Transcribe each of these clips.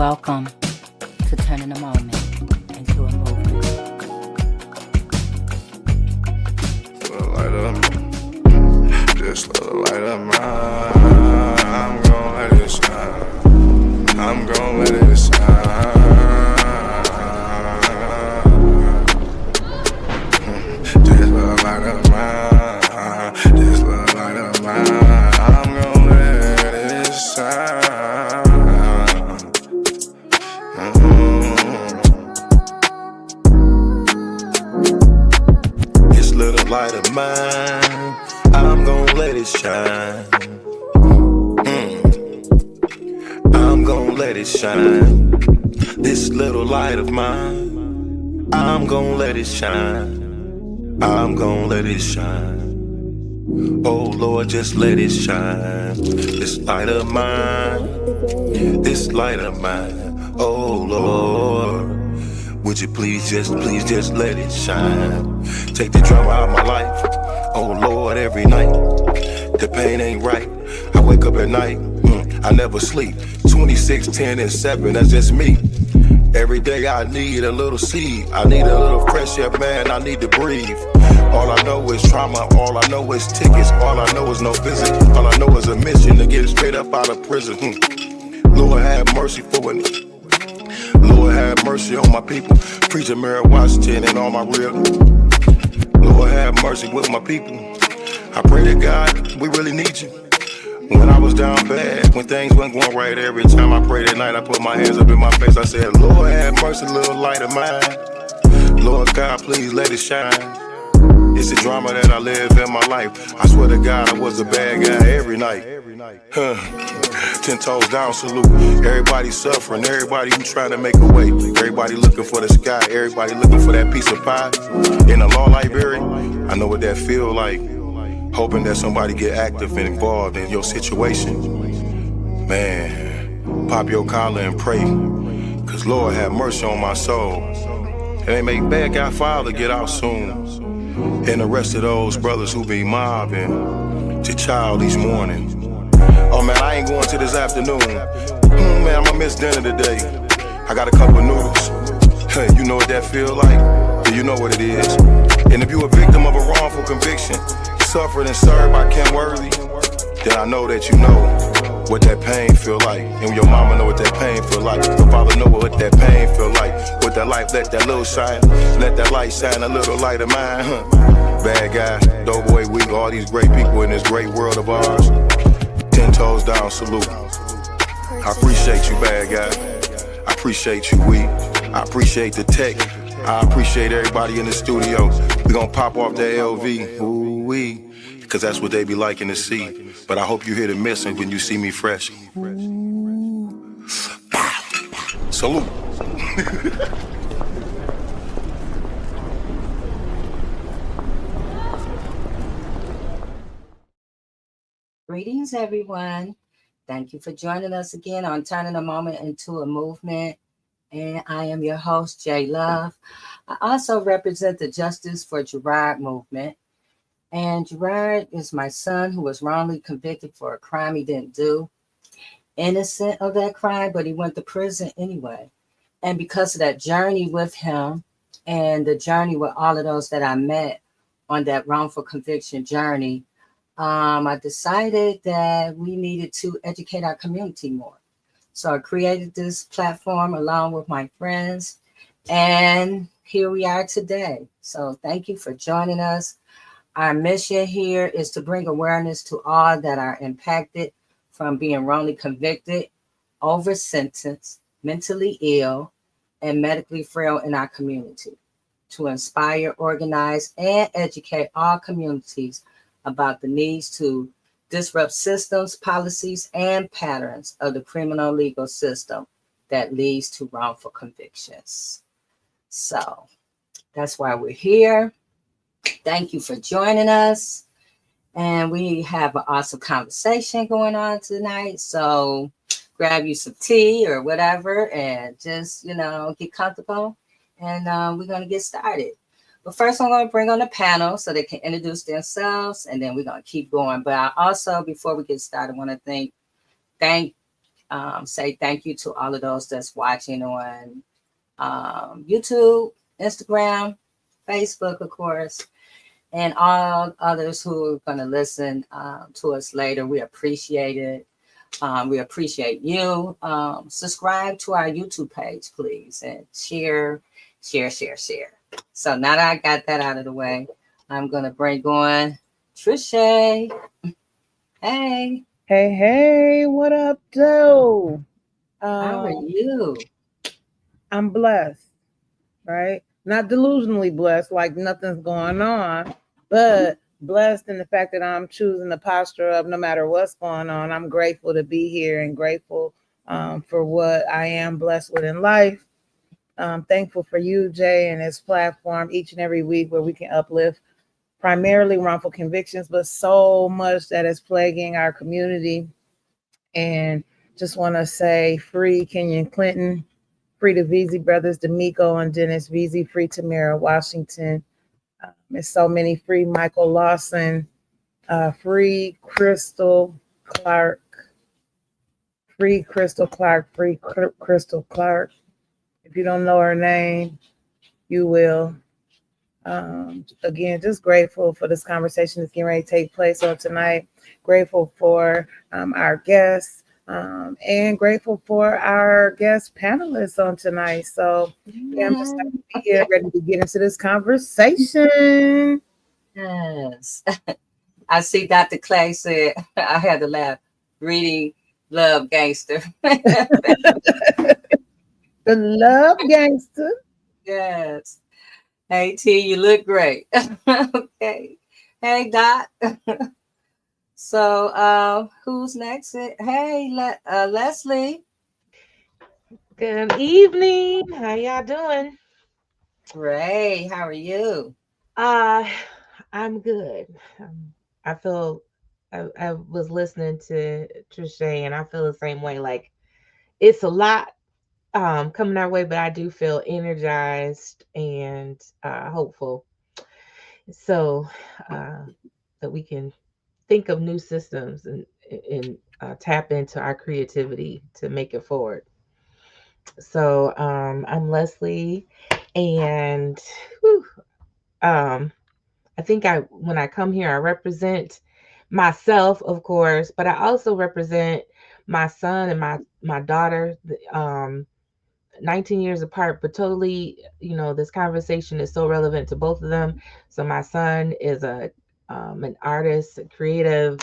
Welcome to turning a moment into a movement. This little light of mine, I'm gon' let it shine. I'm gon' let it shine. This little light of mine, this little light of mine, I'm gon' let it shine. This little light of mine, I'm gon' let it shine. I'm gon' let it shine. This little light of mine, I'm gon' let it shine. I'm gon' let it shine. Oh Lord, just let it shine. This light of mine, this light of mine. Oh Lord, would you please just let it shine. Take the drama out of my life. Oh Lord, every night the pain ain't right. I wake up at night, I never sleep. 26, 10, and 7, that's just me. Every day I need a little seed. I need a little fresh air, man, I need to breathe. All I know is trauma, all I know is tickets. All I know is no visit, all I know is a mission to get straight up out of prison. Lord have mercy for me. Lord have mercy on my people. Preacher Mary Washington and all my real. Lord have mercy with my people. I pray to God, we really need you. When I was down bad, when things weren't going right, every time I prayed at night, I put my hands up in my face. I said, Lord have mercy, little light of mine. Lord God, please let it shine. It's the drama that I live in my life. I swear to God, I was a bad guy every night. 10 toes down, salute. Everybody suffering, everybody who trying to make a way. Everybody looking for the sky, everybody looking for that piece of pie. In a law library, I know what that feel like. Hoping that somebody get active and involved in your situation. Man, pop your collar and pray. Cause Lord have mercy on my soul. And they make bad guy father get out soon. And the rest of those brothers who be mobbing to child each morning. Oh man, I ain't going to this afternoon. Man, I'ma miss dinner today. I got a couple of noodles. You know what that feel like? Do you know what it is? And if you a victim of a wrongful conviction, suffered and served by Ken Worthy, then I know that you know what that pain feel like. And your mama know what that pain feel like. Your father know what that pain feel like. With that light, let that little shine. Let that light shine, a little light of mine. Bad guy, doughboy, we all these great people in this great world of ours. 10 toes down, salute. I appreciate you, bad guy. I appreciate you, we. I appreciate the tech. I appreciate everybody in the studio. We gonna pop off that LV, ooh-wee, cause that's what they be liking to see. But I hope you hear the missing when you see me fresh. Salute. Greetings, everyone. Thank you for joining us again on Turning a Moment into a Movement. And I am your host, J Love. I also represent the Justice for Gerard movement. And Gerard is my son who was wrongly convicted for a crime he didn't do. Innocent of that crime, but he went to prison anyway. And because of that journey with him and the journey with all of those that I met on that wrongful conviction journey, I decided that we needed to educate our community more. So I created this platform along with my friends, and here we are today. So thank you for joining us. Our mission here is to bring awareness to all that are impacted from being wrongly convicted, over sentenced, mentally ill, and medically frail in our community, to inspire, organize, and educate all communities about the needs to disrupt systems, policies, and patterns of the criminal legal system that leads to wrongful convictions. So that's why we're here. Thank you for joining us. And we have an awesome conversation going on tonight. So grab you some tea or whatever and just, get comfortable. And we're going to get started. But first, I'm going to bring on the panel so they can introduce themselves, and then we're going to keep going. But I also, before we get started, want to thank say thank you to all of those that's watching on YouTube, Instagram, Facebook, of course, and all others who are going to listen to us later. We appreciate it. We appreciate you. Subscribe to our YouTube page, please, and share, share, share, share. So now that I got that out of the way, I'm going to bring on Trisha. Hey, Hey, hey, what up, though? how are you? I'm blessed, right? Not delusionally blessed, like nothing's going on, but blessed in the fact that I'm choosing the posture of no matter what's going on. I'm grateful to be here and grateful for what I am blessed with in life. I'm thankful for you, Jay, and this platform each and every week where we can uplift primarily wrongful convictions, but so much that is plaguing our community. And just want to say free Kenyon Clinton, free the Veazey brothers, D'Amico and Dennis Veazey, free Tamara Washington. There's so many, free Michael Lawson, free Crystal Clark, free Crystal Clark, free Crystal Clark. If you don't know her name, you will. Again, just grateful for this conversation that's getting ready to take place on tonight. Grateful for our guests and grateful for our guest panelists on tonight. So, yeah, I'm just happy to be here, ready to get into this conversation. Yes. I see Dr. Clay said, I had to laugh, reading Love Gangster. The love gangster. Yes. Hey, T, you look great. Okay. Hey, Dot. So, who's next? Hey, Leslie. Good evening. How y'all doing? Ray, how are you? Uh, I'm good. I feel I was listening to Trisha and I feel the same way. Like it's a lot coming our way, but I do feel energized and hopeful. So that we can think of new systems and tap into our creativity to make it forward. So I'm Leslie, and whew, um, I think I when I come here, I represent myself, of course, but I also represent my son and my daughter. 19 years apart, but totally, this conversation is so relevant to both of them. So my son is an artist, a creative,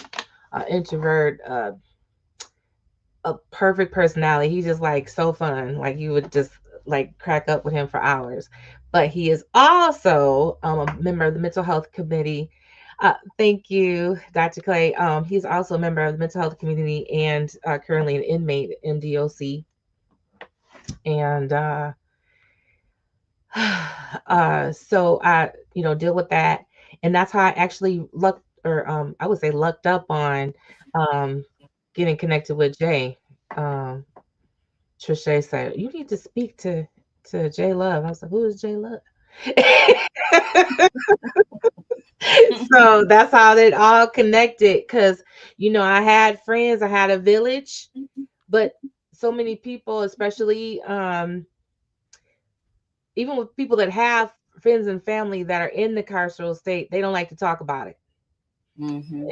introvert, a perfect personality. He's just like so fun. Like you would just like crack up with him for hours. But he is also a member of the mental health committee. Thank you, Dr. Clay. He's also a member of the mental health community and currently an inmate in DOC. And so I, deal with that. And that's how I actually lucked, or I would say lucked up on um, getting connected with Jay. Um, Trisha said, "You need to speak to J Love." I was like, "Who is J Love?" So that's how it all connected. Because I had friends, I had a village, but so many people, especially even with people that have friends and family that are in the carceral state, they don't like to talk about it, Mm-hmm.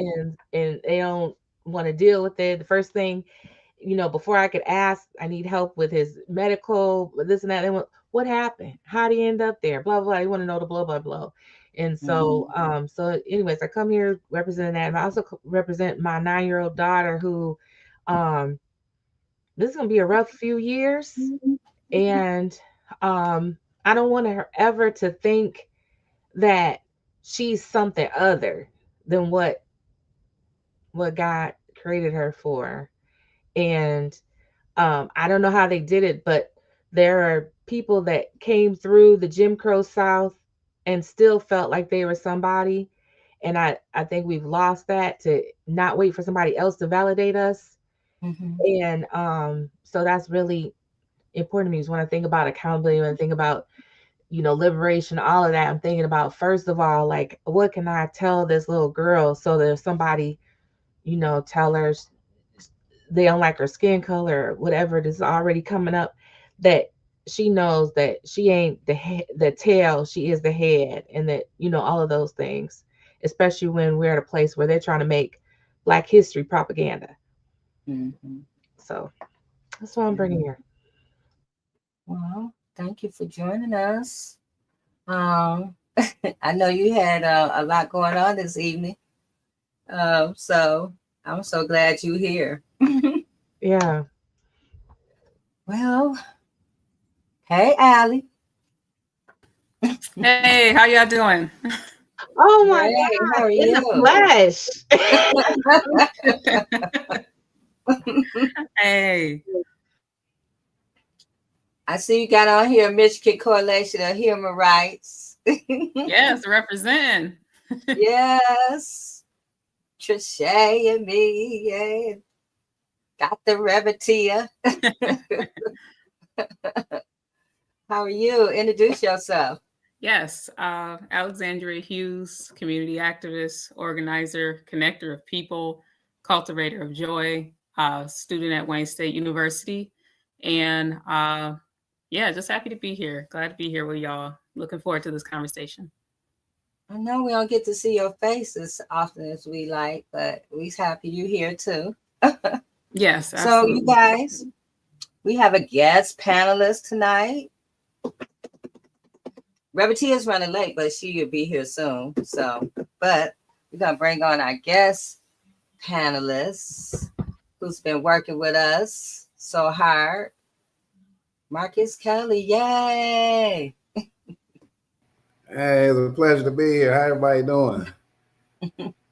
and they don't want to deal with it. The first thing, before I could ask, I need help with his medical, this and that. They want, what happened? How did he end up there? Blah blah. You want to know the blah blah blah. And so, Mm-hmm. anyways, I come here representing that, and I also represent my 9-year-old daughter, who, um, this is gonna be a rough few years, and I don't want her ever to think that she's something other than what God created her for. And I don't know how they did it, but there are people that came through the Jim Crow South and still felt like they were somebody. And I think we've lost that, to not wait for somebody else to validate us. Mm-hmm. And so that's really important to me, is when I think about accountability, when I think about, liberation, all of that, I'm thinking about, first of all, like, what can I tell this little girl so that if somebody, tell her they don't like her skin color or whatever that's already coming up, that she knows that she ain't the tail, she is the head, and that, you know, all of those things, especially when we're at a place where they're trying to make Black history propaganda. Mm-hmm. So that's what I'm bringing here. Well, thank you for joining us. Um, I know you had a lot going on this evening, so I'm so glad you're here. Yeah. Well, hey, Allie. Hey, how y'all doing? Oh my Great. How God, are in the you? flesh. Hey, I see you got on here Michigan Coalition of Human Rights. yes, represent. Yes. Trisha and me, yeah. Got the Revertia. How are you? Introduce yourself. Yes, Alexandria Hughes, community activist, organizer, connector of people, cultivator of joy, student at Wayne State University, and yeah, just happy to be here. Glad to be here with y'all. Looking forward to this conversation. I know we don't get to see your face as often as we like, but we're happy you're here too. Yes, So, you absolutely. guys, we have a guest panelist tonight. Revertia is running late, but she will be here soon. So, but we're going to bring on our guest panelist who's been working with us so hard. Marcus Kelly, yay! Hey, it's a pleasure to be here. How everybody doing?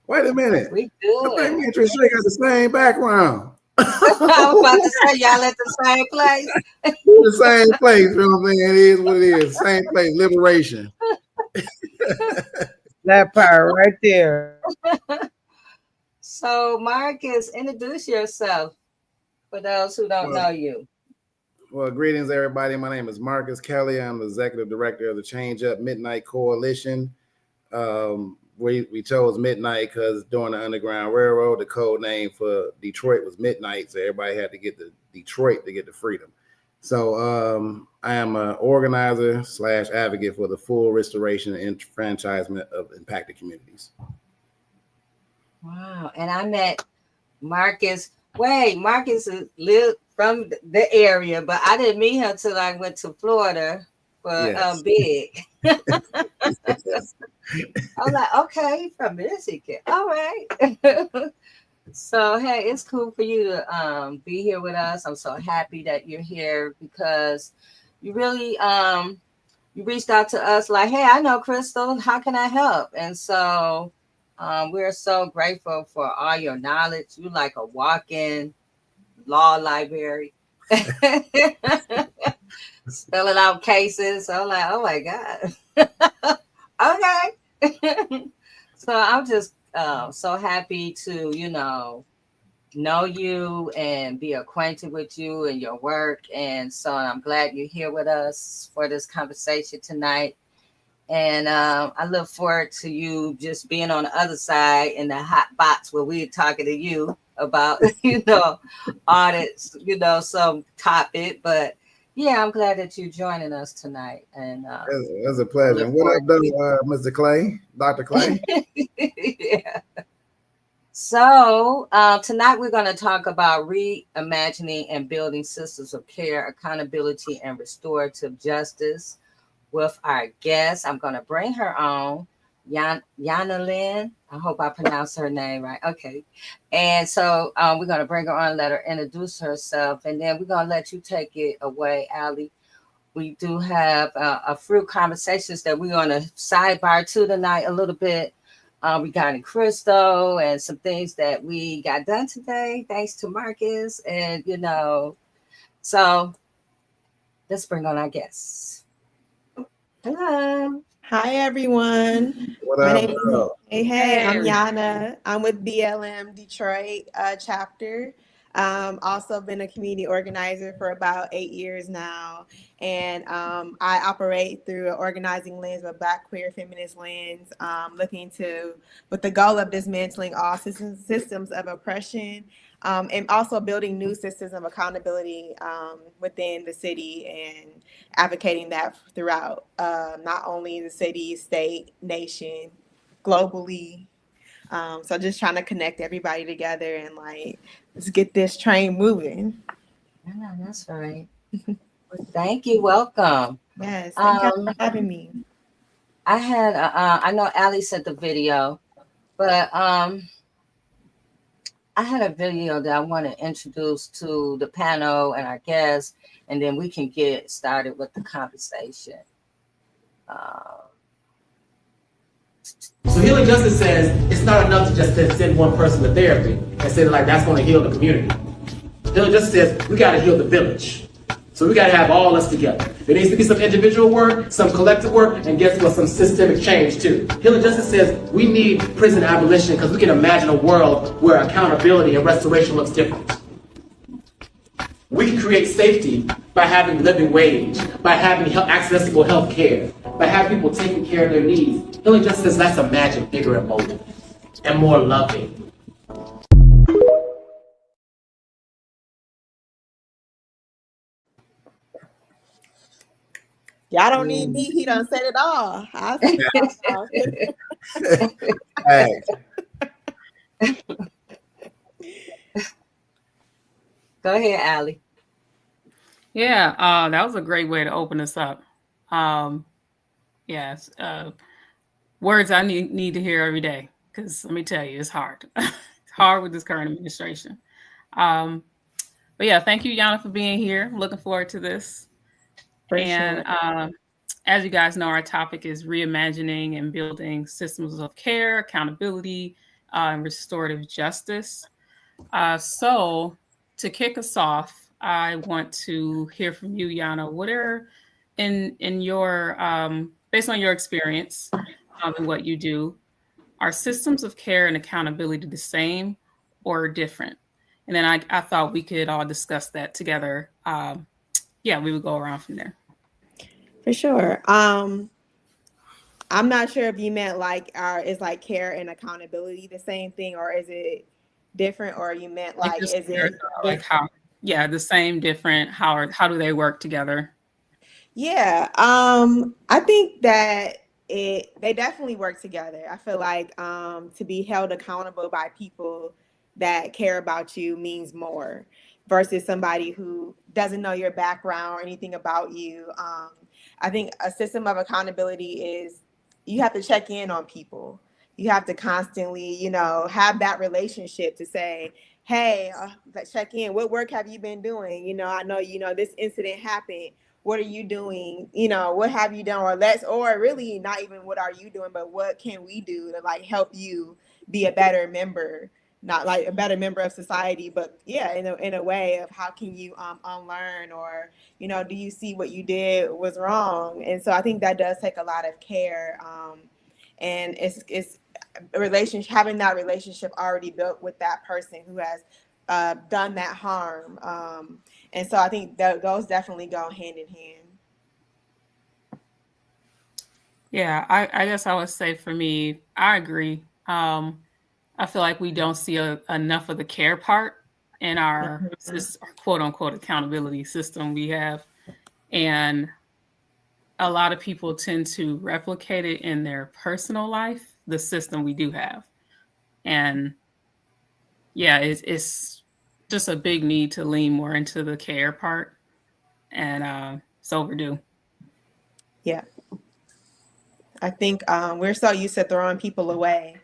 Wait a minute. We I think good. me and Trisha got the same background. I was about to say, y'all at the same place. The same place, you know what I'm saying? It is what it is. Same place, liberation. That part right there. So, Marcus, introduce yourself for those who don't know you. Well, greetings, everybody. My name is Marcus Kelly. I'm the executive director of the Change Up Midnight Coalition. We chose midnight because during the Underground Railroad, the code name for Detroit was midnight, so everybody had to get to Detroit to get to freedom. So I am an organizer / advocate for the full restoration and enfranchisement of impacted communities. Wow. And I met Marcus. Wait, Marcus lived from the area, but I didn't meet him until I went to Florida for Yes. Big. I was like, okay, from Michigan. All right. So, hey, it's cool for you to be here with us. I'm so happy that you're here because you really you reached out to us like, hey, I know Crystal. How can I help? And so we're so grateful for all your knowledge. You like a walk-in law library. Spelling out cases. So I'm like, oh my God. Okay. So I'm just so happy to, know you and be acquainted with you and your work. And so I'm glad you're here with us for this conversation tonight. And I look forward to you just being on the other side in the hot box where we're talking to you about, audits, some topic. But yeah, I'm glad that you're joining us tonight. And It's a pleasure. What up, though, Mr. Clay, Dr. Clay? yeah. So tonight we're going to talk about reimagining and building systems of care, accountability, and restorative justice with our guest. I'm going to bring her on, Yana Lynn. I hope I pronounced her name right. Okay. And so we're going to bring her on, let her introduce herself, and then we're going to let you take it away, Allie. We do have a few conversations that we're going to sidebar to tonight a little bit regarding Crystal and some things that we got done today, thanks to Marcus. And, so let's bring on our guests. Hello. Hi, everyone. What My up, name is bro? Hey, I'm Yana. I'm with BLM Detroit chapter. Also been a community organizer for about 8 years now. And I operate through an organizing lens with Black Queer Feminist Lens, with the goal of dismantling all systems of oppression, and also building new systems of accountability within the city and advocating that throughout not only the city, state, nation, globally. So just trying to connect everybody together and like, let's get this train moving. Yeah, that's right. Well, thank you. Welcome. Yes, thank you for having me. I had, I know Ali sent the video, but I had a video that I want to introduce to the panel and our guests, and then we can get started with the conversation. So healing justice says it's not enough to just send one person to therapy and say like that's going to heal the community. Healing justice says we got to heal the village. So we got to have all us together. There needs to be some individual work, some collective work, and guess what? Some systemic change too. Healing justice says we need prison abolition because we can imagine a world where accountability and restoration looks different. We can create safety by having living wage, by having accessible health care, by having people taking care of their needs. Healing justice says let's imagine bigger and bolder and more loving. Y'all don't need me. He done said it all. Hey. Go ahead, Ali. Yeah, that was a great way to open us up. Yes, words I need to hear every day, because let me tell you, it's hard. It's hard with this current administration. But yeah, thank you, Yana, for being here. I'm looking forward to this. As you guys know, our topic is reimagining and building systems of care, accountability, and restorative justice. So to kick us off, I want to hear from you, Yana. What are in your based on your experience and what you do, are systems of care and accountability the same or different? And then I thought we could all discuss that together. We would go around from there. For sure. I'm not sure if you meant is like care and accountability the same thing, or is it different, or you meant like is it like how? Yeah, the same, different. How do they work together? Yeah, I think that they definitely work together. I feel like to be held accountable by people that care about you means more versus somebody who doesn't know your background or anything about you. I think a system of accountability is you have to check in on people. You have to constantly, have that relationship to say, hey, let's check in. What work have you been doing? I know, this incident happened. What are you doing? What have you done? Or really not even what are you doing, but what can we do to like help you be a better member, not like a better member of society, but yeah, in a way of how can you unlearn, or, do you see what you did was wrong? And so I think that does take a lot of care. And it's a relationship, having that relationship already built with that person who has done that harm. And so I think that those definitely go hand in hand. Yeah, I guess I would say for me, I agree. I feel like we don't see enough of the care part in our quote unquote accountability system we have. And a lot of people tend to replicate it in their personal life, the system we do have. And yeah, it's just a big need to lean more into the care part. And it's overdue. Yeah. I think we're so used to throwing people away.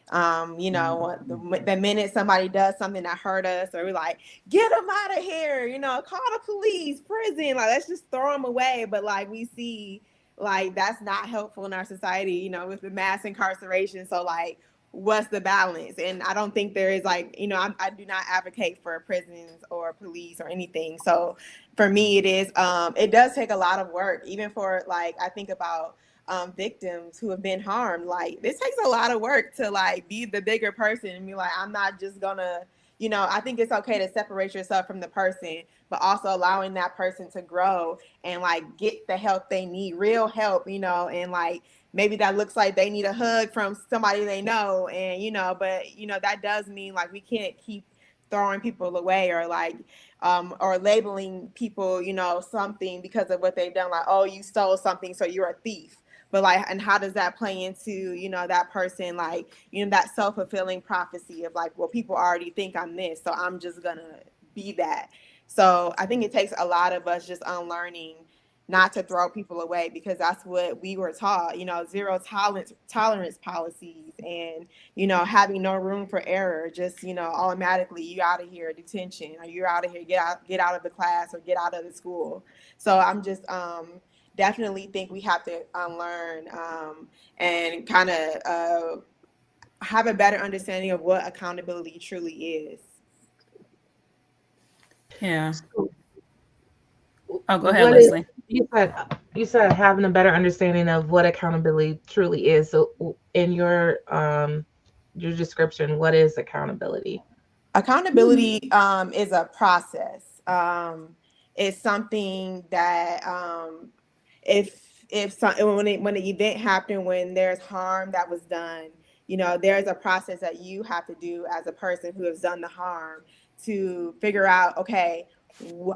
The minute somebody does something that hurt us, or we're like, get them out of here, call the police, prison, like let's just throw them away. But like we see, like that's not helpful in our society, with the mass incarceration. So like, what's the balance? And I don't think there is like, I do not advocate for prisons or police or anything. So for me, it does take a lot of work, even for like, I think about victims who have been harmed. Like this takes a lot of work to like be the bigger person and be like, I'm not just gonna, you know, I think it's okay to separate yourself from the person, but also allowing that person to grow and like get the help they need, real help, you know, and like maybe that looks like they need a hug from somebody they know, and you know, but you know, that does mean like we can't keep throwing people away or like or labeling people, you know, something because of what they've done, like, oh, you stole something, so you're a thief. But like, and how does that play into, you know, that person, like, you know, that self-fulfilling prophecy of like, well, people already think I'm this, so I'm just gonna be that. So I think it takes a lot of us just unlearning not to throw people away, because that's what we were taught, you know, zero tolerance policies, and you know, having no room for error. Just, you know, automatically you out of here, detention, or you're out of here, get out of the class or get out of the school. So I'm just definitely think we have to unlearn and kind of have a better understanding of what accountability truly is. Yeah. So Oh, go ahead, what is, Leslie. you said having a better understanding of what accountability truly is. So in your description, what is accountability? Accountability is a process. It's something that if some, when an event happened, when there's harm that was done, you know, there's a process that you have to do as a person who has done the harm to figure out, okay,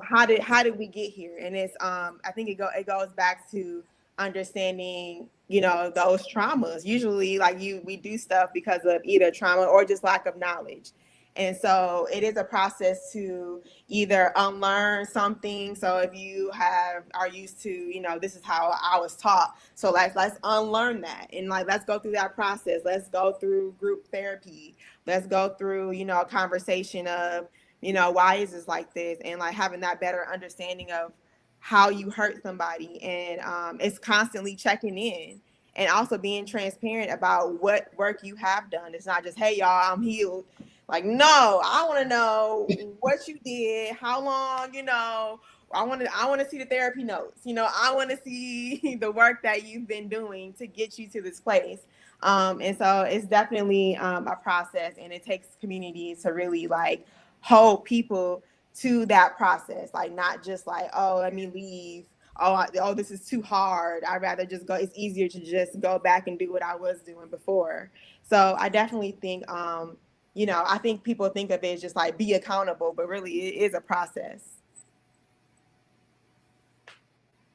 how did we get here? And it's I think it goes back to understanding, you know, those traumas. Usually, like we do stuff because of either trauma or just lack of knowledge. And so it is a process to either unlearn something. So if you are used to, you know, this is how I was taught, so let's unlearn that, and like let's go through that process. Let's go through group therapy. Let's go through, you know, a conversation of, you know, why is this like this, and like having that better understanding of how you hurt somebody. And it's constantly checking in and also being transparent about what work you have done. It's not just, hey y'all, I'm healed. Like, no, I want to know what you did, how long, you know. I want to see the therapy notes. You know, I want to see the work that you've been doing to get you to this place. And so it's definitely a process, and it takes communities to really like hold people to that process. Like, not just like, oh, let me leave. Oh, this is too hard. I'd rather just go. It's easier to just go back and do what I was doing before. So I definitely think you know, I think people think of it as just like be accountable, but really it is a process.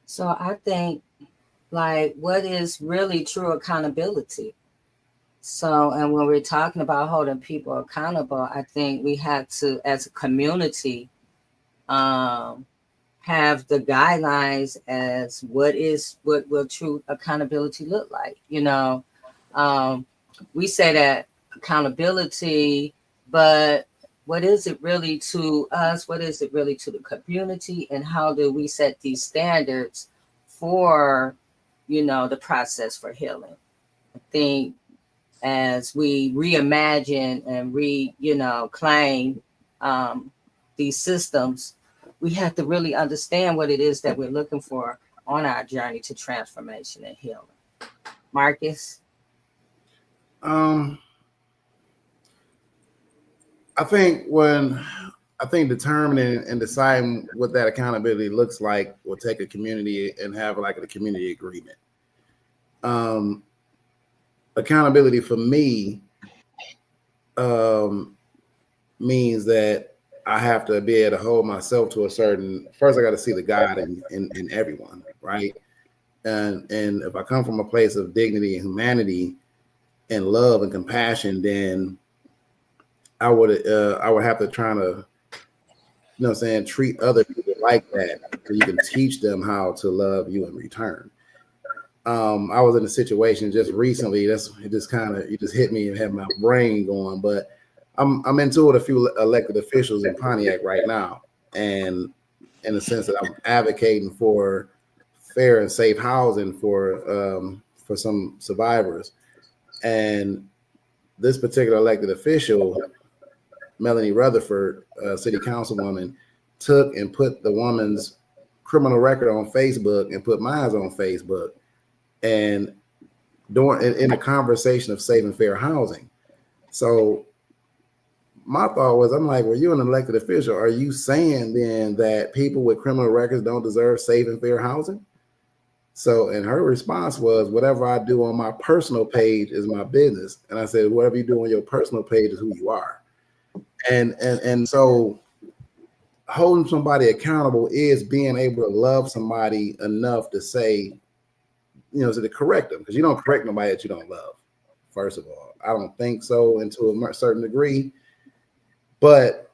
So I think like what is really true accountability? So, and when we're talking about holding people accountable, I think we have to, as a community, have the guidelines as what will true accountability look like. You know, we say that accountability, but what is it really to us? What is it really to the community? And how do we set these standards for, you know, the process for healing? I think as we reimagine and claim these systems, we have to really understand what it is that we're looking for on our journey to transformation and healing. Marcus? I think determining and deciding what that accountability looks like will take a community and have like a community agreement. Accountability for me means that I have to be able to hold myself to a certain, first I got to see the God in everyone, right? And if I come from a place of dignity and humanity and love and compassion, then I would have to try to, you know what I'm saying, treat other people like that, so you can teach them how to love you in return. I was in a situation just recently. It just hit me and had my brain going. But I'm into with a few elected officials in Pontiac right now, and in the sense that I'm advocating for fair and safe housing for some survivors. And this particular elected official, Melanie Rutherford, city councilwoman, took and put the woman's criminal record on Facebook and put mine on Facebook. And in a conversation of safe and fair housing. So my thought was, I'm like, well, you're an elected official. Are you saying then that people with criminal records don't deserve safe and fair housing? So, and her response was, whatever I do on my personal page is my business. And I said, whatever you do on your personal page is who you are. And so holding somebody accountable is being able to love somebody enough to say, to correct them, because you don't correct nobody that you don't love. First of all, I don't think so, and to a certain degree, but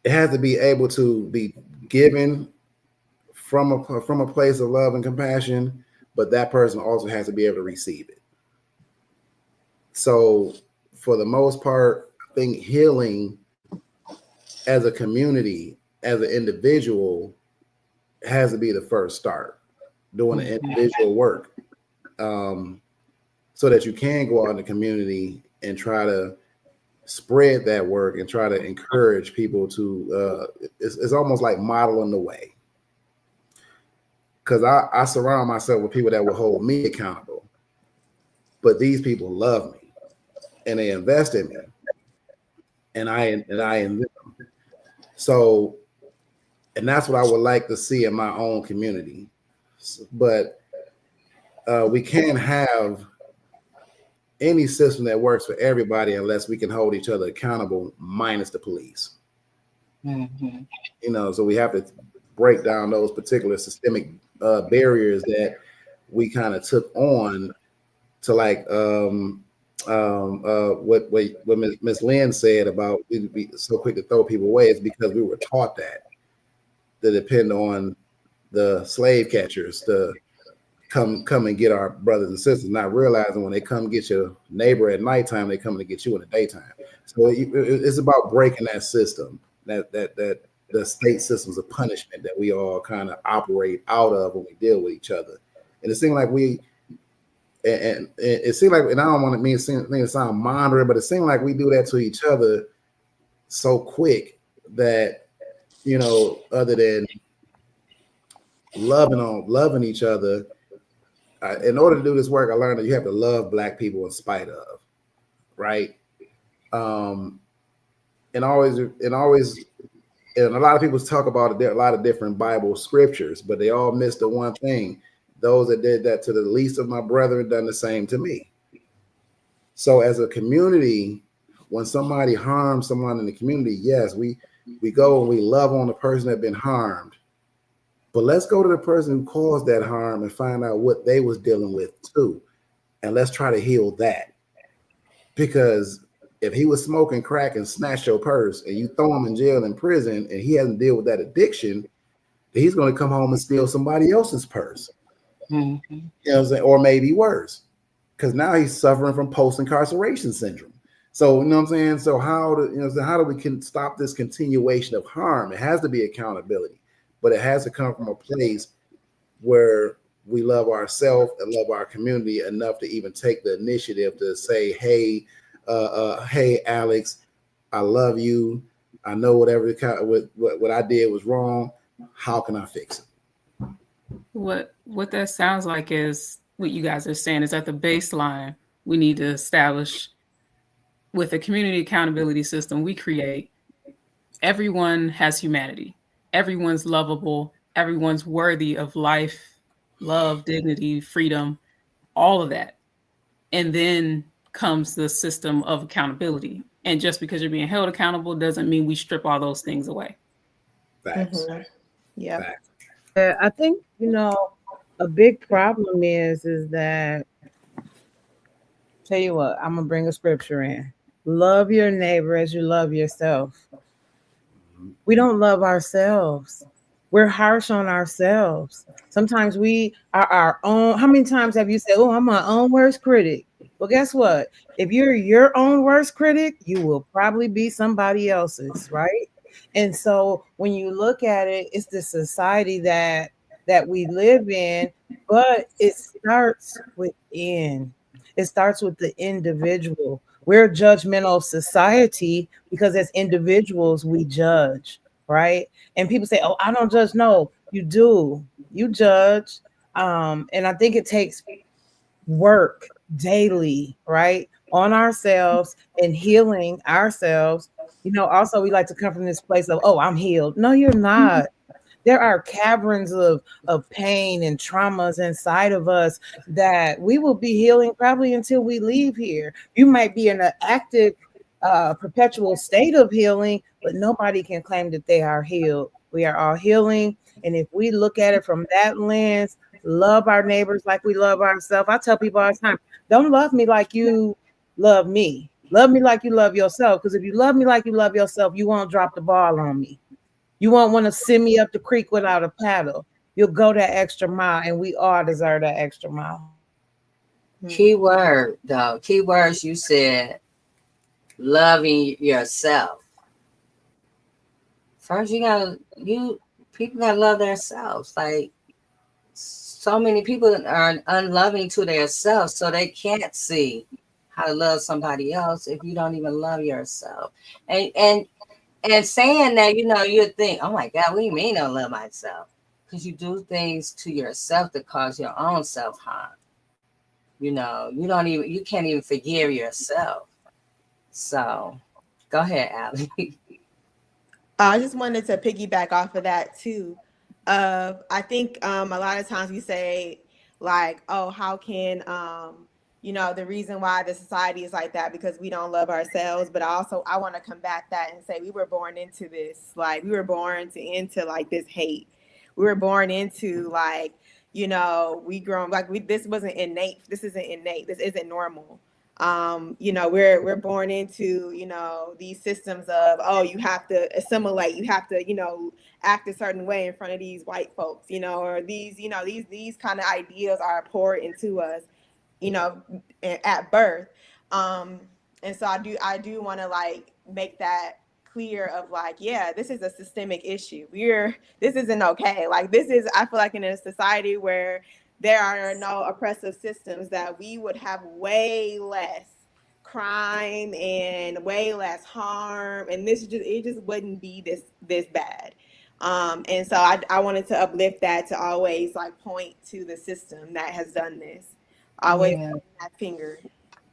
it has to be able to be given from a place of love and compassion, but that person also has to be able to receive it. So for the most part, I think healing as a community, as an individual, has to be the first start, doing the individual work, so that you can go out in the community and try to spread that work and try to encourage people to, it's almost like modeling the way. Because I surround myself with people that will hold me accountable, but these people love me and they invest in me, and I in them. So, and that's what I would like to see in my own community. But we can't have any system that works for everybody unless we can hold each other accountable, minus the police. So we have to break down those particular systemic barriers that we kind of took on to, like what Miss Lynn said about we'd be so quick to throw people away. Is because we were taught that to depend on the slave catchers to come and get our brothers and sisters, not realizing when they come get your neighbor at nighttime, they come to get you in the daytime. So it's about breaking that system, that the state systems of punishment that we all kind of operate out of when we deal with each other. And it seemed like it seemed like, and I don't want to sound monitoring, but it seemed like we do that to each other so quick that, other than loving each other, in order to do this work, I learned that you have to love Black people in spite of, right? And a lot of people talk about a lot of different Bible scriptures, but they all miss the one thing: those that did that to the least of my brethren done the same to me. So as a community, when somebody harms someone in the community, yes, we go and we love on the person that been harmed. But let's go to the person who caused that harm and find out what they was dealing with too. And let's try to heal that. Because if he was smoking crack and snatched your purse and you throw him in jail and prison and he hasn't dealt with that addiction, he's going to come home and steal somebody else's purse. You know what I'm saying? Or maybe worse, because now he's suffering from post-incarceration syndrome. So, you know what I'm saying? So how do we stop this continuation of harm? It has to be accountability. But it has to come from a place where we love ourselves and love our community enough to even take the initiative to say, hey, Alex, I love you. I know what I did was wrong. How can I fix it? What that sounds like is what you guys are saying is at the baseline, we need to establish with the community accountability system we create, everyone has humanity. Everyone's lovable, everyone's worthy of life, love, dignity, freedom, all of that. And then comes the system of accountability. And just because you're being held accountable doesn't mean we strip all those things away. Facts. Yeah. Facts. I think, a big problem is that, tell you what, I'm going to bring a scripture in. Love your neighbor as you love yourself. We don't love ourselves. We're harsh on ourselves. Sometimes we are our own. How many times have you said, oh, I'm my own worst critic? Well, guess what? If you're your own worst critic, you will probably be somebody else's, right? And so when you look at it, it's the society that we live in, but it starts within. It starts with the individual. We're a judgmental society because as individuals, we judge, right? And people say, oh, I don't judge. No, you do. You judge. And I think it takes work daily, right, on ourselves and healing ourselves Also we like to come from this place of, oh, I'm healed. No, you're not. There are caverns of pain and traumas inside of us that we will be healing probably until we leave here. You might be in an active, perpetual state of healing, but nobody can claim that they are healed. We are all healing. And if we look at it from that lens, love our neighbors like we love ourselves. I tell people all the time, don't love me like you love me. Love me like you love yourself. Because if you love me like you love yourself, you won't drop the ball on me. You won't want to send me up the creek without a paddle. You'll go that extra mile, and we all deserve that extra mile. Key word, though. Key words you said, loving yourself. First, people gotta love themselves. Like, so many people are unloving to themselves, so they can't see how to love somebody else if you don't even love yourself. And saying that, you think, oh my God, what do you mean I don't love myself? Because you do things to yourself that cause your own self-harm. You can't even forgive yourself. So go ahead, Allie. I just wanted to piggyback off of that too. I think a lot of times we say like, oh, how can the reason why the society is like that because we don't love ourselves. But I want to combat that and say we were born into this. Like we were born into like this hate. We were born into like, we grown like this wasn't innate. This isn't innate. This isn't normal. We're born into these systems of, oh, you have to assimilate, you have to act a certain way in front of these white folks, or these kind of ideas are poured into us at birth. And so I do want to like make that clear of like, yeah, this is a systemic issue. This isn't okay. Like I feel like in a society where there are no oppressive systems, that we would have way less crime and way less harm, and it just wouldn't be this bad. And so I wanted to uplift that, to always like point to the system that has done this. Always point that finger.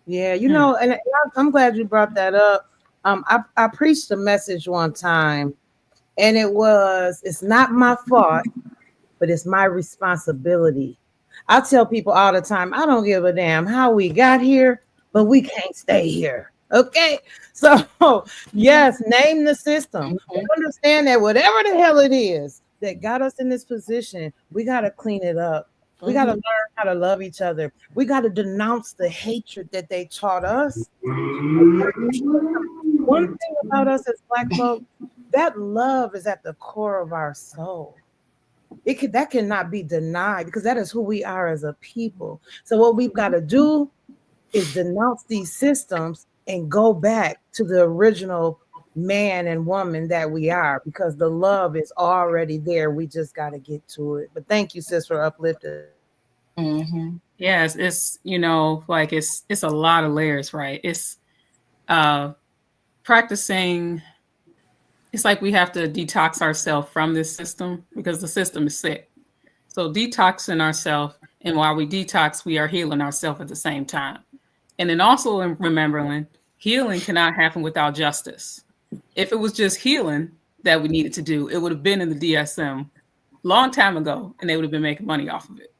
Yeah, and I'm glad you brought that up. I preached a message one time, and it's not my fault, but it's my responsibility. I tell people all the time, I don't give a damn how we got here, but we can't stay here. Okay. So, yes, name the system. We understand that whatever the hell it is that got us in this position, we got to clean it up. We got to learn how to love each other. We got to denounce the hatred that they taught us. One thing about us as Black folks, that love is at the core of our soul. That cannot be denied, because that is who we are as a people. So what we've got to do is denounce these systems and go back to the original man and woman that we are, because the love is already there. We just got to get to it. But thank you, sis, for uplifting. Mm-hmm. Yes, it's like it's a lot of layers, right? It's practicing. It's like we have to detox ourselves from this system, because the system is sick. So detoxing ourselves, and while we detox, we are healing ourselves at the same time. And then also remembering, healing cannot happen without justice. If it was just healing that we needed to do, it would have been in the DSM long time ago, and they would have been making money off of it.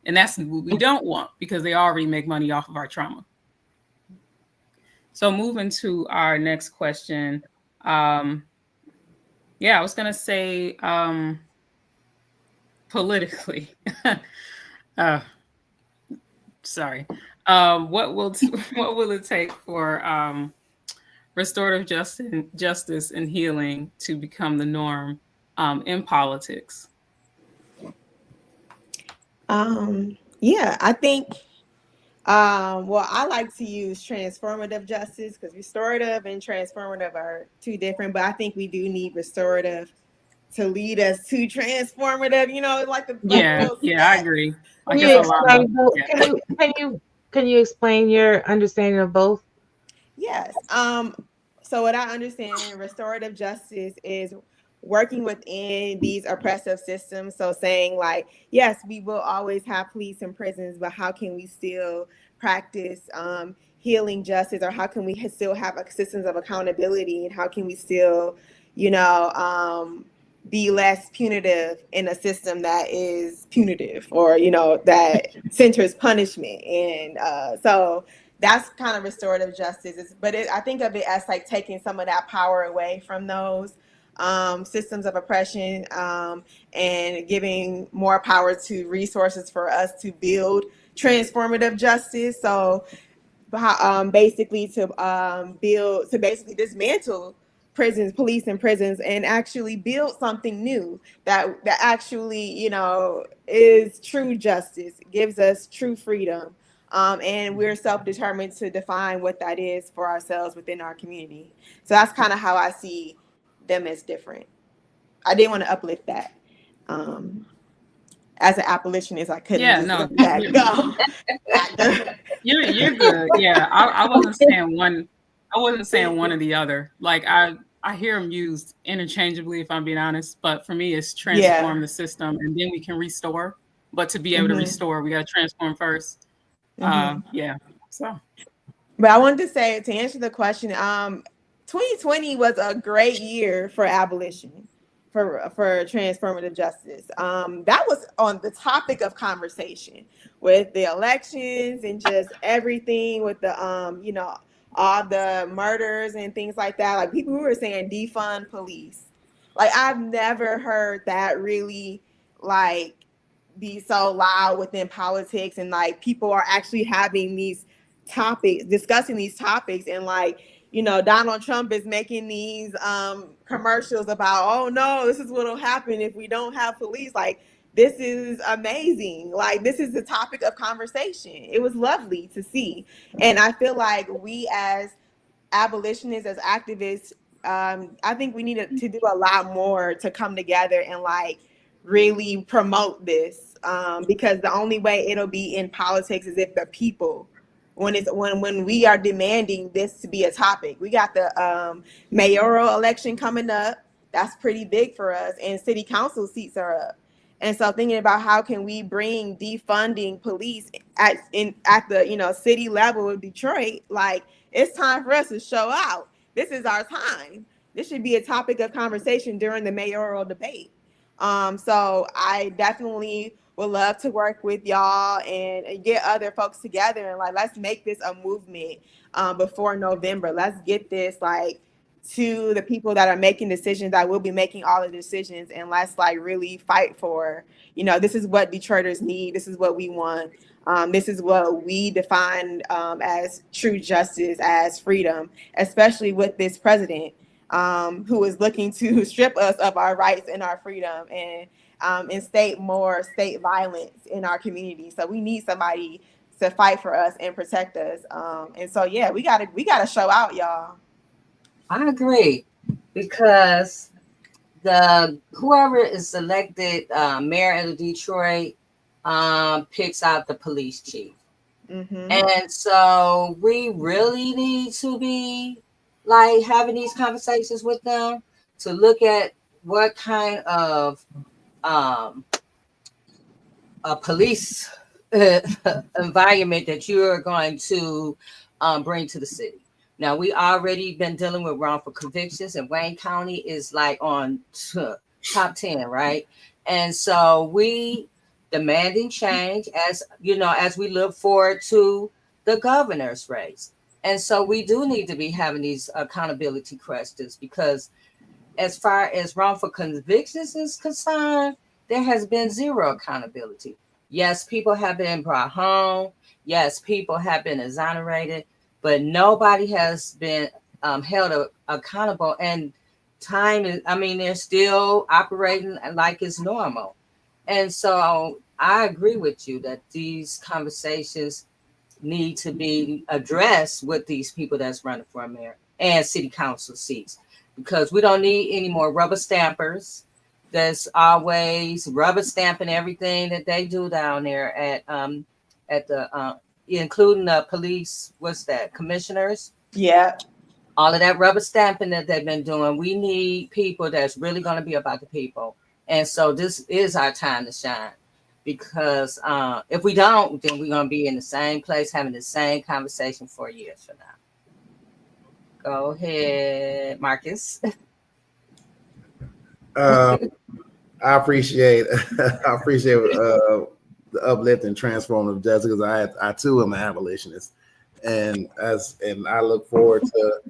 And that's what we don't want, because they already make money off of our trauma. So moving to our next question. I was going to say politically. Sorry. What will it take for restorative justice and healing to become the norm in politics? I think I like to use transformative justice, because restorative and transformative are two different, but I think we do need restorative to lead us to transformative, like I agree. Can you explain your understanding of both? Yes. So what I understand in restorative justice is working within these oppressive systems. So saying like, yes, we will always have police and prisons, but how can we still practice healing justice, or how can we still have systems of accountability, and how can we still, be less punitive in a system that is punitive, or that centers punishment. And so that's kind of restorative justice. But I think of it as like taking some of that power away from those systems of oppression, and giving more power to resources for us to build transformative justice. So basically to basically dismantle prisons, police and prisons, and actually build something new that actually is true justice, gives us true freedom, and we're self-determined to define what that is for ourselves within our community. So that's kind of how I see them as different. I didn't want to uplift that. As an abolitionist, I couldn't just let that go. You're good. Yeah, I wasn't saying one. I wasn't saying one or the other. Like I hear them used interchangeably, if I'm being honest. But for me, it's transform the system, and then we can restore. But to be able to restore, we got to transform first. Yeah. So. But I wanted to say, to answer the question, 2020 was a great year for abolition, for transformative justice. That was on the topic of conversation with the elections and just everything with the all the murders and things like that. Like, people who were saying defund police. Like, I've never heard that really like be so loud within politics, and like people are actually having these topics, discussing these topics, and like Donald Trump is making these commercials about, oh no, this is what will happen if we don't have police. Like, this is amazing. Like, this is the topic of conversation. It was lovely to see. And I feel like we as abolitionists, as activists, I think we need to do a lot more to come together and like really promote this, because the only way it'll be in politics is if the people, when we are demanding this to be a topic. We got the mayoral election coming up. That's pretty big for us, and city council seats are up. And so thinking about how can we bring defunding police at the city level of Detroit, like, it's time for us to show out. This is our time. This should be a topic of conversation during the mayoral debate. So I definitely would love to work with y'all and get other folks together, and like, let's make this a movement before November. Let's get this like to the people that are making decisions, that will be making all the decisions, and let's like really fight for, this is what Detroiters need. This is what we want. This is what we define as true justice, as freedom, especially with this president who is looking to strip us of our rights and our freedom, and instate more state violence in our community. So we need somebody to fight for us and protect us. And so, yeah, we gotta show out, y'all. I agree, because whoever is elected mayor of Detroit picks out the police chief. And so we really need to be like having these conversations with them to look at what kind of a police environment that you're going to bring to the city. Now, we already been dealing with wrongful convictions, and Wayne County is like on top 10, right? And so we demanding change, as as we look forward to the governor's race. And so we do need to be having these accountability questions, because as far as wrongful convictions is concerned, there has been zero accountability. Yes, people have been brought home. Yes, people have been exonerated, but nobody has been held accountable. And time is, they're still operating like it's normal. And so I agree with you that these conversations need to be addressed with these people that's running for mayor and city council seats, because we don't need any more rubber stampers that's always rubber stamping everything that they do down there at the including the police, commissioners. Yeah. All of that rubber stamping that they've been doing. We need people that's really going to be about the people. And so this is our time to shine. because if we don't, then we're going to be in the same place having the same conversation 4 years from now. Go ahead, Marcus. I appreciate the uplift and transformative justice, because I too am an abolitionist, and I look forward to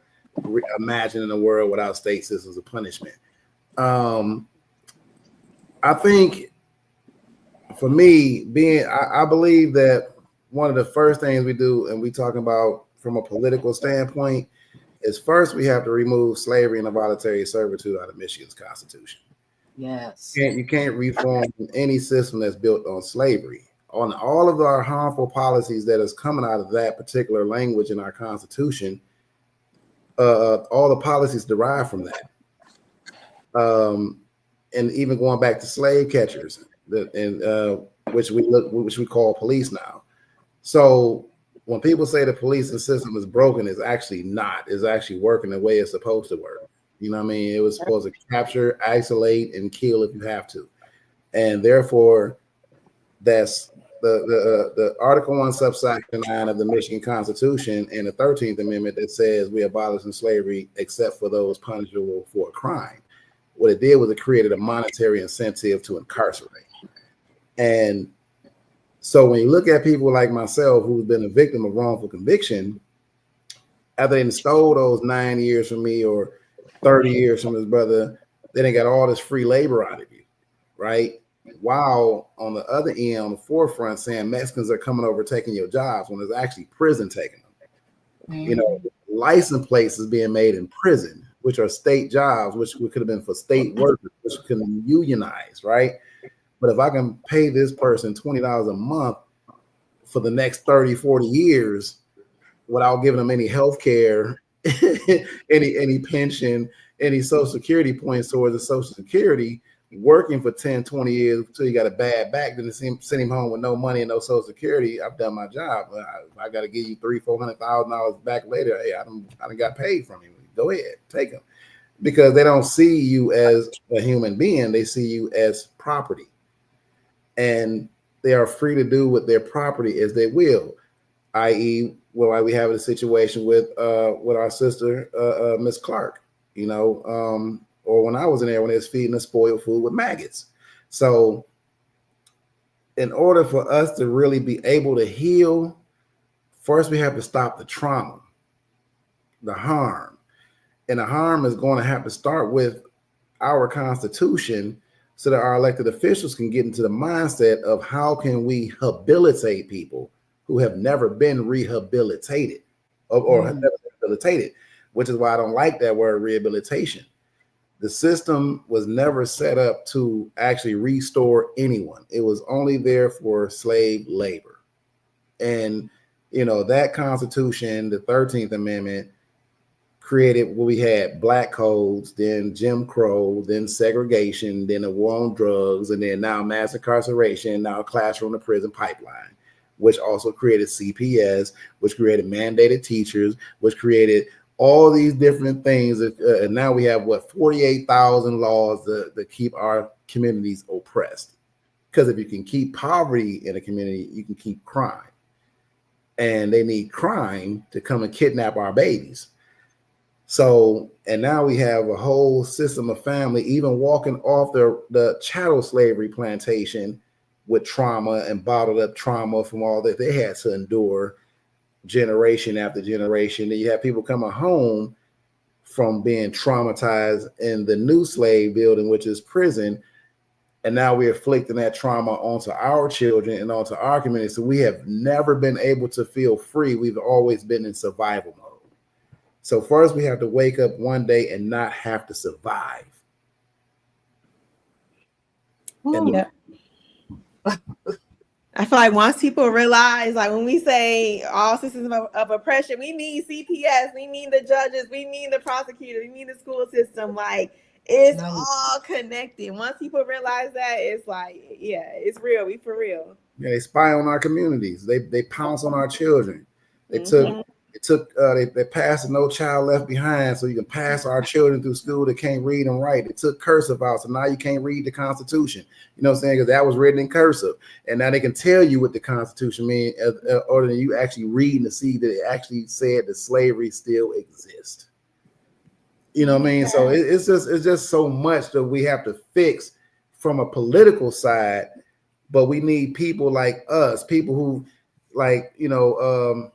imagining a world without state systems of punishment. I think for me, I believe that one of the first things we do, and we talking about from a political standpoint, is first we have to remove slavery and involuntary servitude out of Michigan's Constitution. Yes. You can't reform any system that's built on slavery. On all of our harmful policies that is coming out of that particular language in our Constitution, all the policies derive from that. And even going back to slave catchers, which we call police now. So when people say the policing system is broken, it's actually not. It's actually working the way it's supposed to work. You know what I mean? It was supposed to capture, isolate, and kill if you have to. And therefore, that's the Article 1, subsection 9 of the Michigan Constitution and the 13th Amendment that says we abolish slavery except for those punishable for a crime. What it did was it created a monetary incentive to incarcerate. And so when you look at people like myself who've been a victim of wrongful conviction, after they stole those 9 years from me or 30 years from his brother, then they got all this free labor out of you, right? While on the other end, on the forefront, saying Mexicans are coming over taking your jobs, when it's actually prison taking them. Mm-hmm. You know, license plates is being made in prison, which are state jobs, which could have been for state workers, which can unionize, right? But if I can pay this person $20 a month for the next 30, 40 years without giving them any health care, any pension, any social security points towards the social security, working for 10, 20 years until you got a bad back, then send him home with no money and no social security, I've done my job. I got to give you $300,000-$400,000 back later. Hey, I done got paid from him. Go ahead, take them. Because they don't see you as a human being. They see you as property. And they are free to do with their property as they will, i.e., well, we have a situation with our sister, Miss Clark, you know, or when I was in there, when they was feeding us spoiled food with maggots. So in order for us to really be able to heal, first we have to stop the trauma, the harm. And the harm is going to have to start with our Constitution so that our elected officials can get into the mindset of how can we rehabilitate people who have never been rehabilitated or have never been rehabilitated, which is why I don't like that word rehabilitation. The system was never set up to actually restore anyone. It was only there for slave labor. And, you know, that Constitution, the 13th Amendment, created what we had: black codes, then Jim Crow, then segregation, then the war on drugs, and then now mass incarceration, now classroom to prison pipeline, which also created CPS, which created mandated teachers, which created all these different things. And now we have 48,000 laws that keep our communities oppressed. Because if you can keep poverty in a community, you can keep crime. And they need crime to come and kidnap our babies. So, and now we have a whole system of family, even walking off the chattel slavery plantation with trauma and bottled up trauma from all that they had to endure generation after generation. Then you have people coming home from being traumatized in the new slave building, which is prison. And now we're inflicting that trauma onto our children and onto our community. So we have never been able to feel free. We've always been in survival mode. So first we have to wake up one day and not have to survive. Yeah. I feel like once people realize, like when we say all systems of oppression, we mean CPS, we mean the judges, we mean the prosecutor, we mean the school system. Like it's all connected. Once people realize that, it's like, yeah, it's real. We for real. Yeah, they spy on our communities. They pounce on our children. They took It took they passed the No Child Left Behind, so you can pass our children through school that can't read and write. It took cursive out, so now you can't read the Constitution. You know what I'm saying? Because that was written in cursive, and now they can tell you what the Constitution means, other than you actually reading to see that it actually said that slavery still exists. You know what I mean? So it's just so much that we have to fix from a political side, but we need people like us, people who, like, you know,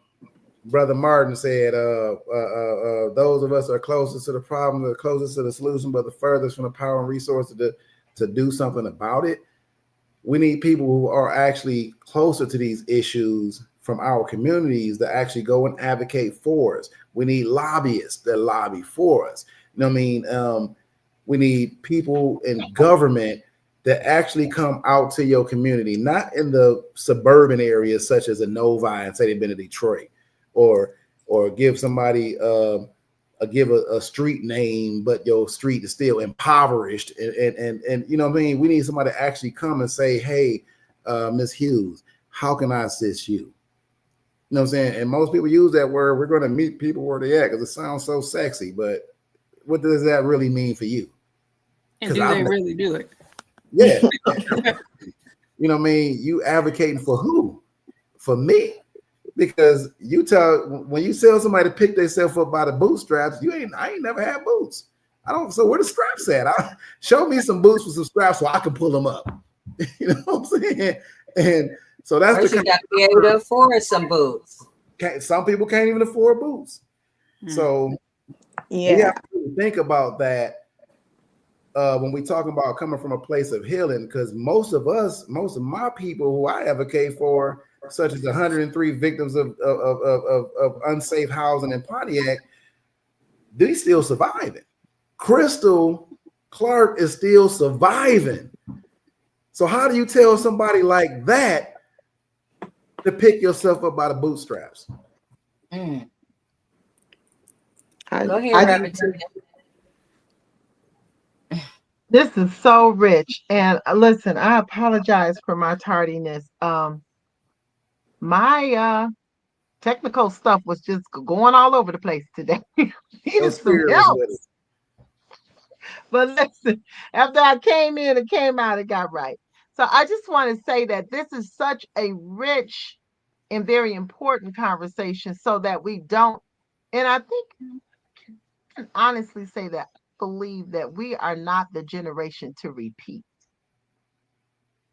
Brother Martin said, those of us who are closest to the problem, the closest to the solution, but the furthest from the power and resources to do something about it. We need people who are actually closer to these issues from our communities that actually go and advocate for us. We need lobbyists that lobby for us. You know what I mean? We need people in government that actually come out to your community, not in the suburban areas such as a Novi and say they've been to Detroit, or give somebody give a street name, but your street is still impoverished. And you know what I mean? We need somebody to actually come and say, hey, Ms. Hughes, how can I assist you? You know what I'm saying? And most people use that word, we're going to meet people where they at, because it sounds so sexy, but what does that really mean for you? And do they really do it? Yeah. You know what I mean? You advocating for who? For me? Because when you tell somebody to pick themselves up by the bootstraps, I ain't never had boots. So where the straps at? Show me some boots with some straps so I can pull them up. You know what I'm saying? And so that's First you got to be able to afford some boots. Some people can't even afford boots. So we have to think about that when we talk about coming from a place of healing, because most of my people who I advocate for, such as 103 victims of unsafe housing in Pontiac, they still surviving. Crystal Clark is still surviving. So how do you tell somebody like that to pick yourself up by the bootstraps? Go ahead, Reverend. This is so rich. And listen, I apologize for my tardiness. My technical stuff was just going all over the place today. Needed some help. But listen, after I came in and came out, it got right. So I just want to say that this is such a rich and very important conversation, so that we don't, and I think I can honestly say that, believe that we are not the generation to repeat.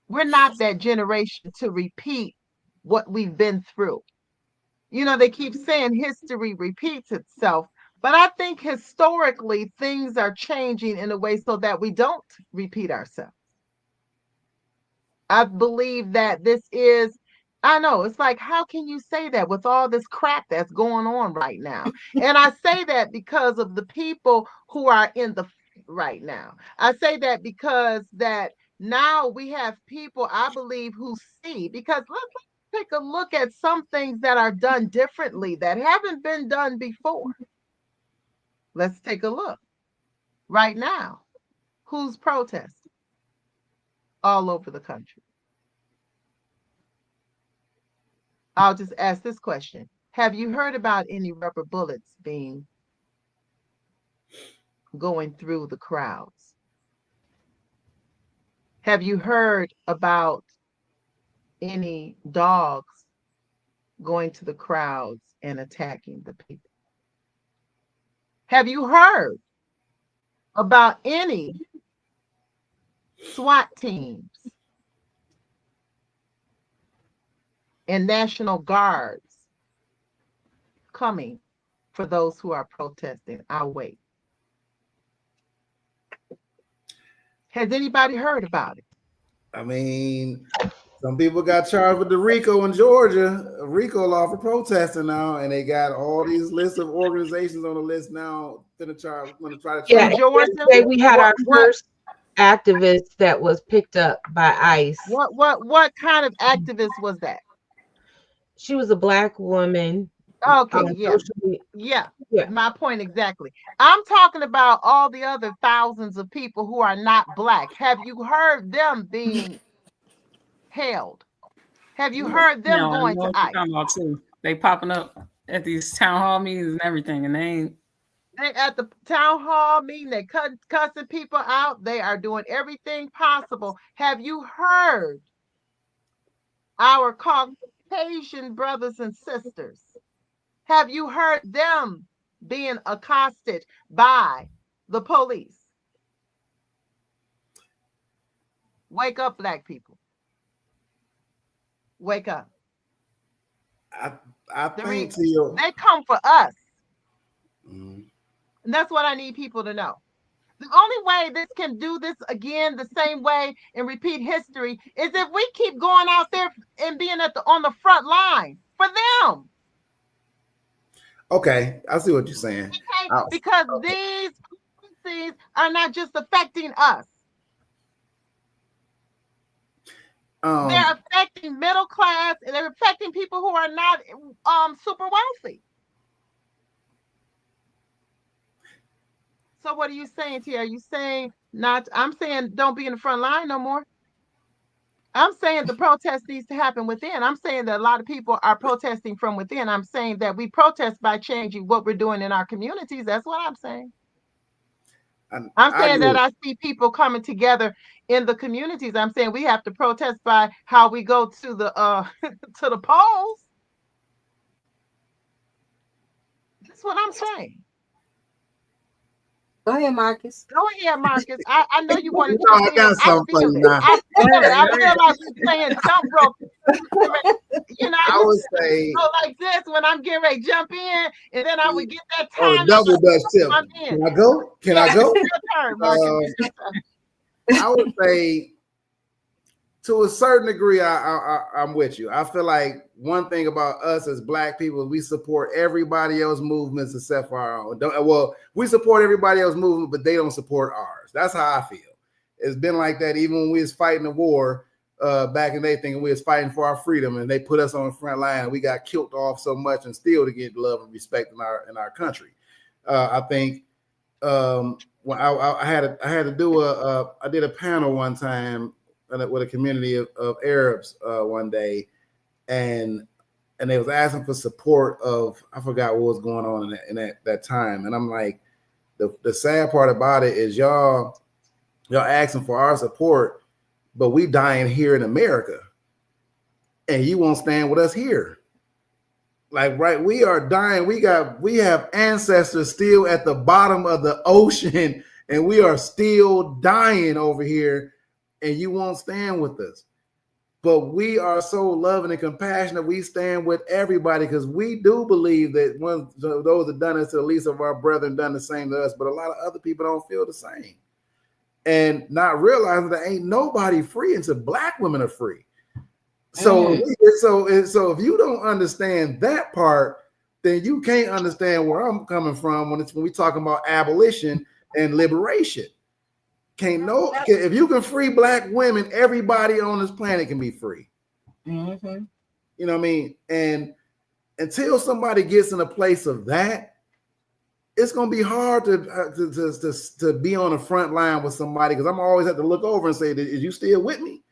We're not that generation to repeat what we've been through. You know, they keep saying history repeats itself, but I think historically things are changing in a way so that we don't repeat ourselves. I believe that this is, I know, it's like, how can you say that with all this crap that's going on right now? And I say that because of the people who are in the right now. I say that because that now we have people, I believe, who see, because let's take a look at some things that are done differently that haven't been done before. Let's take a look right now. Who's protesting all over the country? I'll just ask this question. Have you heard about any rubber bullets going through the crowds? Have you heard about any dogs going to the crowds and attacking the people? Have you heard about any SWAT teams and National Guards coming for those who are protesting? I'll wait. Has anybody heard about it? I mean, some people got charged with the RICO in Georgia, a RICO law for protesting now, and they got all these lists of organizations on the list now. Going to try to charge. Yeah, Georgia, we had our first activist that was picked up by ICE. What kind of activist was that? She was a Black woman. Okay, yeah. My point exactly. I'm talking about all the other thousands of people who are not Black. Have you heard them being held? Have you heard them going to ICE? Talking about too. They popping up. at these town hall meetings and everything, and They at the town hall meeting, they cussing people out. They are doing everything possible. Have you heard our Caucasian brothers and sisters? Have you heard them being accosted by the police? Wake up, Black people. Wake up. I think to you, they come for us. Mhm. And that's what I need people to know. The only way this can do this again the same way and repeat history is if we keep going out there and being on the front line for them. Okay, I see what you're saying. Okay? Because these policies are not just affecting us. They're affecting middle class, and they're affecting people who are not super wealthy. So what are you saying, T? Are you saying not? I'm saying don't be in the front line no more. I'm saying the protest needs to happen within. I'm saying that a lot of people are protesting from within. I'm saying that we protest by changing what we're doing in our communities. That's what I'm saying. I'm saying that I see people coming together in the communities. I'm saying we have to protest by how we go to the to the polls. That's what I'm saying. Go ahead, Marcus. Go ahead, Marcus. I know you want to No, jump in. I feel it. I feel like we're playing jump rope. You know, I would say go like this when I'm getting ready to jump in, and then I would get that time. double dutch tip. Can I go? Can I go? It's your turn, Marcus. I would say, to a certain degree, I'm with you. I feel like one thing about us as Black people, we support everybody else's movements except for our own. Well, we support everybody else's movement, but they don't support ours. That's how I feel. It's been like that even when we was fighting the war back in the day, thinking we was fighting for our freedom, and they put us on the front line, and we got killed off so much and still to get love and respect in our country. I think when I had to do I did a panel one time with a community of Arabs one day, and they was asking for support of, I forgot what was going on in that time, and I'm like, the sad part about it is y'all asking for our support, but we dying here in America, and you won't stand with us here. Like, right, we are dying. We have ancestors still at the bottom of the ocean, and we are still dying over here, and you won't stand with us. But we are so loving and compassionate. We stand with everybody because we do believe that when those that done it to the least of our brethren done the same to us, but a lot of other people don't feel the same. And not realizing that ain't nobody free until Black women are free. So if you don't understand that part, then you can't understand where I'm coming from when we talking about abolition and liberation. If you can free Black women, everybody on this planet can be free. Mm-hmm. You know what I mean? And until somebody gets in a place of that, it's gonna be hard to be on the front line with somebody, because I'm always have to look over and say, "Is you still with me?"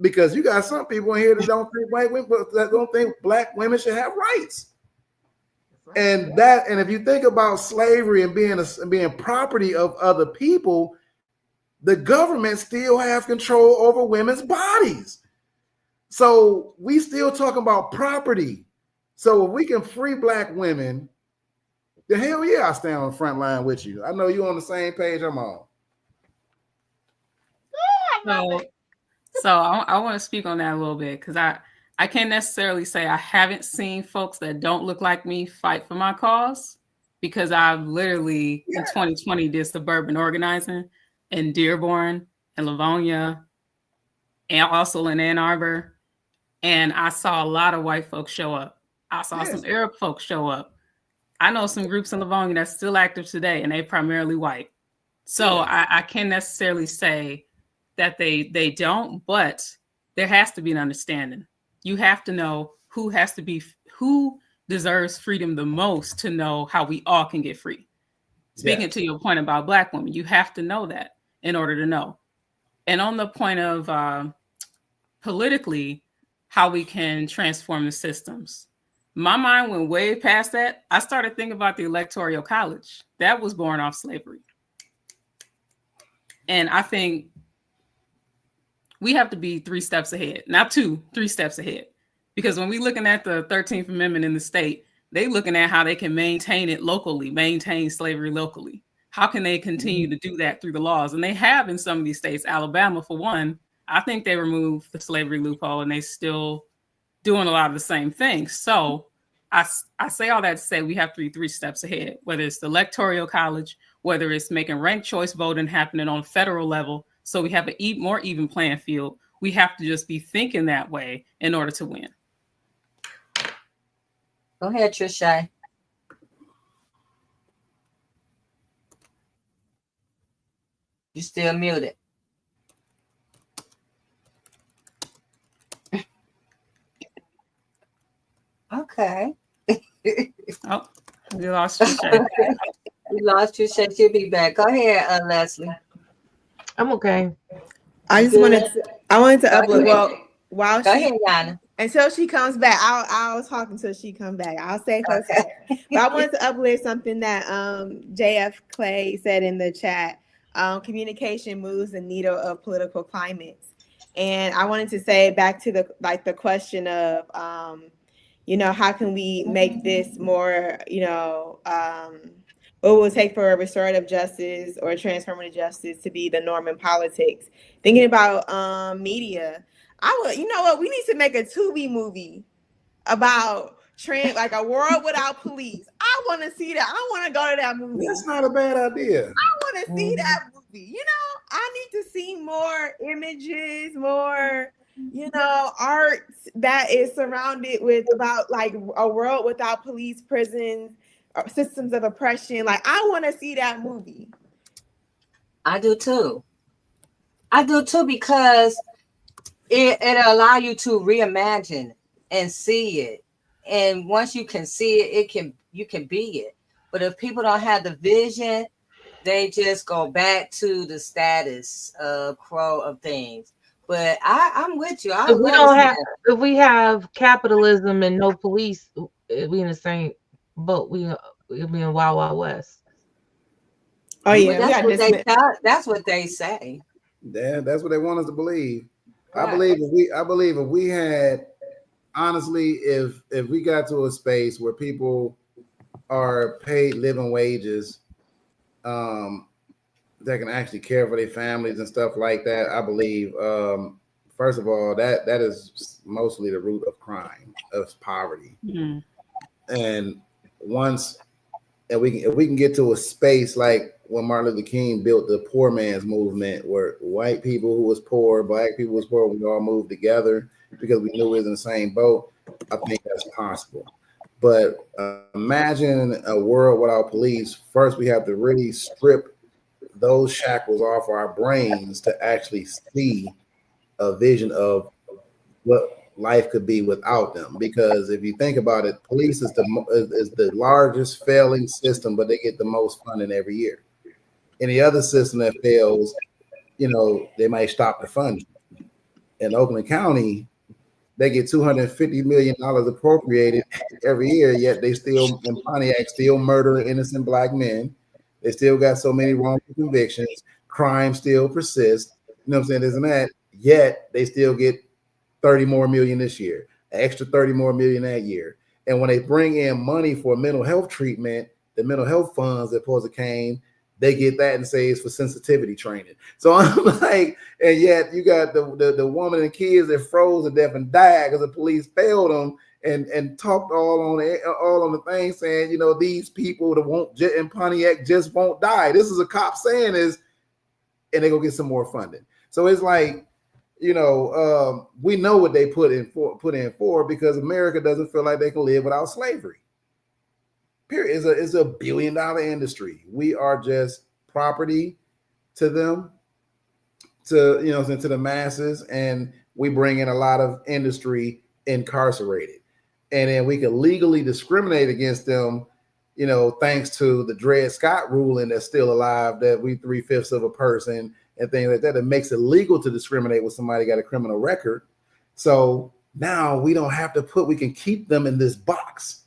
Because you got some people in here that don't think Black women should have rights. And if you think about slavery and being property of other people, the government still has control over women's bodies. So we still talking about property. So if we can free Black women, then hell yeah, I stand on the front line with you. I know you're on the same page I'm on. So I want to speak on that a little bit, because I can't necessarily say I haven't seen folks that don't look like me fight for my cause, because I've literally in 2020 did suburban organizing in Dearborn and Livonia and also in Ann Arbor. And I saw a lot of white folks show up. I saw some Arab folks show up. I know some groups in Livonia that's still active today, and they primarily white. So I can't necessarily say that they don't, but there has to be an understanding. You have to know who deserves freedom the most to know how we all can get free. Speaking to your point about Black women, you have to know that in order to know. And on the point of politically, how we can transform the systems. my mind went way past that. I started thinking about the Electoral College. That was born off slavery. And I think we have to be 3 steps ahead, not 2, 3 steps ahead. Because when we're looking at the 13th Amendment in the state, they're looking at how they can maintain it locally, maintain slavery locally. How can they continue to do that through the laws? And they have in some of these states. Alabama, for one, I think they removed the slavery loophole and they still doing a lot of the same things. So I say all that to say we have to be 3 steps ahead, whether it's the Electoral College, whether it's making ranked choice voting happening on a federal level, so we have a more even playing field. We have to just be thinking that way in order to win. Go ahead, Trisha. You still muted. Okay. Oh, we lost Trisha. We lost Trisha. She'll be back. Go ahead, Leslie. I'm okay. I just wanted to upload. Well, while Go she ahead, Yana. until she comes back, I'll talk until she comes back. I'll say her. Okay. But I wanted to uplift something that JF Clay said in the chat. Communication moves the needle of political climates, and I wanted to say back to the question of how can we make this more what will it take for a restorative justice or transformative justice to be the norm in politics? Thinking about media, we need to make a Tubi movie about like a world without police. I want to see that. I want to go to that movie. That's not a bad idea. I want to see that movie. I need to see more images, more art that is surrounded with about like a world without police, prisons, systems of oppression. Like, I want to see that movie. I do too because it'll allow you to reimagine and see it, and once you can see it, you can be it. But if people don't have the vision, they just go back to the status quo of things. But I'm with you. If we have capitalism and no police, we in the same boat. We'll be in Wild Wild West. Oh yeah, that's what they say. Yeah, that's what they want us to believe. Right. I believe if we had, honestly, if we got to a space where people are paid living wages, that can actually care for their families and stuff like that, I believe, first of all, that is mostly the root of crime, of poverty. Mm-hmm. And if we can get to a space like when Martin Luther King built the poor man's movement, where white people who was poor, black people was poor, we all moved together because we knew we was in the same boat, I think that's possible. But imagine a world without police. First, we have to really strip those shackles off our brains to actually see a vision of what life could be without them. Because if you think about it, police is the largest failing system, but they get the most funding every year. Any other system that fails, they might stop the funding. In Oakland County, they get $250 million appropriated every year, yet they still, in Pontiac, still murder innocent black men. They still got so many wrongful convictions. Crime still persists. You know what I'm saying? Isn't that? Yet they still get 30 more million this year, an extra 30 more million that year. And when they bring in money for mental health treatment, the mental health funds that supposed to came, they get that and say it's for sensitivity training. So I'm like, and yet you got the woman and kids that froze to death and died because the police failed them and talked all on the thing saying, these people that won't in Pontiac just won't die. This is a cop saying this, and they go get some more funding. So it's like, we know what they put in for because America doesn't feel like they can live without slavery. Period. It's a $1 billion industry. We are just property to them, to the masses, and we bring in a lot of industry incarcerated, and then we can legally discriminate against them. Thanks to the Dred Scott ruling that's still alive, that we 3/5 of a person and things like that. It makes it legal to discriminate when somebody got a criminal record. So Now we don't have to we can keep them in this box,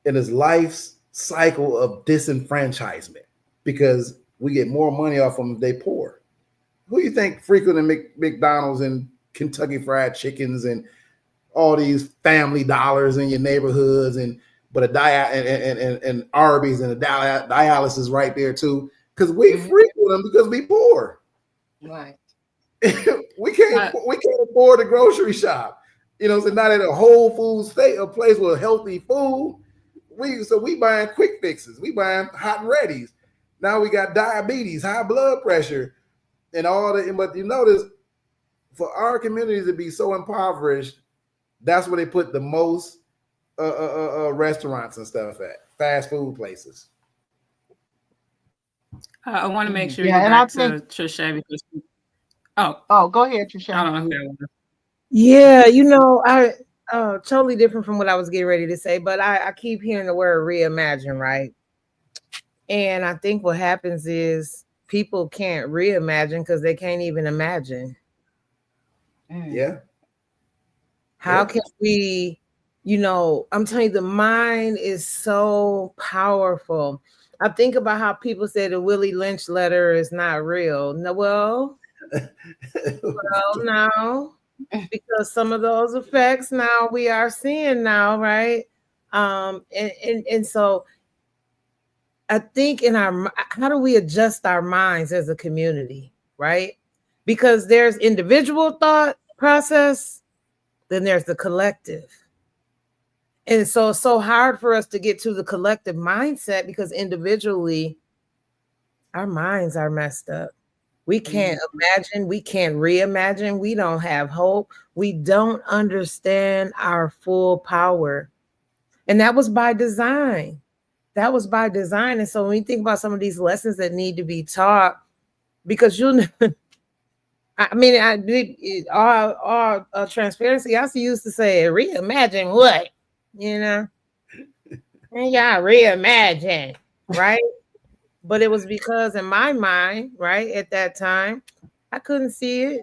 in this life cycle of disenfranchisement, because we get more money off them if they poor. Who do you think frequenting McDonald's and Kentucky Fried Chickens and all these Family Dollars in your neighborhoods, and and Arby's and the dialysis right there too? Because we frequent them because we poor. Right. we can't afford a grocery shop. You know, so not at a Whole Foods state, a place with healthy food. We buying quick fixes. We buying hot and readies. Now we got diabetes, high blood pressure, and all that. But you notice, for our communities to be so impoverished, that's where they put the most restaurants and stuff at, fast food places. I want to make sure Yeah, you and get I back to think- Trisha because go ahead, Trisha. I don't know who that was. Yeah, I totally different from what I was getting ready to say, but I keep hearing the word reimagine, right? And I think what happens is people can't reimagine because they can't even imagine. Yeah. How can we, I'm telling you, the mind is so powerful. I think about how people say the Willie Lynch letter is not real. No, well, no, because some of those effects now we are seeing now, right? And so I think how do we adjust our minds as a community, right? Because there's individual thought process, then there's the collective. And so it's so hard for us to get to the collective mindset because individually our minds are messed up. We can't imagine, we can't reimagine, we don't have hope, we don't understand our full power. And that was by design. That was by design. And so when you think about some of these lessons that need to be taught, because all transparency, I used to say, reimagine what? And y'all reimagine, right? But it was because in my mind, right, at that time, I couldn't see it.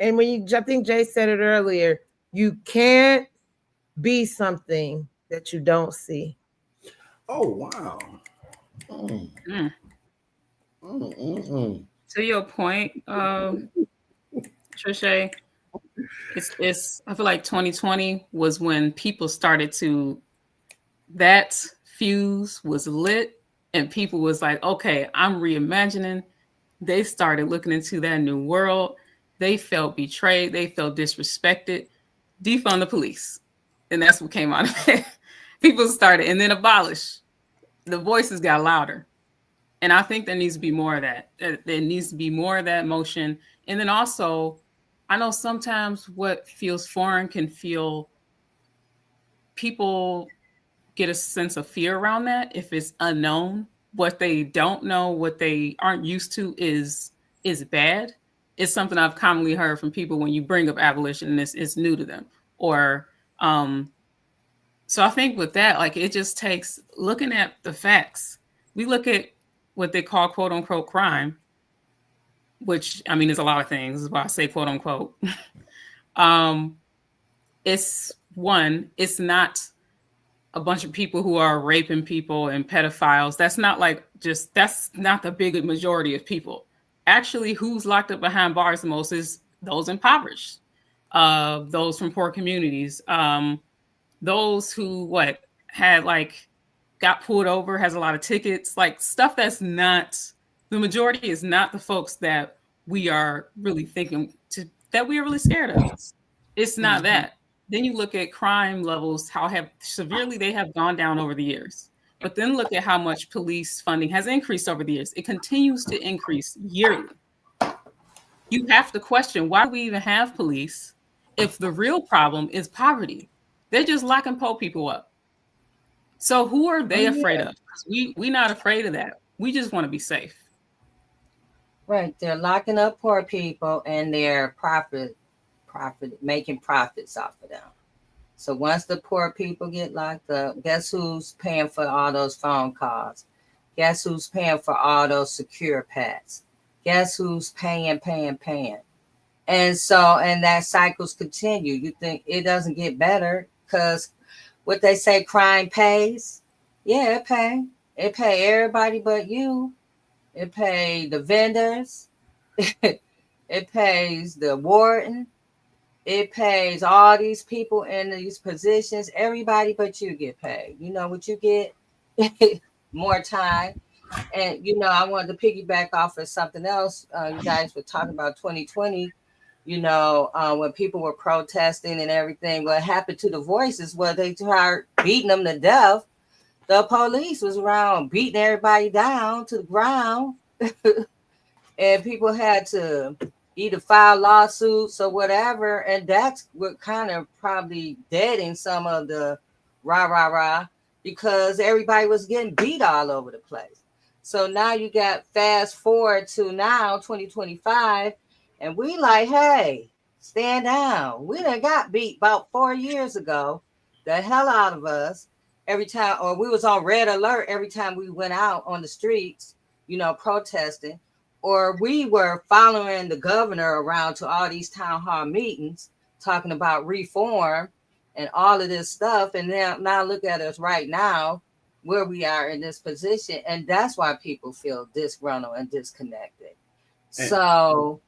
And I think Jay said it earlier, you can't be something that you don't see. Oh, wow. To your point, Trisha, it's I feel like 2020 was when people started that fuse was lit and people was like, okay, I'm reimagining. They started looking into that new world. They felt betrayed. They felt disrespected. Defund the police. And that's what came out of it. People started, and then abolish. The voices got louder. And I think there needs to be more of that. There needs to be more of that motion. And then also, I know sometimes what feels foreign can feel, people get a sense of fear around that if it's unknown. What they don't know, what they aren't used to is bad. It's something I've commonly heard from people when you bring up abolition and it's new to them. Or so I think with that, like, it just takes looking at the facts. We look at what they call quote unquote crime, which I mean is a lot of things. This is why I say quote unquote. It's not a bunch of people who are raping people and pedophiles. That's not the big majority of people. Actually, who's locked up behind bars the most is those impoverished, those from poor communities, those who got pulled over, has a lot of tickets, like stuff that's not, the majority is not the folks that we are really that we are really scared of. It's not that. Then you look at crime levels, how severely they have gone down over the years. But then look at how much police funding has increased over the years. It continues to increase yearly. You have to question, why do we even have police if the real problem is poverty? They're just locking poor people up. So who are they afraid of? We're not afraid of that. We just want to be safe. Right. They're locking up poor people and they're making profits off of them. So once the poor people get locked up, guess who's paying for all those phone calls? Guess who's paying for all those secure packs? Guess who's paying? And so, and that cycles continue. You think it doesn't get better because what they say, crime pays. Yeah, it pay. It pay everybody but you. It pay the vendors. It pays the warden. It pays all these people in these positions. Everybody but you get paid. You know what you get? More time. And I wanted to piggyback off of something else. You guys were talking about 2020. When people were protesting and everything, what happened to the voices? Well, they started beating them to death. The police was around beating everybody down to the ground. And people had to either file lawsuits or whatever, and that's what kind of probably deadened some of the rah, because everybody was getting beat all over the place. So now you got fast forward to now 2025, and we like, hey, stand down. We done got beat about 4 years ago, the hell out of us, every time, or we was on red alert every time we went out on the streets, protesting, or we were following the governor around to all these town hall meetings talking about reform and all of this stuff. And now look at us right now, where we are in this position. And that's why people feel disgruntled and disconnected. So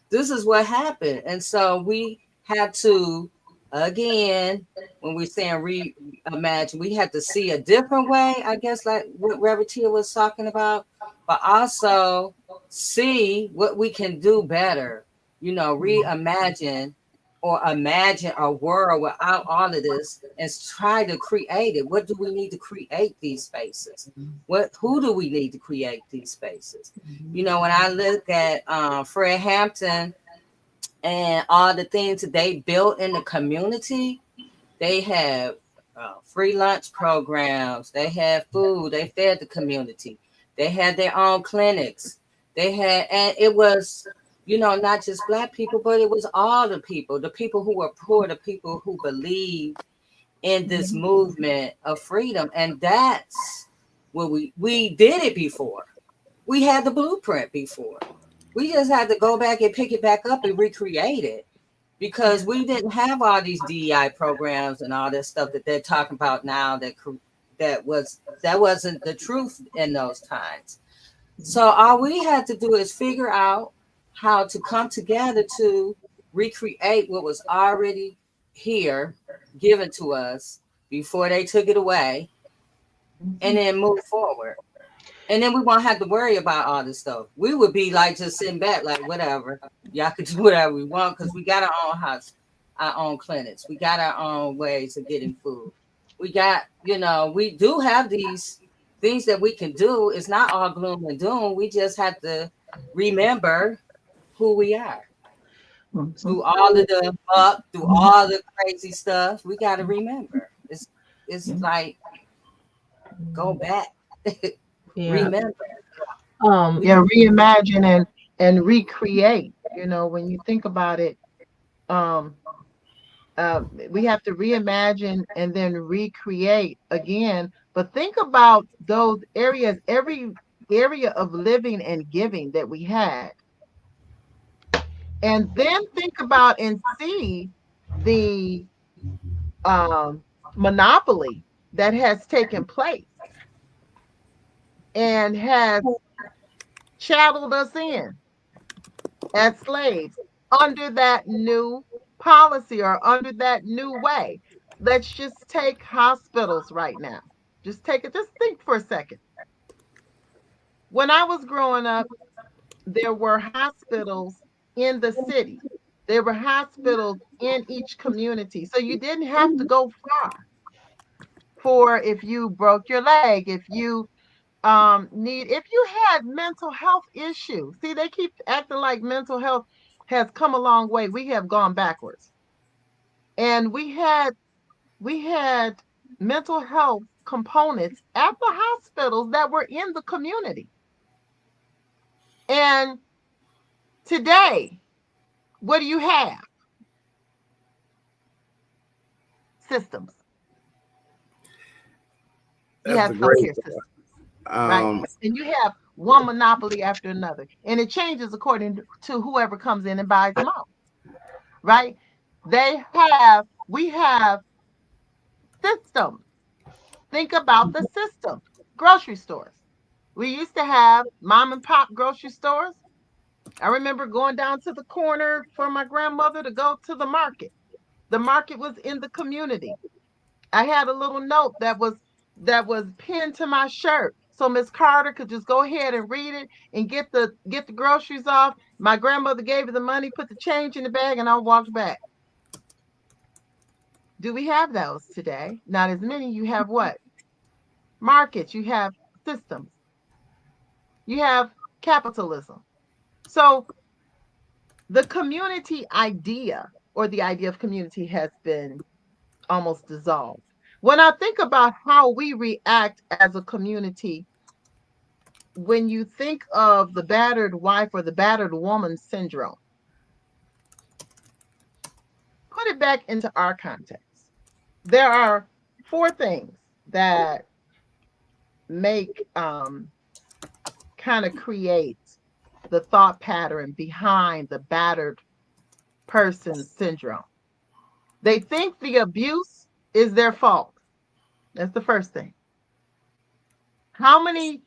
this is what happened. And so we had to, again, when we're saying reimagine, we had to see a different way, I guess, like what Reverend Tia was talking about, but also see what we can do better, reimagine or imagine a world without all of this and try to create it. What do we need to create these spaces? Who do we need to create these spaces? When I look at Fred Hampton and all the things that they built in the community, they have free lunch programs, they had food, they fed the community, they had their own clinics, and it was, not just Black people, but it was all the people who were poor, the people who believed in this movement of freedom. And that's what we did it before. We had the blueprint before. We just had to go back and pick it back up and recreate it, because we didn't have all these DEI programs and all this stuff that they're talking about now. That wasn't the truth in those times. So all we had to do is figure out how to come together to recreate what was already here, given to us before they took it away, and then move forward. And then we won't have to worry about all this stuff. We would be like just sitting back, like whatever. Y'all could do whatever we want, because we got our own house, our own clinics. We got our own ways of getting food. We got, we do have these things that we can do. It's not all gloom and doom. We just have to remember who we are. Through all of the through all the crazy stuff, we got to remember. It's like, go back. Remember. Reimagine and recreate. When you think about it, we have to reimagine and then recreate again. But think about those areas, every area of living and giving that we had. And then think about and see the monopoly that has taken place and has chatteled us in as slaves under that new policy or under that new way. Let's just take hospitals right now. Just think for a second. When I was growing up, there were hospitals in the city. There were hospitals in each community. So you didn't have to go far for if you broke your leg, if you if you had mental health issues. See, they keep acting like mental health has come a long way. We have gone backwards. And we had mental health components at the hospitals that were in the community. And today, what do you have? Systems. You have healthcare systems, right? And you have one monopoly after another. And it changes according to whoever comes in and buys them out, right? We have systems. Think about the system. Grocery stores. We used to have mom and pop grocery stores. I remember going down to the corner for my grandmother to go to the market. The market was in the community. I had a little note that was pinned to my shirt. So Miss Carter could just go ahead and read it and get the groceries off. My grandmother gave her the money, put the change in the bag, and I walked back. Do we have those today? Not as many. You have what? Markets, you have systems, you have capitalism. So the community idea, or the idea of community, has been almost dissolved. When I think about how we react as a community, when you think of the battered wife or the battered woman syndrome, put it back into our context. There are four things that make kind of create the thought pattern behind the battered person syndrome. They think the abuse is their fault. That's the first thing. How many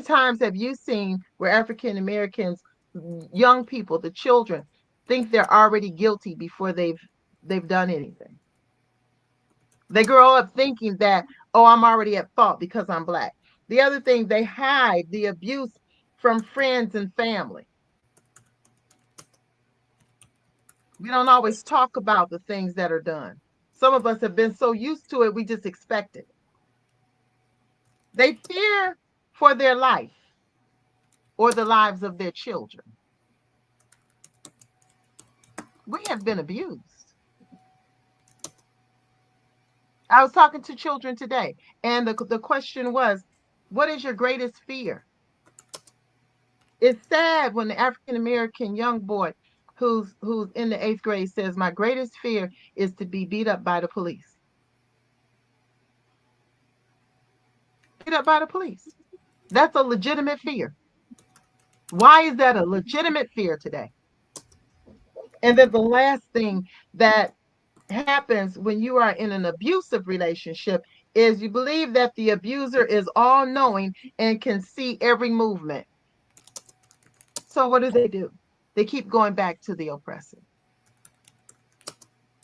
times have you seen where African Americans, young people, the children, think they're already guilty before they've done anything? They grow up thinking that, oh, I'm already at fault because I'm Black. The other thing, they hide the abuse from friends and family. We don't always talk about the things that are done. Some of us have been so used to it, we just expect it. They fear for their life or the lives of their children. We have been abused. I was talking to children today, and the question was, what is your greatest fear? It's sad when the African American young boy who's in the 8th grade says, my greatest fear is to be beat up by the police. Beat up by the police. That's a legitimate fear. Why is that a legitimate fear today? And then the last thing that happens when you are in an abusive relationship is you believe that the abuser is all knowing and can see every movement. So what do? They keep going back to the oppressor.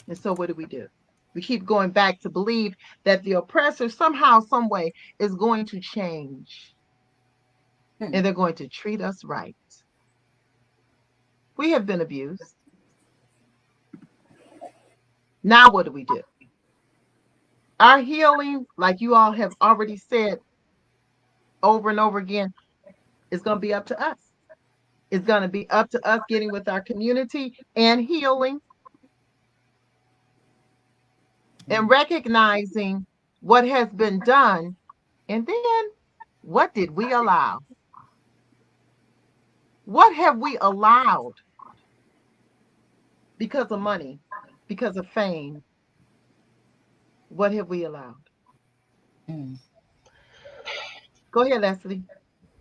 And so what do? We keep going back to believe that the oppressor somehow, some way is going to change. And they're going to treat us right. We have been abused. Now what do? Our healing, like you all have already said over and over again, is going to be up to us. It's going to be up to us getting with our community and healing and recognizing what has been done. And then, what did we allow? What have we allowed because of money, because of fame? What have we allowed? Go ahead, Leslie.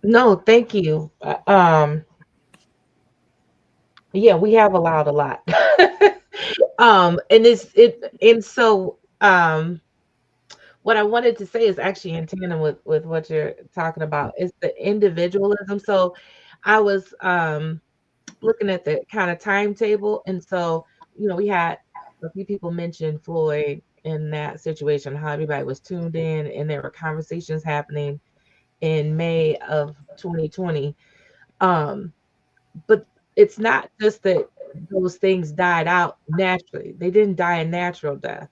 No, thank you. Yeah, we have allowed a lot. And so what I wanted to say is actually in tandem with what you're talking about is the individualism. So I was looking at the kind of timetable, and so we had a few people mention Floyd in that situation, how everybody was tuned in, and there were conversations happening in May of 2020. But it's not just that those things died out naturally. They didn't die a natural death.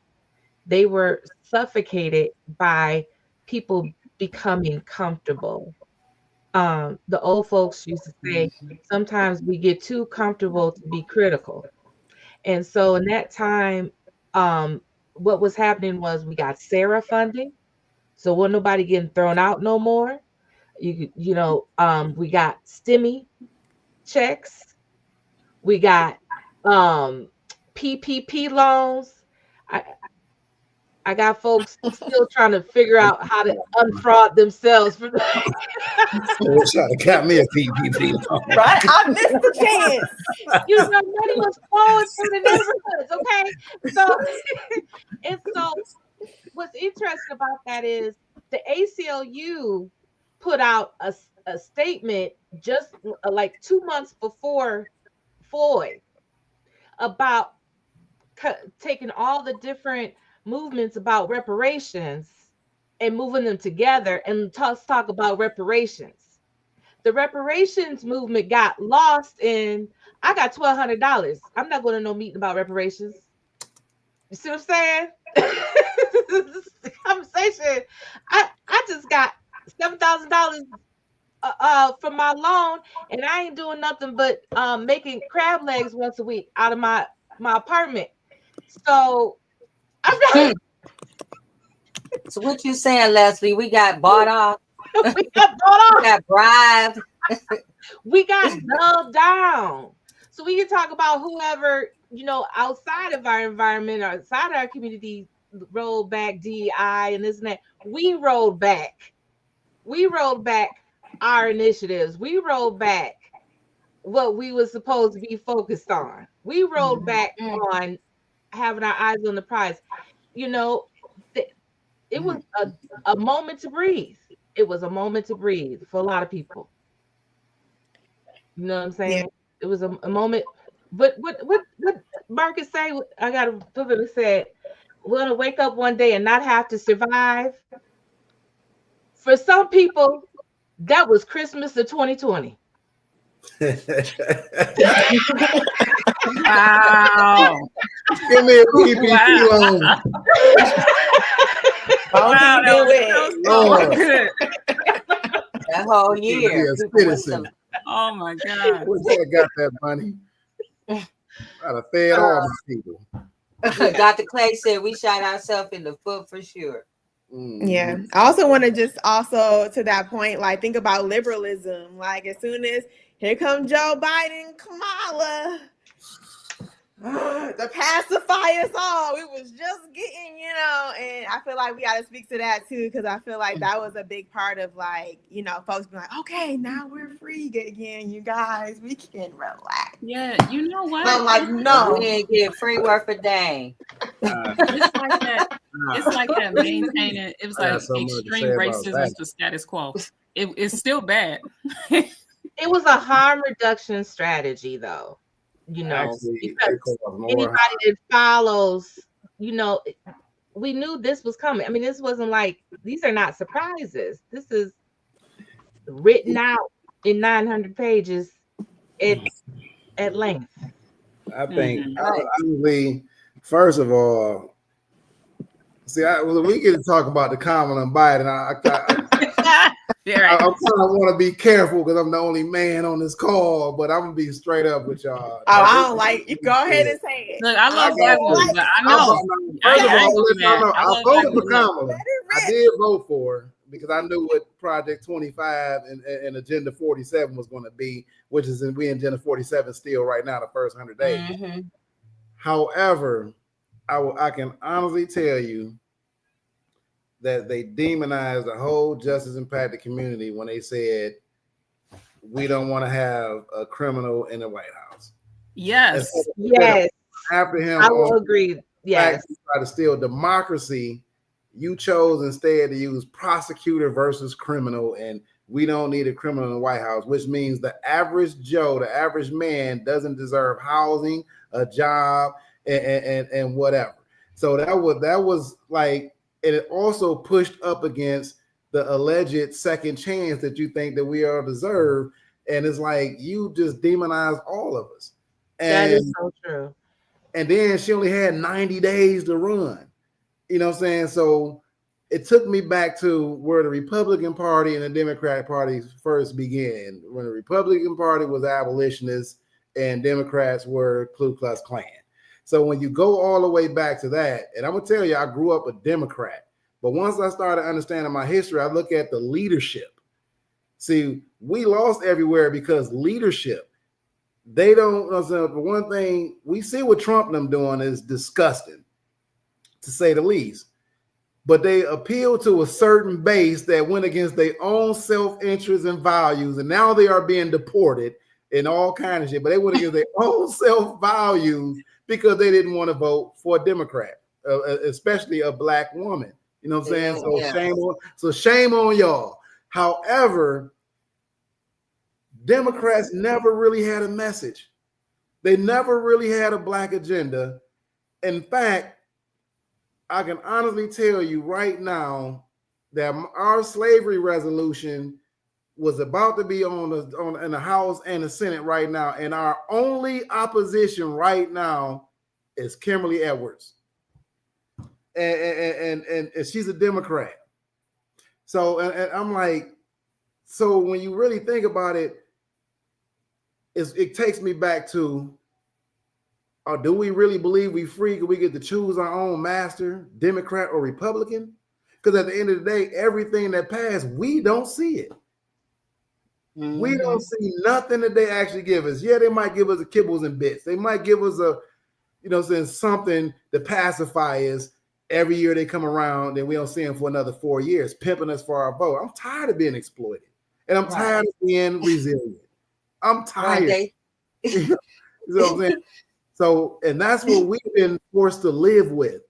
They were suffocated by people becoming comfortable. The old folks used to say, sometimes we get too comfortable to be critical. And so in that time, what was happening was we got Sarah funding. So wasn't nobody getting thrown out no more. We got STEMI checks. We got PPP loans. I got folks still trying to figure out how to unfraud themselves from They're trying to got me a PPP loan. Right? I missed the chance. money was flowing through the neighborhoods, okay? So and so what's interesting about that is the ACLU put out a statement just like 2 months before Floyd about taking all the different movements about reparations and moving them together and talk about reparations. The reparations movement got lost in, I got $1,200. I'm not going to no meeting about reparations. You see what I'm saying? This conversation. I just got $7,000 from my loan, and I ain't doing nothing but making crab legs once a week out of my apartment. So I'm not. So what you saying, Leslie? We got bought off. We got bought off. We got bribed. We got dulled down. So we can talk about whoever, outside of our environment or outside our community rolled back DEI and this and that. We rolled back. We rolled back our initiatives. We rolled back what we were supposed to be focused on. We rolled back on having our eyes on the prize. It was a moment to breathe. It was a moment to breathe for a lot of people. You know what I'm saying? Yeah. It was a moment. But what Marcus say? I got a pivot that said, we're gonna wake up one day and not have to survive. For some people, that was Christmas of 2020. Wow. Give me a PPP loan. Wow, that was good. That whole year. Oh my God. Where got that money? I'd have fed all these people. Dr. Clay said we shot ourselves in the foot for sure. Yeah. I also want to to that point, like, think about liberalism. Like, as soon as here comes Joe Biden, Kamala, the pacifiers all. We was just getting, and I feel like we got to speak to that too, because I feel like that was a big part of, like, folks being like, okay, now we're free again, you guys. We can relax. Yeah, you know what? I'm like, no. We didn't get free work for dang. It's like that. It's like that maintaining. It was like extreme racism to status quo. It's still bad. It was a harm reduction strategy, though. Because anybody that follows, we knew this was coming. I mean, this wasn't like, these are not surprises. This is written out in 900 pages at length. I think, honestly, first of all, see, we get to talk about the Kamala and Biden. I kind of want to be careful because I'm the only man on this call, but I'm gonna be straight up with y'all. Oh, I don't like you. Go ahead and say it. Look, I love black women, but I know. I voted for Kamala. I did vote for her because I knew what Project 25 and Agenda 47 was going to be, which is we in Agenda 47 still right now, the first 100 days. Mm-hmm. However, I can honestly tell you that they demonized the whole justice impacted community when they said we don't want to have a criminal in the White House. Yes. Yes. After him, I will agree. Yes. Try to steal democracy. You chose instead to use prosecutor versus criminal, and we don't need a criminal in the White House, which means the average Joe, the average man, doesn't deserve housing, a job, and whatever. So that was like. And it also pushed up against the alleged second chance that you think that we all deserve. And it's like, you just demonized all of us. And, that is so true. And then she only had 90 days to run. You know what I'm saying? So it took me back to where the Republican Party and the Democratic Party first began. When the Republican Party was abolitionists and Democrats were Ku Klux Klan. So when you go all the way back to that, and I'm going to tell you, I grew up a Democrat. But once I started understanding my history, I look at the leadership. See, we lost everywhere because leadership, they don't, for one thing, we see what Trump and them doing is disgusting, to say the least. but they appealed to a certain base that went against their own self-interest and values, and now they are being deported and all kinds of shit. But they went against their own self-values because they didn't want to vote for a Democrat, especially a black woman. You know what I'm saying? So shame on y'all. However, Democrats never really had a message. They never really had a black agenda. In fact, I can honestly tell you right now that our slavery resolution was about to be in the House and the Senate right now, and our only opposition right now is Kimberly Edwards, and she's a Democrat. So and I'm like, so when you really think about it, it takes me back to, do we really believe we free? Can we get to choose our own master, Democrat or Republican? Because at the end of the day, everything that passed, we don't see it. Mm-hmm. We don't see nothing that they actually give us. Yeah, they might give us a kibbles and bits. They might give us something to pacify us. Every year they come around and we don't see them for another 4 years, pimping us for our vote. I'm tired of being exploited. And I'm tired of being resilient. I'm tired. You know what I'm saying? So, and that's what we've been forced to live with.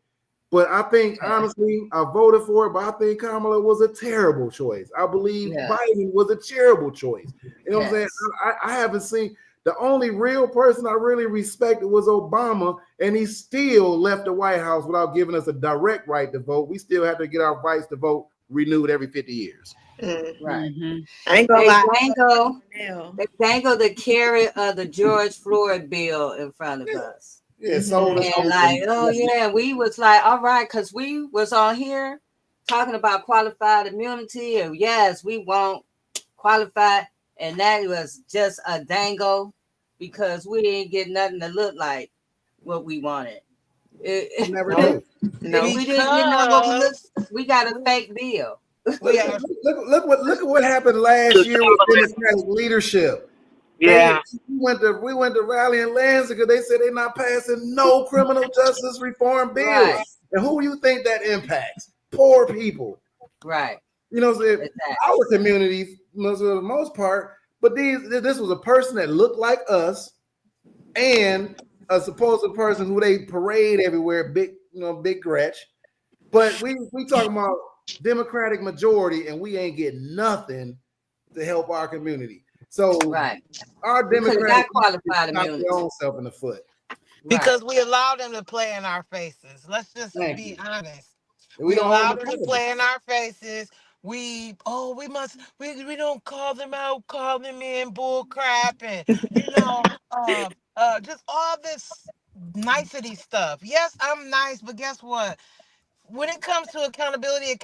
But I think, honestly, I voted for it, but I think Kamala was a terrible choice. I believe Biden was a terrible choice. You know what I'm saying? I haven't seen, the only real person I really respected was Obama, and he still left the White House without giving us a direct right to vote. We still have to get our rights to vote renewed every 50 years. Right. I ain't gonna lie. They dangle the carrot of the George Floyd bill in front of us. Yeah, so and like, oh yeah, we was like, all right, because we was on here talking about qualified immunity, and yes, we won't qualify, and that was just a dangle because we didn't get nothing to look like what we wanted. Never do. No, we didn't get what we looked. We got a fake bill. Look at what happened last year with Democratic leadership. Yeah, we went to rally in Lansing because they said they're not passing no criminal justice reform bills. Right. And who do you think that impacts? Poor people. Right. You know what I'm saying? Exactly. Our community, for the most part, but this was a person that looked like us and a supposed person who they parade everywhere, big Gretch. But we talking about Democratic majority, and we ain't getting nothing to help our community. So our Democrats qualified immunity their own self in the foot because we allow them to play in our faces. Let's just be honest. We allow them to play in our faces. We don't call them out, call them in bull crap, and just all this nicety stuff. Yes, I'm nice, but guess what? When it comes to accountability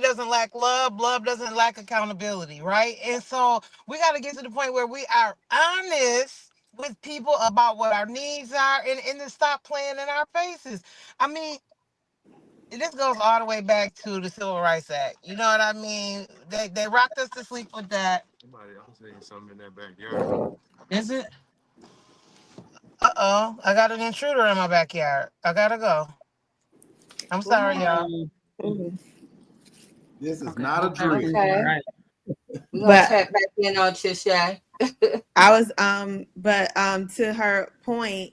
doesn't lack love. Love doesn't lack accountability, right? And so we got to get to the point where we are honest with people about what our needs are and to stop playing in our faces. I mean, this goes all the way back to the Civil Rights Act. You know what I mean? They rocked us to sleep with that. Somebody else saying something in that backyard. Is it? Uh-oh. I got an intruder in my backyard. I got to go. I'm sorry, y'all. This is not a dream. Okay. Right. We're gonna check back in on Trisha. I was but to her point,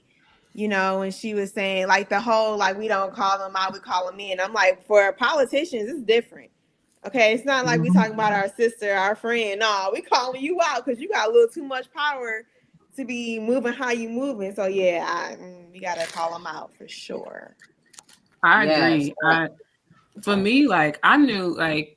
when she was saying like the whole like we don't call them out, we call them in. I'm like, for politicians, it's different. Okay, it's not like we talking about our sister, our friend. No, we calling you out because you got a little too much power to be moving how you moving. So yeah, we gotta call them out for sure. I agree. For me, like I knew, like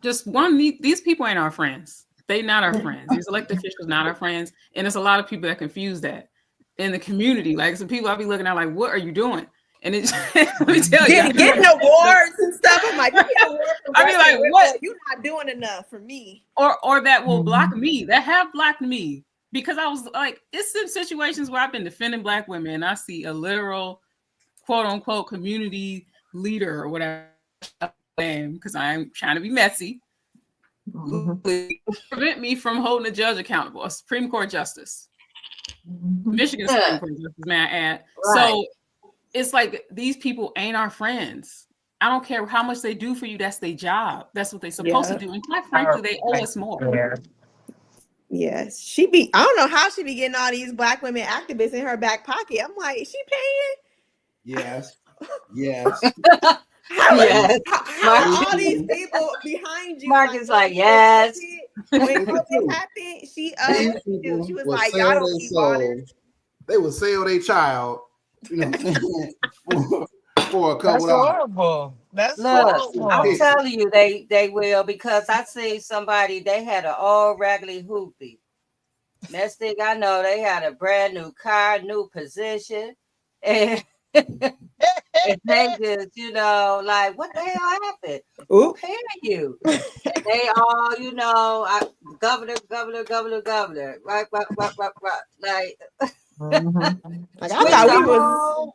just these people ain't our friends. They not our friends. These elected officials not our friends, and there's a lot of people that confuse that in the community. Like some people I'll be looking at like, what are you doing? And it's let me tell you, getting awards and stuff. I'm like, I mean, like, what? You're not doing enough for me, or that will block me. That have blocked me because I was like, it's some situations where I've been defending Black women, and I see a literal quote unquote community leader or whatever, because I'm trying to be messy, prevent me from holding a judge accountable, a Supreme Court justice, Michigan Supreme Court justice, may I add. Right. So it's like these people ain't our friends. I don't care how much they do for you. That's their job. That's what they're supposed to do. And quite frankly, they owe us more. Yes, I don't know how she be getting all these Black women activists in her back pocket. I'm like, is she paying? Yes. Yes. Yes. How are all these people behind you? Mark is like, yes. When COVID happened, she was like, y'all don't need water. They would sell their child, you know, for a couple That's dollars. horrible. That's horrible. I'm telling you, they will, because I see somebody, they had an old raggedy hoopy. Next thing I know, they had a brand new car, new position, and, and they just, you know, like, what the hell happened? Who paying you? And they all, you know, governor, right, like, like I thought we was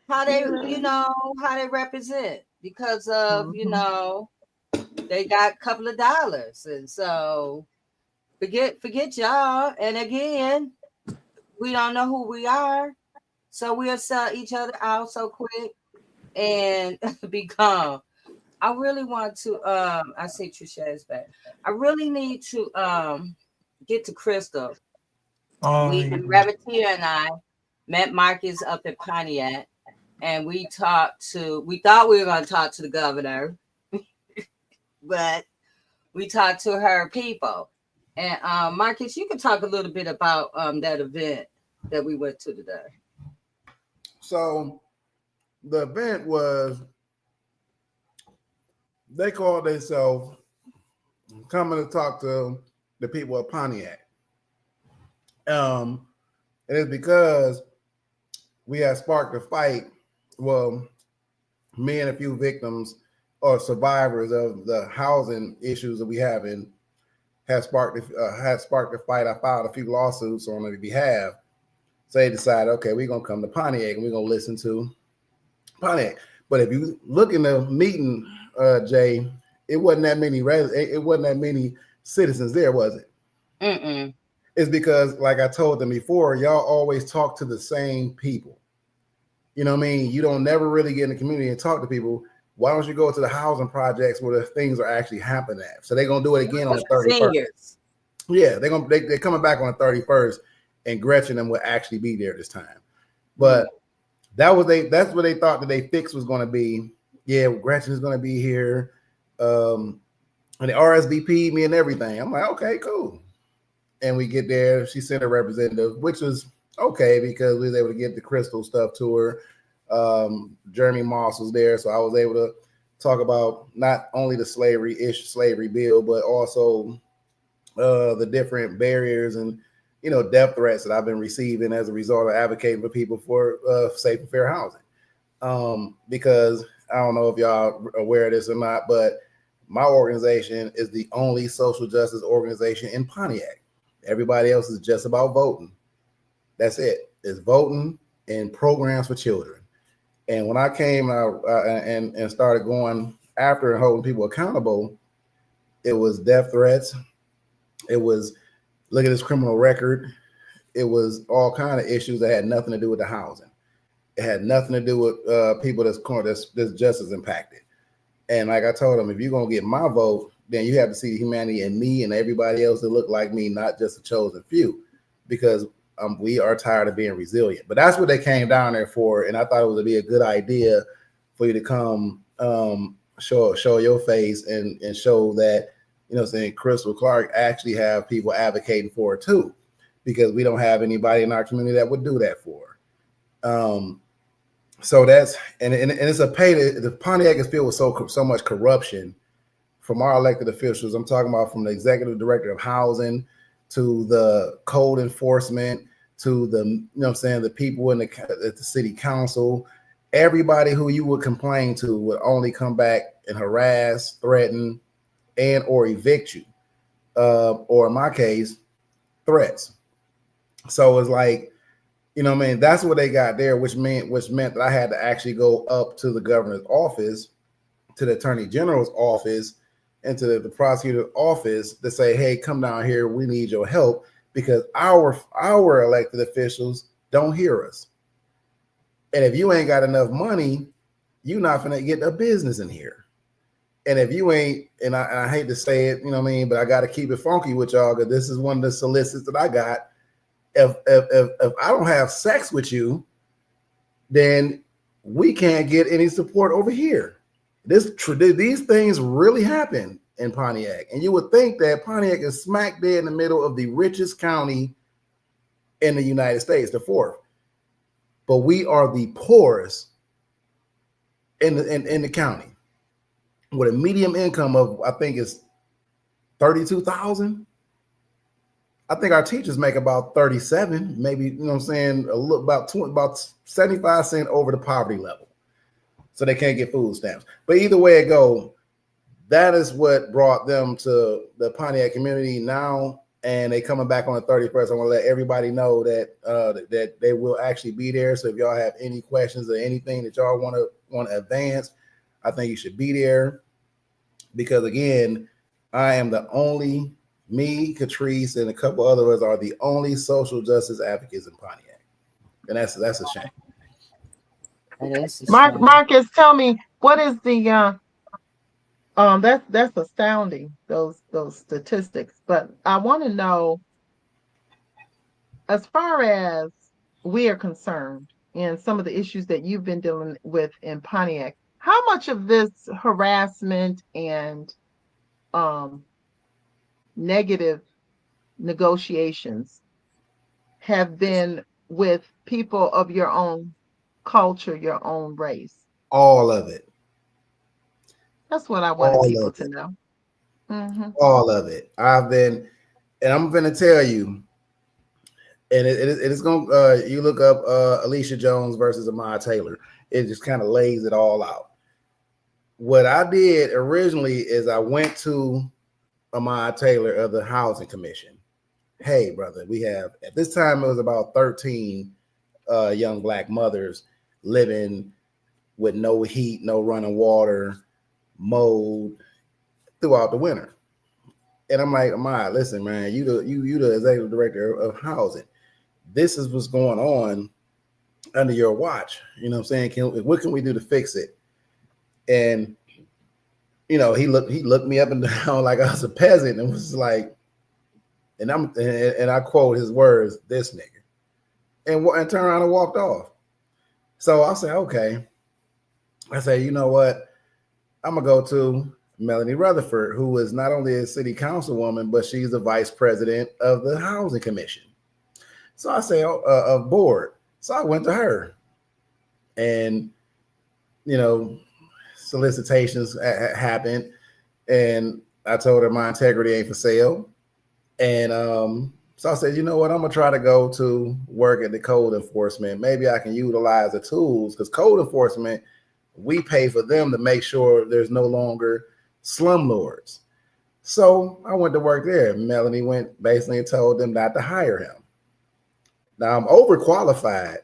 how they, you know, how they represent, because of, you know, they got a couple of dollars, and so forget y'all. And again, we don't know who we are, so we'll sell each other out so quick and be gone. I really want to I see Trisha's back. I really need to get to Crystal. Rabbitier and I met Marcus up at Pontiac, and we thought we were going to talk to the governor, but we talked to her people. And Marcus, you can talk a little bit about that event that we went to today. So the event was, they called themselves coming to talk to the people of Pontiac. It is because we had sparked a fight. Well, me and a few victims or survivors of the housing issues that we have had sparked a fight. I filed a few lawsuits on their behalf. So they decided, okay, we're gonna come to Pontiac and we're gonna listen to Pontiac. But if you look in the meeting, Jay, it wasn't that many citizens there, was it? Mm-mm. It's because, like I told them before, y'all always talk to the same people. You know what I mean? You don't never really get in the community and talk to people. Why don't you go to the housing projects where the things are actually happening at? So they're gonna do it again on the 31st. Seniors. Yeah, they're coming back on the 31st, and Gretchen and will actually be there this time. But that's what they thought that they fix was gonna be. Yeah, Gretchen is gonna be here. And the RSVP'd me and everything. I'm like, okay, cool. And we get there, she sent a representative, which was okay because we was able to get the Crystal stuff to her. Jeremy Moss was there, so I was able to talk about not only the slavery bill, but also the different barriers and, you know, death threats that I've been receiving as a result of advocating for people for safe and fair housing. Because I don't know if y'all are aware of this or not, but my organization is the only social justice organization in Pontiac. Everybody else is just about voting. That's it. It's voting and programs for children. And when I came out and started going after and holding people accountable, it was death threats. It was, look at this criminal record. It was all kind of issues that had nothing to do with the housing. It had nothing to do with people that's just as impacted. And like I told them, if you're going to get my vote, then you have to see humanity in me and everybody else that look like me, not just a chosen few, because we are tired of being resilient. But that's what they came down there for. And I thought it would be a good idea for you to come show your face and show that, you know, saying Crystal Clark actually have people advocating for her too, because we don't have anybody in our community that would do that for her. So that's, and it's a pay. The Pontiac is filled with so much corruption from our elected officials. I'm talking about from the executive director of housing to the code enforcement to the, you know what I'm saying, the people at the city council. Everybody who you would complain to would only come back and harass, threaten, and or evict you, or in my case, threats. So it's like, you know what I mean, that's what they got there, which meant that I had to actually go up to the governor's office, to the attorney general's office, and to the prosecutor's office to say, hey, come down here, we need your help, because our elected officials don't hear us. And if you ain't got enough money, you're not gonna get a business in here. And if you ain't, and I hate to say it, you know what I mean, but I got to keep it funky with y'all because this is one of the solicits that I got. If I don't have sex with you, then we can't get any support over here. These things really happen in Pontiac, and you would think that Pontiac is smack dead in the middle of the richest county in the United States, the fourth. But we are the poorest in the county, with a median income of, I think it's 32,000. I think our teachers make about 37, maybe, you know what I'm saying, about 75 cents over the poverty level. So they can't get food stamps. But either way it go, that is what brought them to the Pontiac community now, and they coming back on the 31st. I want to let everybody know that that they will actually be there. So if y'all have any questions or anything that y'all want to advance, I think you should be there, because again, I am the only, me, Catrice, and a couple of others are the only social justice advocates in Pontiac, and that's a shame. Marcus, tell me, what is the that's astounding, those statistics. But I want to know, as far as we are concerned, and some of the issues that you've been dealing with in Pontiac, how much of this harassment and negative negotiations have been with people of your own culture, your own race? All of it. That's what I wanted people to know. Mm-hmm. All of it. I've been, and I'm going to tell you, and it is going to, you look up Alicia Jones versus Amaya Taylor. It just kind of lays it all out. What I did originally is I went to Amaya Taylor of the Housing Commission. Hey, brother, we have, at this time, it was about 13 young Black mothers living with no heat, no running water, mold throughout the winter. And I'm like, Amaya, listen, man, you the executive director of housing. This is what's going on under your watch. You know what I'm saying? What can we do to fix it? And you know, he looked me up and down like I was a peasant, and was like, and I quote his words, "This nigga," and turned around and walked off. So I said, okay. I said, you know what? I'm gonna go to Melanie Rutherford, who is not only a city councilwoman, but she's the vice president of the Housing Commission. So I say, of board. So I went to her, and you know, solicitations happened, and I told her my integrity ain't for sale. And so I said, you know what, I'm gonna try to go to work at the code enforcement. Maybe I can utilize the tools, because code enforcement, we pay for them to make sure there's no longer slumlords. So I went to work there. Melanie went basically and told them not to hire him. Now I'm overqualified,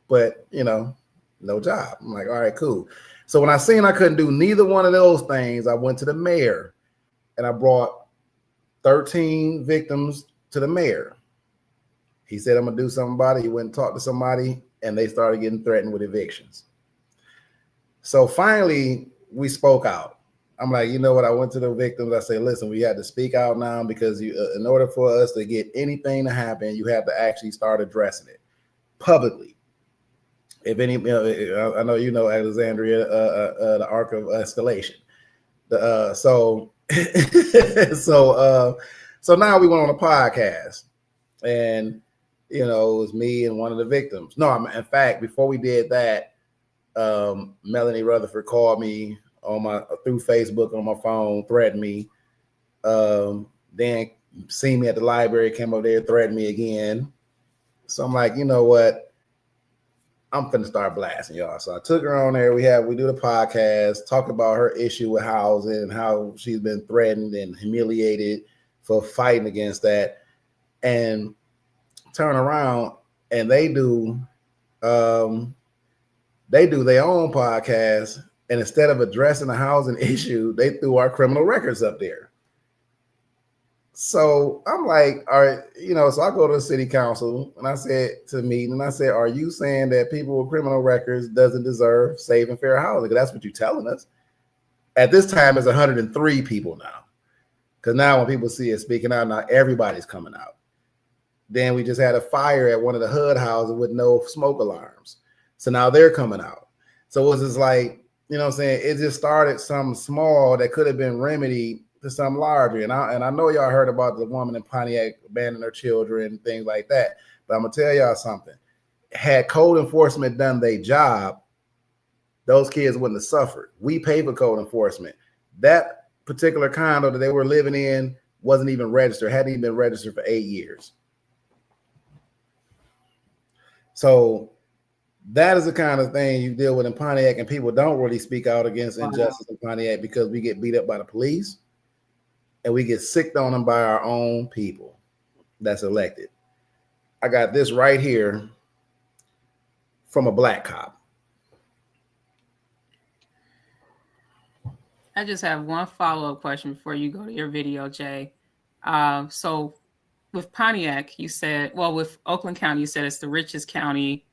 but you know, no job. I'm like, all right, cool. So when I seen I couldn't do neither one of those things, I went to the mayor and I brought 13 victims to the mayor. He said, I'm gonna do something about it. He went and talked to somebody, and they started getting threatened with evictions. So finally, we spoke out. I'm like, you know what? I went to the victims. I said, listen, we had to speak out now, because in order for us to get anything to happen, you have to actually start addressing it publicly. If any, I know you know Alexandria, the arc of escalation. So now we went on a podcast, and you know, it was me and one of the victims. No, in fact, before we did that, Melanie Rutherford called me through Facebook on my phone, threatened me. Then seen me at the library, came over there, threatened me again. So I'm like, you know what? I'm finna start blasting y'all. So I took her on there. We do the podcast, talk about her issue with housing and how she's been threatened and humiliated for fighting against that. And turn around and they do their own podcast, and instead of addressing the housing issue, they threw our criminal records up there. So I'm like, all right, so I go to the city council and I said to meet, and I said, are you saying that people with criminal records doesn't deserve safe and fair housing? Because that's what you're telling us. At this time, it's 103 people now. Because now when people see it speaking out, now everybody's coming out. Then we just had a fire at one of the HUD houses with no smoke alarms. So now they're coming out. So it was just like, you know what I'm saying? It just started something small that could have been remedied to some larger. And I know y'all heard about the woman in Pontiac abandoning her children and things like that. But I'm going to tell y'all something. Had code enforcement done their job, those kids wouldn't have suffered. We pay for code enforcement. That particular condo that they were living in wasn't even registered, hadn't even been registered for 8 years. So that is the kind of thing you deal with in Pontiac, and people don't really speak out against injustice in Pontiac because we get beat up by the police and we get sicked on them by our own people that's elected. I got this right here from a black cop. I just have one follow-up question before you go to your video, Jay. So with Pontiac, you said, well, with Oakland County, you said it's the richest county.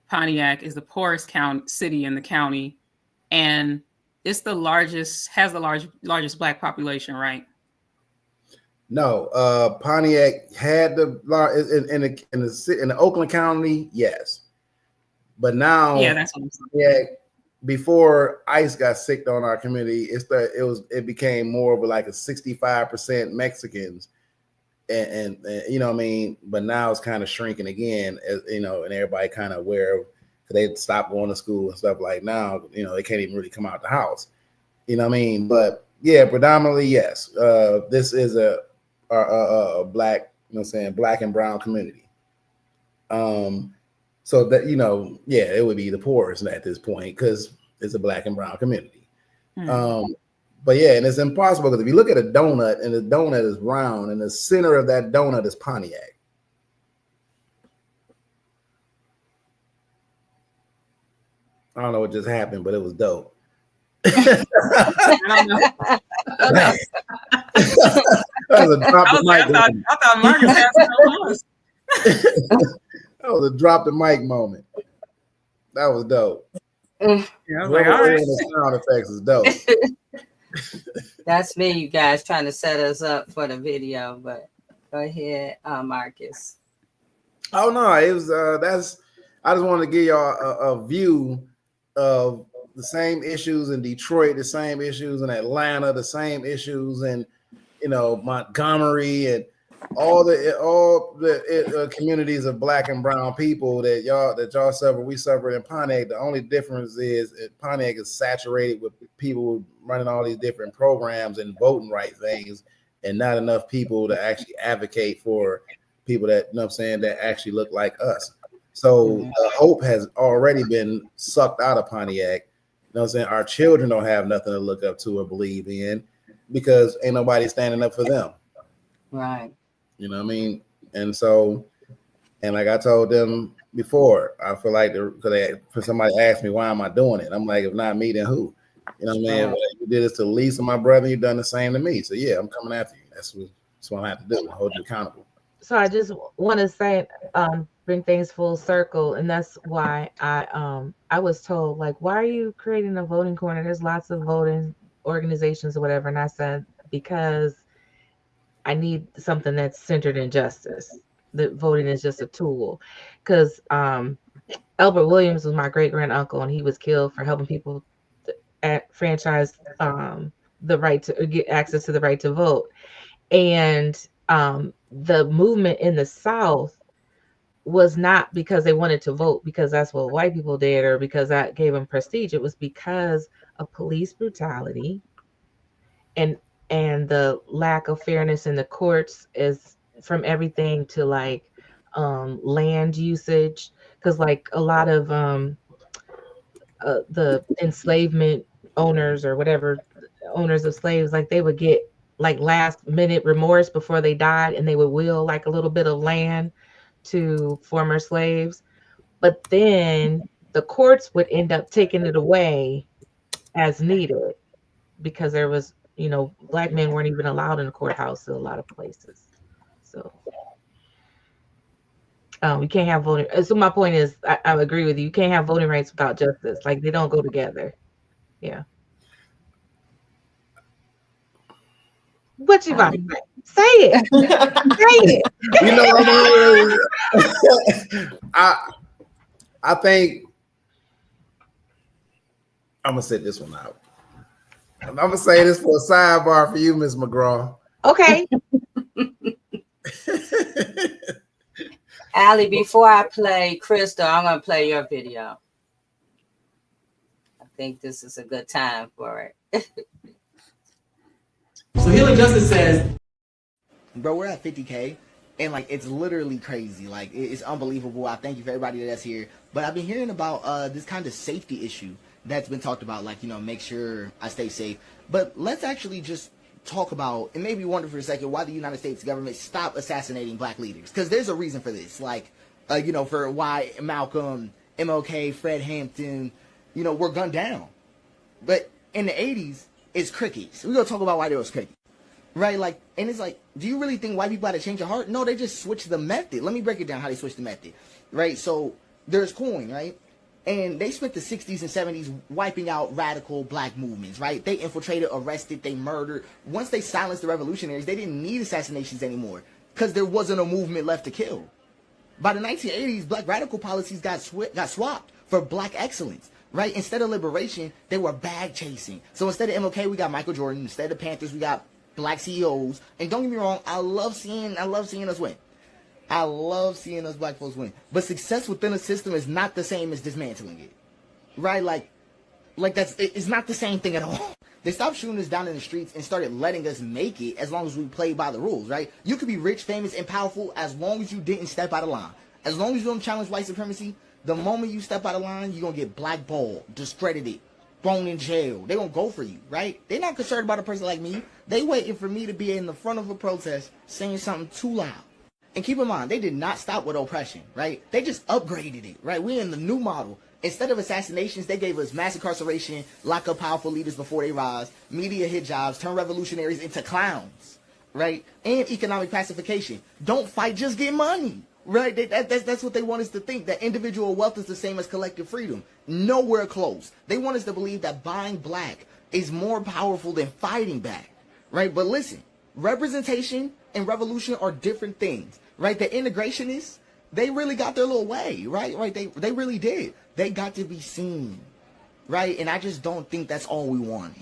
Pontiac is the poorest city in the county, and it's the largest, has the largest Black population, right? No, Pontiac had the in the Oakland County, yes, but now, yeah, that's what I'm saying. Yeah, before ICE got sicked on our community, it became more of like a 65% Mexicans, and you know what I mean. But now it's kind of shrinking again, as and everybody kind of aware of, they stopped going to school and stuff like now. They can't even really come out the house. You know what I mean? But yeah, predominantly yes. This is a black, black and brown community. So that, it would be the poorest at this point because it's a black and brown community. But yeah, and it's impossible because if you look at a donut and the donut is round and the center of that donut is Pontiac. I don't know what just happened, but it was dope. That was a drop the mic. I thought Marcus had something. That was a drop the mic moment. That was dope. Yeah, I was like, all right. The sound effects is dope. That's me, you guys, trying to set us up for the video. But go ahead, Marcus. Oh no, it was I just wanted to give y'all a view of the same issues in Detroit, the same issues in Atlanta, the same issues in Montgomery, and all the communities of black and brown people that y'all suffer. We suffer in Pontiac. The only difference is Pontiac is saturated with people running all these different programs and voting right things, and not enough people to actually advocate for people that that actually look like us. So hope has already been sucked out of Pontiac. Our children don't have nothing to look up to or believe in because ain't nobody standing up for them. Right. You know what I mean? And so, and like I told them before, I feel like for somebody asked me, why am I doing it? I'm like, if not me, then who? You know what I mean? If you did this to Lisa, my brother, you've done the same to me. So yeah, I'm coming after you. That's what I have to do. Hold you accountable. So I just want to say, bring things full circle, and that's why I was told, like, why are you creating a voting corner? There's lots of voting organizations or whatever, and I said because I need something that's centered in justice. The voting is just a tool, because Albert Williams was my great grand uncle, and he was killed for helping people franchise the right to get access to the right to vote, and the movement in the South was not because they wanted to vote because that's what white people did or because that gave them prestige. It was because of police brutality and the lack of fairness in the courts, is from everything to like land usage, because like a lot of the enslavement owners or whatever, owners of slaves, like they would get like last minute remorse before they died, and they would will like a little bit of land to former slaves, but then the courts would end up taking it away as needed because there was Black men weren't even allowed in the courthouse in a lot of places. So we can't have voting. So my point is, I agree with you. You can't have voting rights without justice. Like, they don't go together. Yeah. What you about to say? Say it. Say it. I think I'm gonna set this one out. I'm gonna say this for a sidebar for you, Miss McGraw. Okay. Allie, before I play Crystal, I'm gonna play your video. I think this is a good time for it. So Healing Justice says, bro, we're at 50K, and like it's literally crazy. Like it's unbelievable. I thank you for everybody that's here. But I've been hearing about this kind of safety issue that's been talked about, like, make sure I stay safe. But let's actually just talk about, and maybe wonder for a second, why the United States government stopped assassinating black leaders. Because there's a reason for this. Like, for why Malcolm, MLK, Fred Hampton, were gunned down. But in the 80s, it's crickets. We're going to talk about why there was crickets. Right? Like, and it's like, do you really think white people had to change their heart? No, they just switched the method. Let me break it down how they switched the method. Right? So there's coin, right? And they spent the 60s and 70s wiping out radical black movements, right? They infiltrated, arrested, they murdered. Once they silenced the revolutionaries, they didn't need assassinations anymore because there wasn't a movement left to kill. By the 1980s, black radical policies got swapped for black excellence, right? Instead of liberation, they were bag chasing. So instead of MLK, we got Michael Jordan. Instead of Panthers, we got black CEOs. And don't get me wrong, I love seeing us win. I love seeing us black folks win. But success within a system is not the same as dismantling it. Right? Like it's not the same thing at all. They stopped shooting us down in the streets and started letting us make it as long as we played by the rules, right? You could be rich, famous, and powerful as long as you didn't step out of line. As long as you don't challenge white supremacy, the moment you step out of line, you're going to get blackballed, discredited, thrown in jail. They're going to go for you, right? They're not concerned about a person like me. They waiting for me to be in the front of a protest saying something too loud. And keep in mind, they did not stop with oppression, right? They just upgraded it, right? We're in the new model. Instead of assassinations, they gave us mass incarceration, lock up powerful leaders before they rise, media hit jobs, turn revolutionaries into clowns, right? And economic pacification. Don't fight, just get money, right? That's what they want us to think, that individual wealth is the same as collective freedom. Nowhere close. They want us to believe that buying black is more powerful than fighting back, right? But listen, representation and revolution are different things, right? The integrationists, they really got their little way, right? They really did. They got to be seen, right? And I just don't think that's all we want.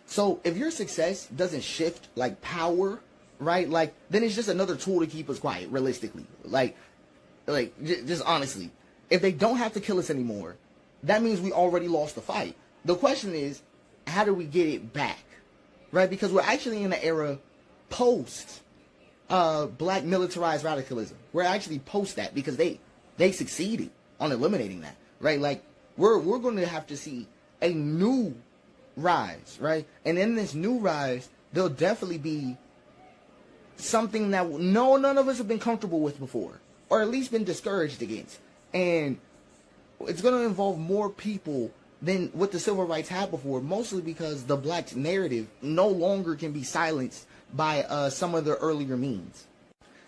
So if your success doesn't shift like power, right? Like, then it's just another tool to keep us quiet, realistically. Like just honestly, if they don't have to kill us anymore, that means we already lost the fight. The question is, how do we get it back, right? Because we're actually in an era post black militarized radicalism. We're actually post that because they succeeded on eliminating that, right? Like we're going to have to see a new rise, right? And in this new rise, there'll definitely be something that none of us have been comfortable with before, or at least been discouraged against. And it's going to involve more people than what the civil rights had before, mostly because the black narrative no longer can be silenced by some of the earlier means.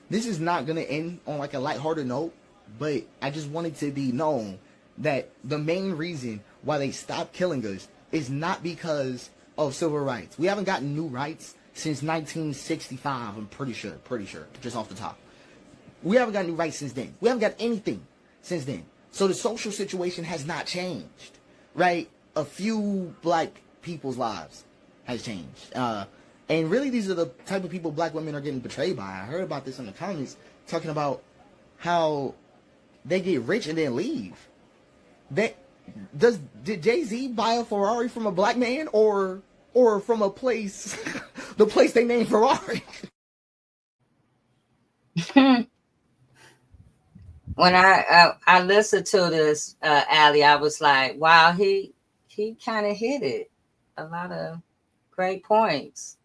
This is not going to end on like a lighthearted note, but I just want it to be known that the main reason why they stopped killing us is not because of civil rights. We haven't gotten new rights since 1965, I'm pretty sure, just off the top. We haven't got new rights since then. We haven't got anything since then. So the social situation has not changed, right? A few black people's lives has changed. And really, these are the type of people black women are getting betrayed by. I heard about this in the comments, talking about how they get rich and then leave. Did Jay-Z buy a Ferrari from a black man or from a place, the place they named Ferrari? When I listened to this, Allie, I was like, wow, he kind of hit it. A lot of great points.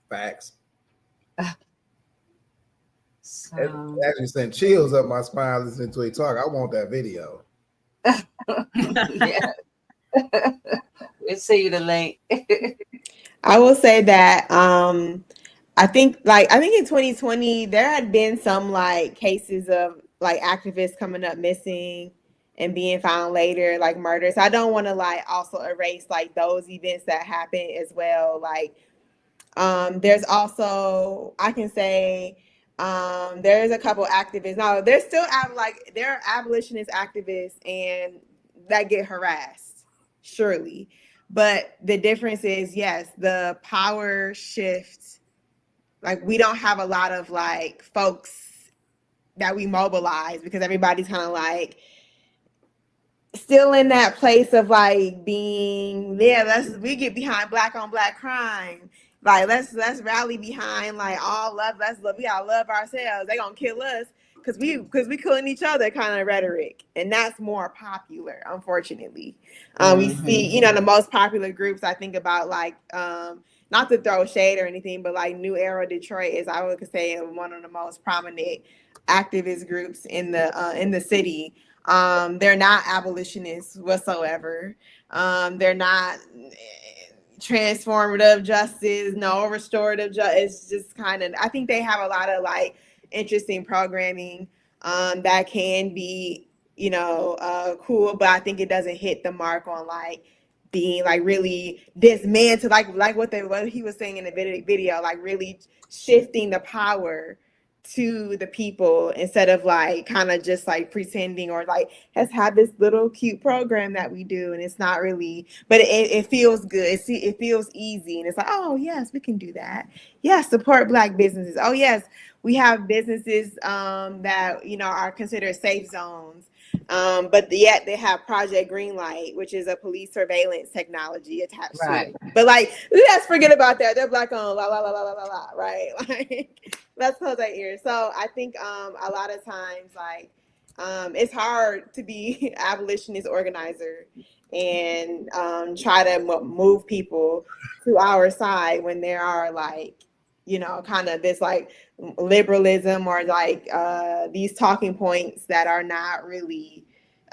Facts. So, It actually sent chills up my spine listening to it talk. I want that video. yeah. We'll see you the link. I will say that I think in 2020 there had been some like cases of like activists coming up missing and being found later, like murder. So I don't want to like also erase like those events that happened as well. Like there's also, I can say, there's a couple activists. No, there's still there are abolitionist activists and that get harassed, surely. But the difference is, yes, the power shift. Like we don't have a lot of like folks that we mobilize because everybody's kind of like still in that place of like being, yeah, we get behind black on black crime, like let's rally behind like all love, let's love, we gotta love ourselves, they gonna kill us because we killing each other kind of rhetoric, and that's more popular, unfortunately. We see, you know, the most popular groups I think about, like not to throw shade or anything, but like New Era Detroit is, I would say, one of the most prominent activist groups in the city. They're not abolitionists whatsoever. They're not transformative justice, no restorative justice. It's just kind of, I think they have a lot of like interesting programming that can be, you know, cool, but I think it doesn't hit the mark on like being like really dismantled, like what he was saying in the video, like really shifting the power to the people instead of like kind of just like pretending, or like has had this little cute program that we do and it's not really, but it feels good, it feels easy, and it's like, oh yes, we can do that. Yes, support Black businesses. Oh yes, we have businesses that, you know, are considered safe zones, but yet they have Project Greenlight, which is a police surveillance technology attached to it. But like, let's forget about that. They're Black on, la la la la la la, right? Like, let's close our ears. So I think a lot of times, like, it's hard to be abolitionist organizer and try to move people to our side when there are like, you know, kind of this like liberalism or like these talking points that are not really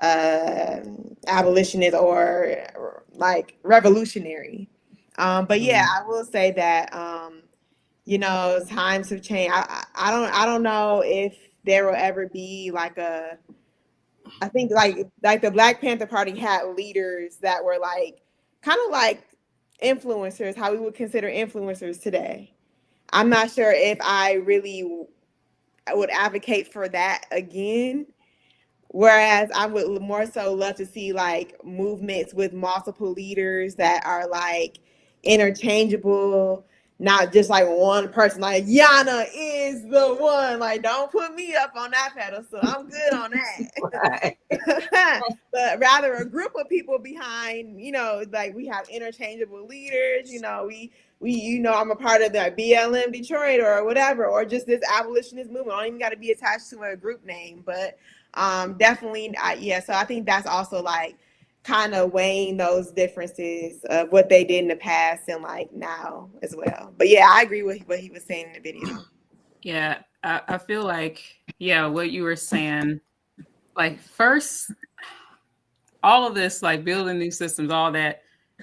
abolitionist or like revolutionary. But yeah, I will say that you know, times have changed. I don't know if there will ever be like a, I think like the Black Panther Party had leaders that were like kind of like influencers, how we would consider influencers today. I'm not sure if I would advocate for that again. Whereas I would more so love to see like movements with multiple leaders that are like interchangeable, not just like one person, like Yana is the one. Like, don't put me up on that pedestal. I'm good on that. But rather a group of people behind, you know, like we have interchangeable leaders, you know, we you know, I'm a part of the BLM Detroit or whatever, or just this abolitionist movement. I don't even got to be attached to a group name, but definitely, yeah. So I think that's also like kind of weighing those differences of what they did in the past and like now as well. But yeah, I agree with what he was saying in the video. Yeah, I feel like, yeah, what you were saying, like first, all of this, like building new systems, all that,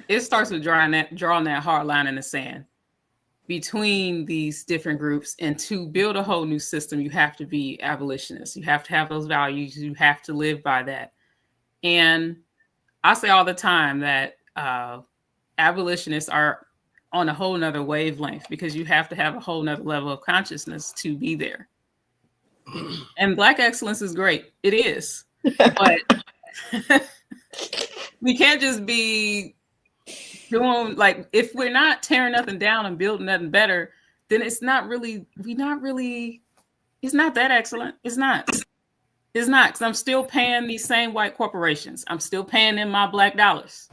it starts with drawing that hard line in the sand between these different groups. And to build a whole new system, you have to be abolitionist. You have to have those values. You have to live by that. And I say all the time that abolitionists are on a whole nother wavelength because you have to have a whole nother level of consciousness to be there. And Black excellence is great. It is. But we can't just be doing, like, if we're not tearing nothing down and building nothing better, then it's not that excellent. It's not. It's not, because I'm still paying these same white corporations. I'm still paying them my Black dollars.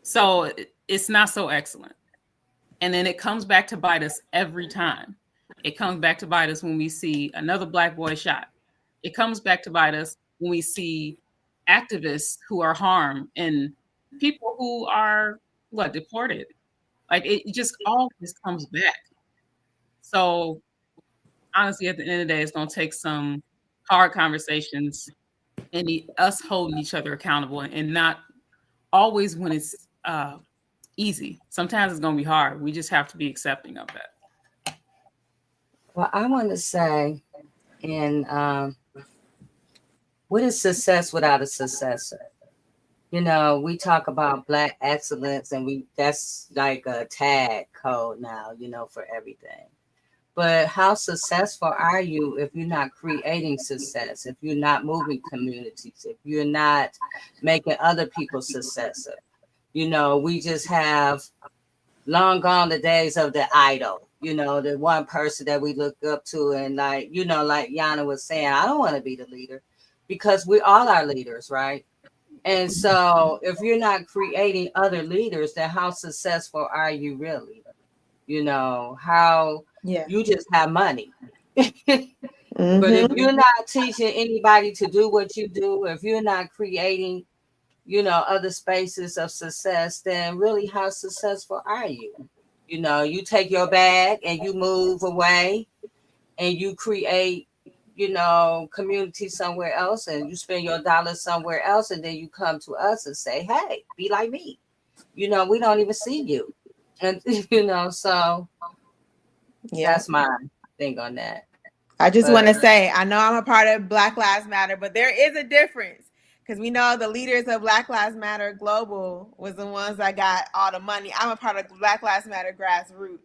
So it's not so excellent. And then it comes back to bite us every time. It comes back to bite us when we see another Black boy shot. It comes back to bite us when we see activists who are harmed and people who are deported. Like, it just always comes back. So honestly, at the end of the day, it's going to take some hard conversations and us holding each other accountable, and not always when it's easy. Sometimes it's going to be hard. We just have to be accepting of that. Well, I want to say, and what is success without a successor? You know, we talk about Black excellence, and that's like a tag code now, you know, for everything. But how successful are you if you're not creating success, if you're not moving communities, if you're not making other people successful? You know, we just have long gone the days of the idol, you know, the one person that we look up to. And like, you know, like Yana was saying, I don't want to be the leader because we all are leaders, right? And so if you're not creating other leaders, then how successful are you really? You know, how you just have money. But if you're not teaching anybody to do what you do, if you're not creating, you know, other spaces of success, then really how successful are you? You know, you take your bag and you move away and you create, you know, community somewhere else, and you spend your dollars somewhere else, and then you come to us and say, hey, be like me. You know, we don't even see you. And you know, so that's my thing on that. I just want to say, I know I'm a part of Black Lives Matter, but there is a difference because we know the leaders of Black Lives Matter Global was the ones that got all the money. I'm a part of Black Lives Matter Grassroots.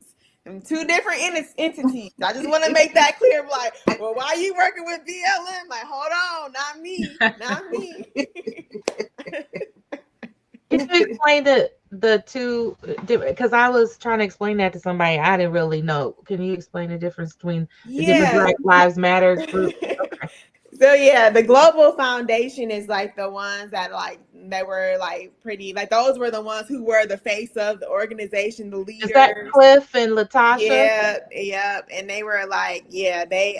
And two different entities. I just want to make that clear. Like, well, why are you working with BLM? Like, hold on, not me, not me. Can you explain the two different? Because I was trying to explain that to somebody. I didn't really know. Can you explain the difference between the different Black Lives Matter groups? Okay. So yeah, the Global Foundation is like the ones that like they were like pretty like those were the ones who were the face of the organization, the leaders. Is that Cliff and Latasha? Yeah, and they were like, yeah, they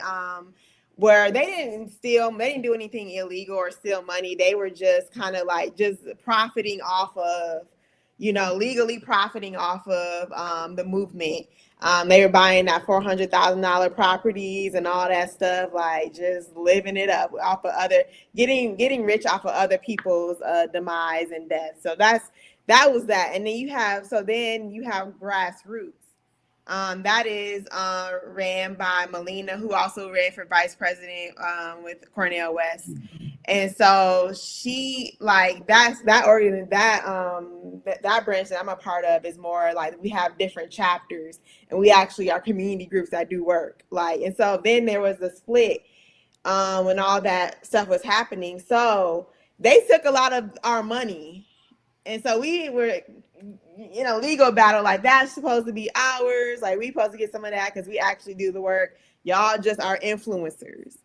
where they didn't do anything illegal or steal money. They were just kind of like just profiting off of, you know, legally profiting off of the movement. They were buying that $400,000 properties and all that stuff, like just living it up off of getting rich off of other people's demise and death. So that was that. And then you have Grassroots. That is ran by Melina, who also ran for vice president with Cornel West. And so she like that branch that I'm a part of is more like we have different chapters and we actually are community groups that do work. Like, and so then there was a split when all that stuff was happening. So they took a lot of our money. And so we were, you know, legal battle, like that's supposed to be ours. Like we supposed to get some of that because we actually do the work. Y'all just are influencers.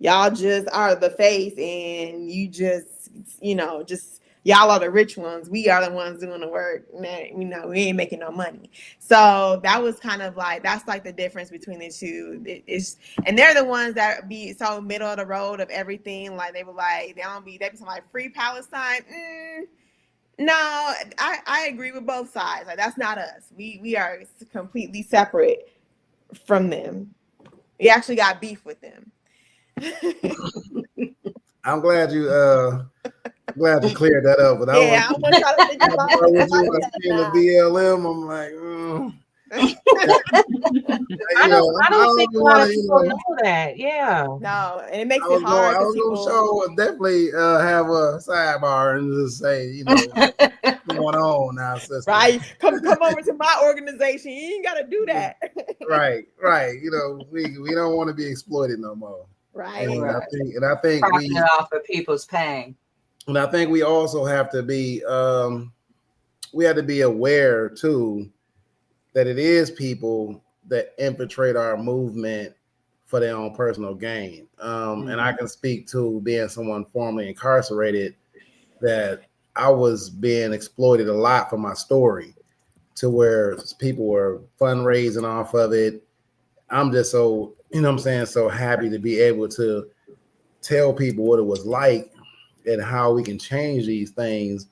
Y'all just are the face and you just, you know, just y'all are the rich ones. We are the ones doing the work. You know, we ain't making no money. So that was kind of like, that's like the difference between the two. And they're the ones that be so middle of the road of everything. Like they were like, they be something like free Palestine. No, I agree with both sides. Like that's not us. We are completely separate from them. We actually got beef with them. I'm glad you cleared that up. But yeah, I want y'all to think about the BLM. I'm like, I don't think a lot of people know that. Yeah. No, and it makes it hard. I was gonna definitely have a sidebar and just say, you know, what's going on now, sister. Right. Come over to my organization. You ain't gotta do that. Right. You know, we don't want to be exploited no more. Right. And I think profiting off of people's pain. And I think we also have to be aware too that it is people that infiltrate our movement for their own personal gain. And I can speak to being someone formerly incarcerated that I was being exploited a lot for my story to where people were fundraising off of it. I'm just so, you know what I'm saying, so happy to be able to tell people what it was like and how we can change these things.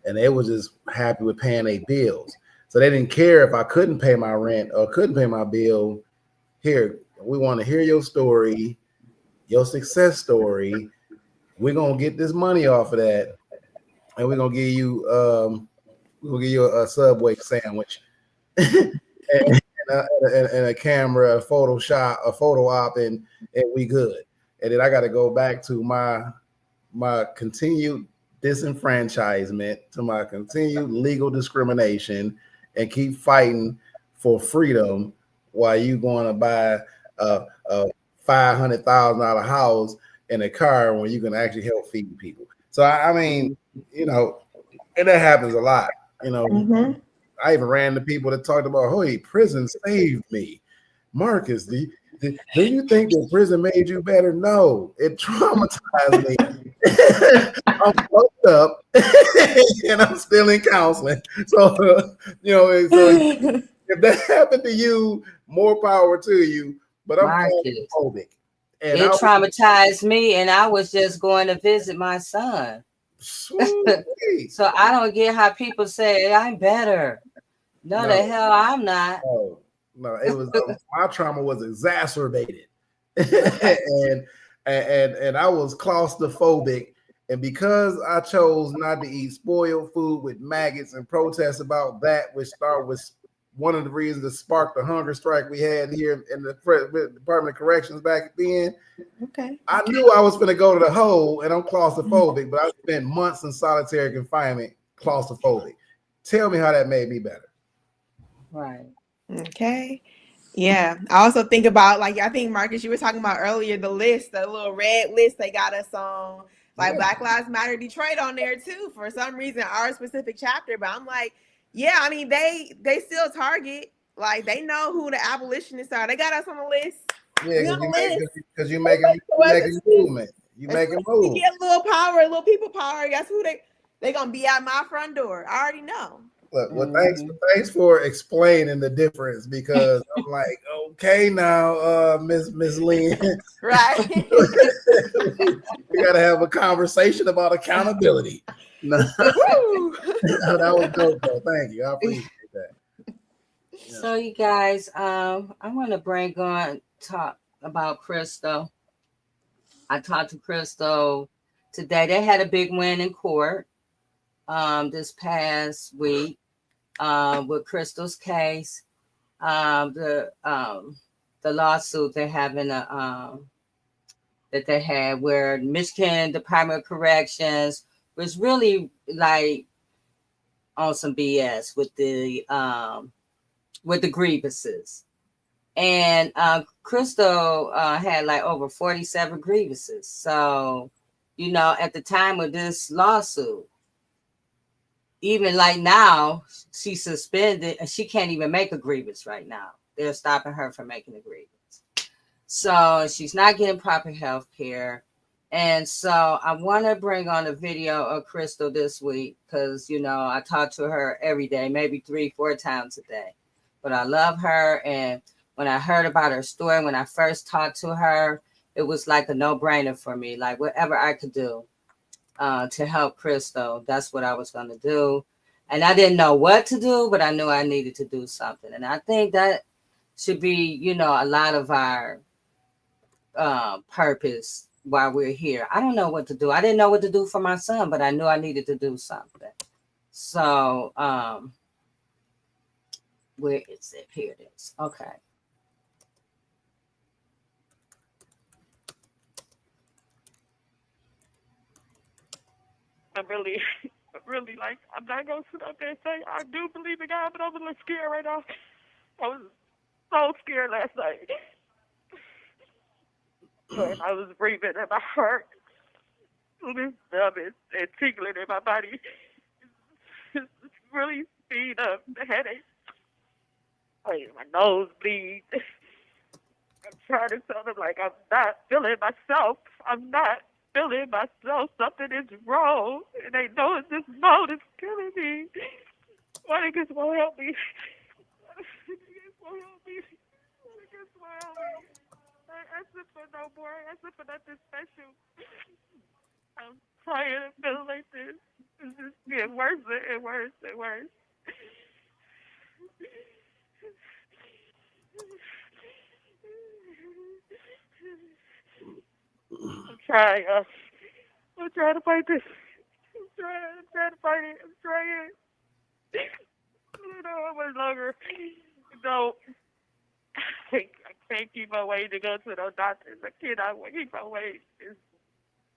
And they were just happy with paying their bills. So they didn't care if I couldn't pay my rent or couldn't pay my bill. Here, we want to hear your story, your success story. We're going to get this money off of that. And we're going to give you we'll give you a Subway sandwich, and, and a camera, a Photoshop, a photo op, and we good. And then I got to go back to my continued disenfranchisement, to my continued legal discrimination, and keep fighting for freedom while you going to buy a $500,000 house and a car when you can actually help feed people. So I mean, you know, and that happens a lot. You know, Mhm. I even ran to people that talked about, "Hey, prison saved me." Marcus, do you think that prison made you better? No, it traumatized me. I'm fucked up and I'm still in counseling. So, you know, so if that happened to you, more power to you. But I'm Marcus, claustrophobic. And it I was traumatized me, and I was just going to visit my son. So I don't get how people say I'm better. No, no, the hell I'm not. no, it was my trauma was exacerbated. and I was claustrophobic. And because I chose not to eat spoiled food with maggots and protest about that, which started with one of the reasons that sparked the hunger strike we had here in the Department of Corrections back then. Okay. I knew I was going to go to the hole, and I'm claustrophobic, but I spent months in solitary confinement, claustrophobic. Tell me how that made me better. Right. Okay. Yeah. I also think about, like, I think Marcus, you were talking about earlier, the list, the little red list they got us on, like Black Lives Matter Detroit on there too, for some reason, our specific chapter. But I'm like, yeah, I mean, they still target, like, they know who the abolitionists are. They got us on the list. Yeah, We on the list. because you making movement. You As soon making as we moves. get a little power, a little people power, guess who they gonna be at my front door. I already know. Look, well, thanks for explaining the difference, because I'm like, okay, now, Miss Lynn, Right. we got to have a conversation about accountability. No, that was dope, though. Thank you, I appreciate that. Yeah. So you guys, I want to talk about Crystal. I talked to Crystal today. They had a big win in court this past week with Crystal's case. The lawsuit they're having that they had, where Michigan Department of Corrections was really like on some BS with the grievances. And Crystal had like over 47 grievances. So, you know, at the time of this lawsuit, even like now, she's suspended and she can't even make a grievance right now. They're stopping her from making a grievance. So she's not getting proper health care. And so I want to bring on a video of Crystal this week because, you know, I talk to her every day, maybe 3-4 times a day. But I love her. And when I heard about her story, when I first talked to her, it was like a no-brainer for me. Like whatever I could do to help Crystal, that's what I was going to do. And I didn't know what to do, but I knew I needed to do something. And I think that should be, you know, a lot of our purpose while we're here. I don't know what to do. I didn't know what to do for my son, but I knew I needed to do something. So, where is it? Here it is. Okay. I'm really like, I'm not going to sit up there and say, I do believe in God, but I'm a little scared right now. I was so scared last night. But I was breathing in my heart. This numb and tingling in my body. It's really speed up the headache. Like, my nose bleeds. I'm trying to tell them, like, I'm not feeling myself. I'm not feeling myself. Something is wrong. And they know this mode is killing me. Why niggas won't help me? Niggas won't help me. Niggas won't help me. I asking for no more. I asking for nothing special. I'm tired of feeling like this. It's just getting worse and worse and worse. I'm trying. I'm trying to fight this. I'm trying to fight it. I'm trying. how much longer? No, I can't keep on waiting to go to no doctors. I cannot keep on waiting.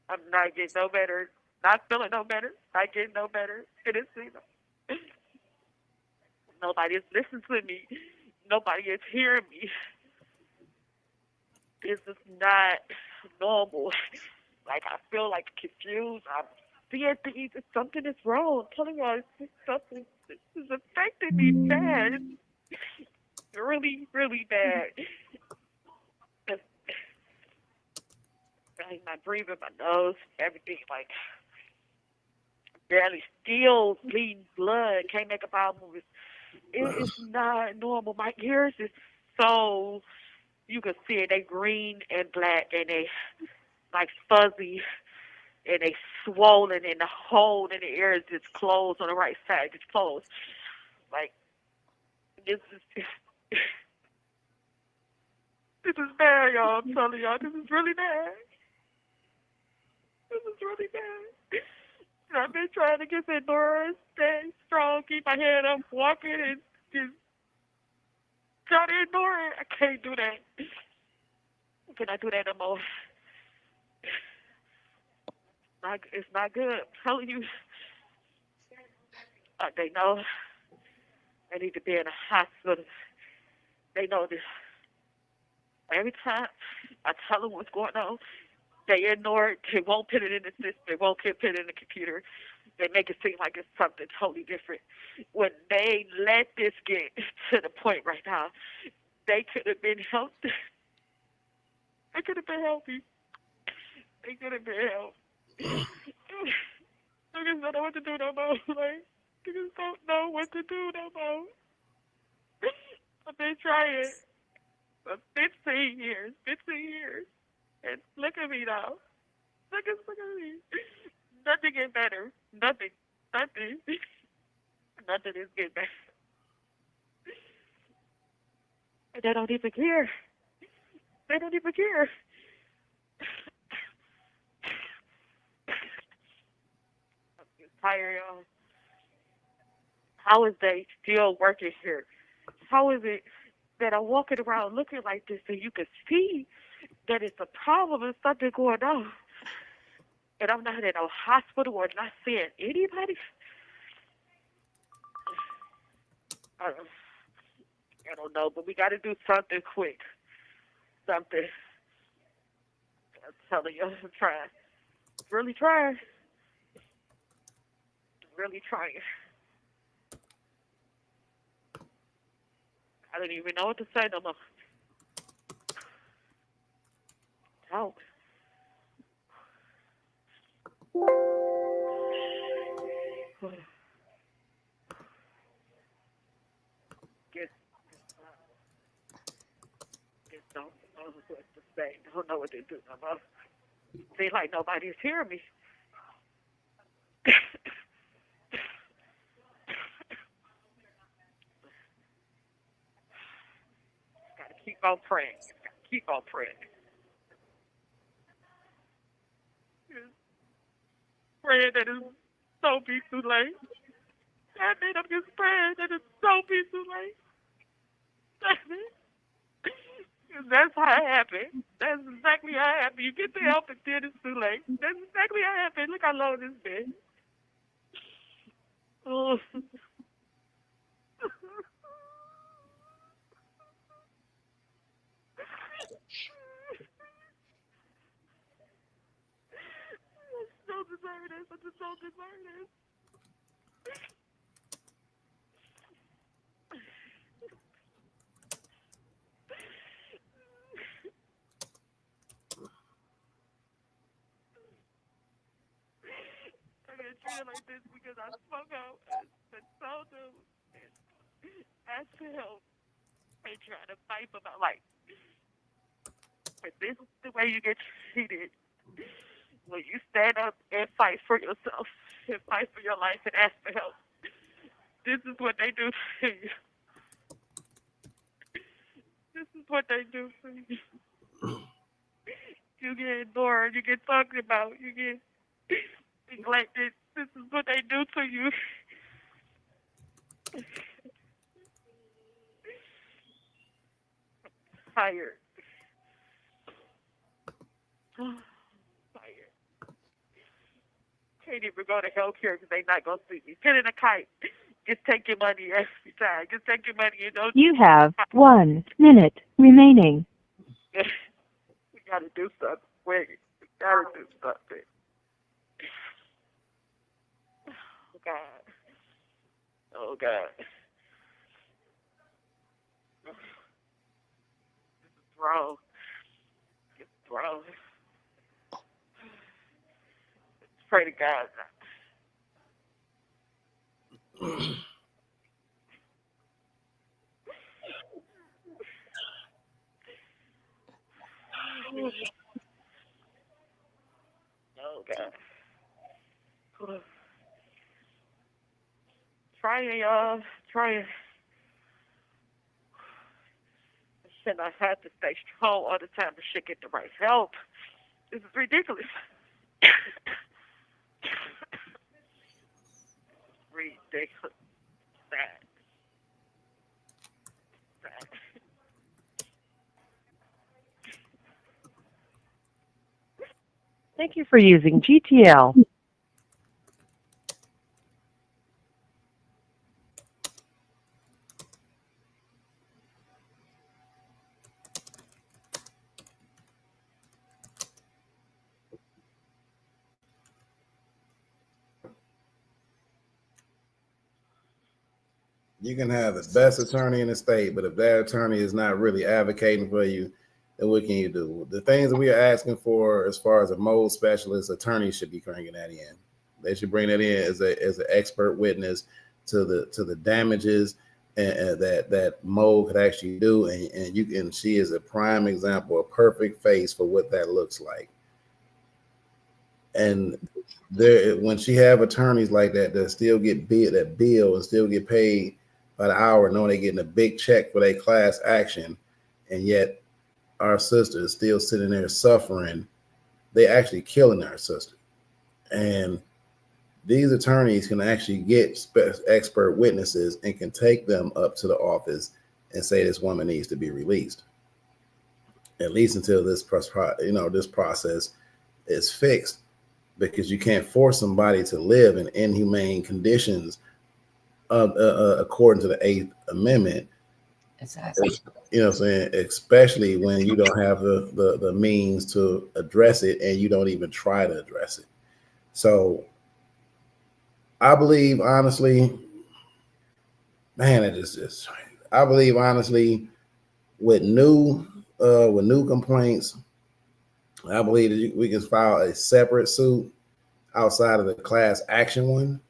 I'm not getting no better. Not feeling no better. Not getting no better. And it's, nobody is listening to me. Nobody is hearing me. This is not normal. Like, I feel like confused. I'm seeing things. Something is wrong. I'm telling y'all, something. This is affecting me bad. It's really, really bad. Like, my breathing, my nose, everything, like, barely still bleeding blood. Can't make a bowel movement. It is not normal. My ears is so, you can see it. They green and black, and they like fuzzy, and they swollen, and the hole in the ear is just closed on the right side. It's closed. Like, this is this is bad, y'all. I'm telling y'all, this is really bad. This is really bad. And I've been trying to get indoors, stay strong, keep my head up, walking, and just try to ignore it. I can't do that. Can I do that no more? It's not good. I'm telling you. They know I need to be in a hospital. They know this. Every time I tell them what's going on, they ignore it. They won't put it in the system. They won't put it in the computer. They make it seem like it's something totally different. When they let this get to the point right now, they could have been helped. They could have been healthy. They could have been helped. Niggas don't know what to do no more. Like, niggas don't know what to do no more. I've been trying for 15 years. 15 years. And look at me now. Look at me. Nothing is better. Nothing. Nothing. Nothing is getting better. And they don't even care. They don't even care. I'm just tired, y'all. How is they still working here? How is it that I'm walking around looking like this and you can see that it's a problem and something going on? And I'm not in a hospital or not seeing anybody? I don't know, but we got to do something quick. Something. I'm telling you, I'm trying. Really trying. Really trying. I don't even know what to say no more. Help. Don't know what to say. Don't know what to do no more. Seems like nobody's hearing me. Gotta keep on praying. Gotta keep on praying. Praying that it don't be too late. I mean, I'm just praying that it don't be too late. That's how it happened. That's exactly how it happened. You get the help and then it's too late. That's exactly how it happened. Look how long it's been. Oh. I don't deserve this. I just don't deserve this. I get treated like this because I spoke out and told them and asked for help and trying to fight for my life. But this is the way you get treated. When you stand up and fight for yourself and fight for your life and ask for help. This is what they do to you. This is what they do to you. You get ignored, you get talked about, you get neglected. This is what they do to you. tired. Tired. Can't even go to healthcare because they not gonna see me. Get in a kite. Just take your money every time. Just take your money and don't. You have 1 minute remaining. We gotta do something. Wait, we gotta do something. Oh God. Oh God. This is wrong. It's wrong. Pray to God. Oh God. Trying, y'all. Trying. Shouldn't I have to stay strong all the time to shit get the right help? This is ridiculous. Ridiculous. Sad. Sad. Thank you for using GTL. You can have the best attorney in the state, but if that attorney is not really advocating for you, then what can you do? The things that we are asking for, as far as a mold specialist, attorneys should be bringing that in. They should bring that in as an expert witness to the damages and that mold could actually do. And she is a prime example, a perfect face for what that looks like. And there, when she have attorneys like that still get that bill and still get paid by the hour, knowing they're getting a big check for their class action, and yet our sister is still sitting there suffering, they actually killing our sister. And these attorneys can actually get expert witnesses and can take them up to the office and say this woman needs to be released, at least until this process is fixed, because you can't force somebody to live in inhumane conditions according to the 8th Amendment. Exactly. You know what I'm saying? Especially when you don't have the means to address it and you don't even try to address it. So I believe honestly, man, I believe honestly, with new complaints, I believe that we can file a separate suit outside of the class action one.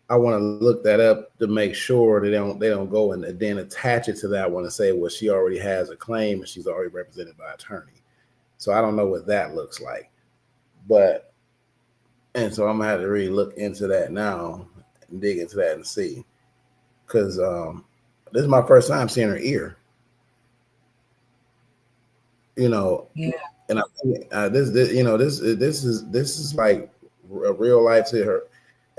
I want to look that up to make sure they don't go and then attach it to that one and say, well, she already has a claim and she's already represented by attorney. So I don't know what that looks like, and so I'm gonna have to really look into that now and dig into that and see, because this is my first time seeing her ear. Yeah. And this is like a real life to her.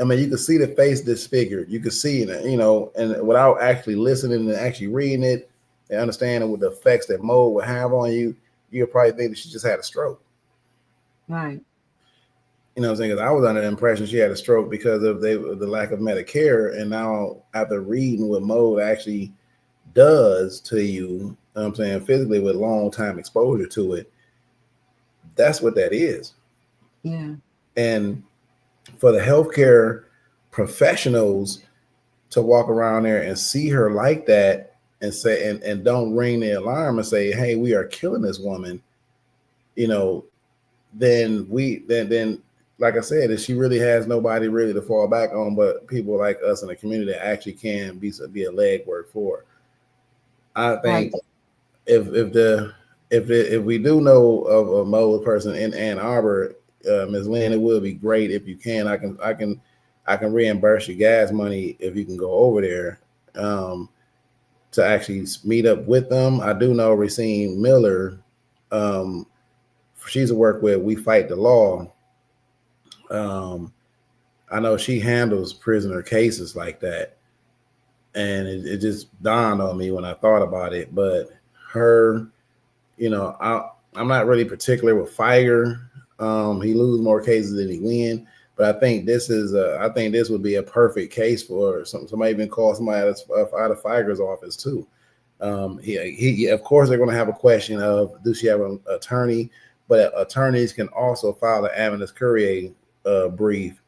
I mean, you can see the face disfigured. You can see it, and without actually listening and actually reading it and understanding what the effects that mold will have on you, you'll probably think that she just had a stroke. Right. You know what I'm saying? Because I was under the impression she had a stroke because of the lack of Medicare. And now after reading what mold actually does to you, you know what I'm saying, physically with long time exposure to it, that's what that is. Yeah. And for the healthcare professionals to walk around there and see her like that and say, and don't ring the alarm and say, hey, we are killing this woman, then like I said, if she really has nobody really to fall back on, but people like us in the community that actually can be a legwork for. I think if we do know of a mold person in Ann Arbor, Ms. Lynn, it would be great if you can. I can reimburse your gas money if you can go over there to actually meet up with them. I do know Racine Miller. She's a work with We Fight the Law. I know she handles prisoner cases like that, and it just dawned on me when I thought about it. But her. You know, I'm not really particular with Figer. He lose more cases than he win, but I think this would be a perfect case for somebody even call somebody out of Figer's office too. He of course they're going to have a question of does she have an attorney, but attorneys can also file an amicus curiae brief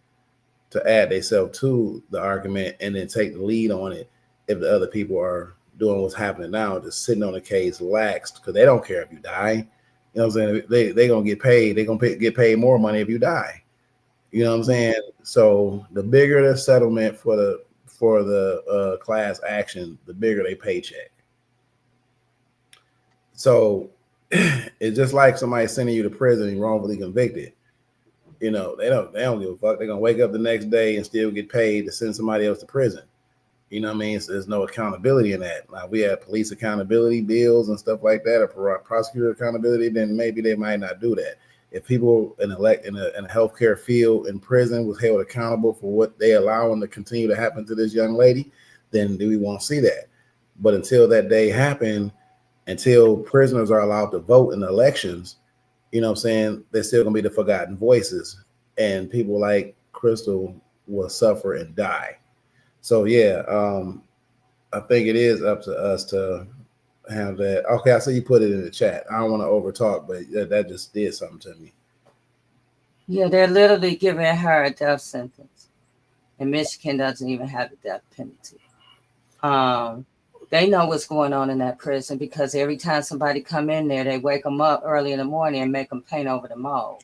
to add themselves to the argument and then take the lead on it if the other people are doing what's happening now, just sitting on the case laxed because they don't care if you die. You know what I'm saying? They gonna get paid. They gonna get paid more money if you die. You know what I'm saying? So the bigger the settlement for the class action, the bigger they paycheck. So it's just like somebody sending you to prison and wrongfully convicted. You know, they don't give a fuck. They're gonna wake up the next day and still get paid to send somebody else to prison. You know what I mean? So there's no accountability in that. Now, we have police accountability bills and stuff like that, or prosecutor accountability, then maybe they might not do that. If people in a healthcare field in prison was held accountable for what they allowing to continue to happen to this young lady, then we won't see that. But until that day happen, until prisoners are allowed to vote in the elections, you know what I'm saying, they're still gonna be the forgotten voices, and people like Crystal will suffer and die. So yeah, I think it is up to us to have that. Okay, I see you put it in the chat. I don't want to overtalk, but that just did something to me. Yeah, they're literally giving her a death sentence, and Michigan doesn't even have a death penalty. They know what's going on in that prison because every time somebody come in there, they wake them up early in the morning and make them paint over the mold.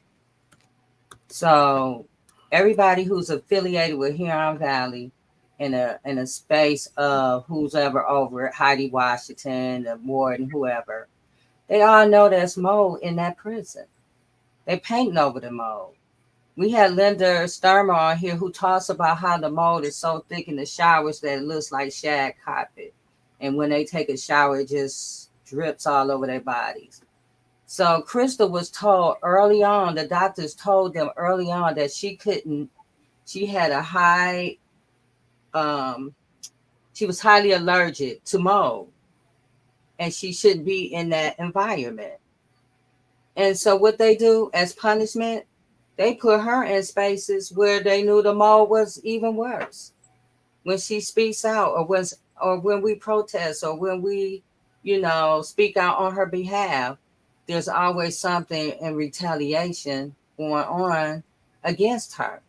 So everybody who's affiliated with Huron Valley in a space of who's ever over it, Heidi Washington, the warden, whoever, they all know there's mold in that prison. They painting over the mold. We had Linda Sturmer on here who talks about how the mold is so thick in the showers that it looks like shag carpet. And when they take a shower, it just drips all over their bodies. So Crystal was told early on, the doctors told them early on that she had a high, she was highly allergic to mold and she shouldn't be in that environment. And so what they do as punishment, they put her in spaces where they knew the mold was even worse. When she speaks out or when we protest or when we, speak out on her behalf, there's always something in retaliation going on against her.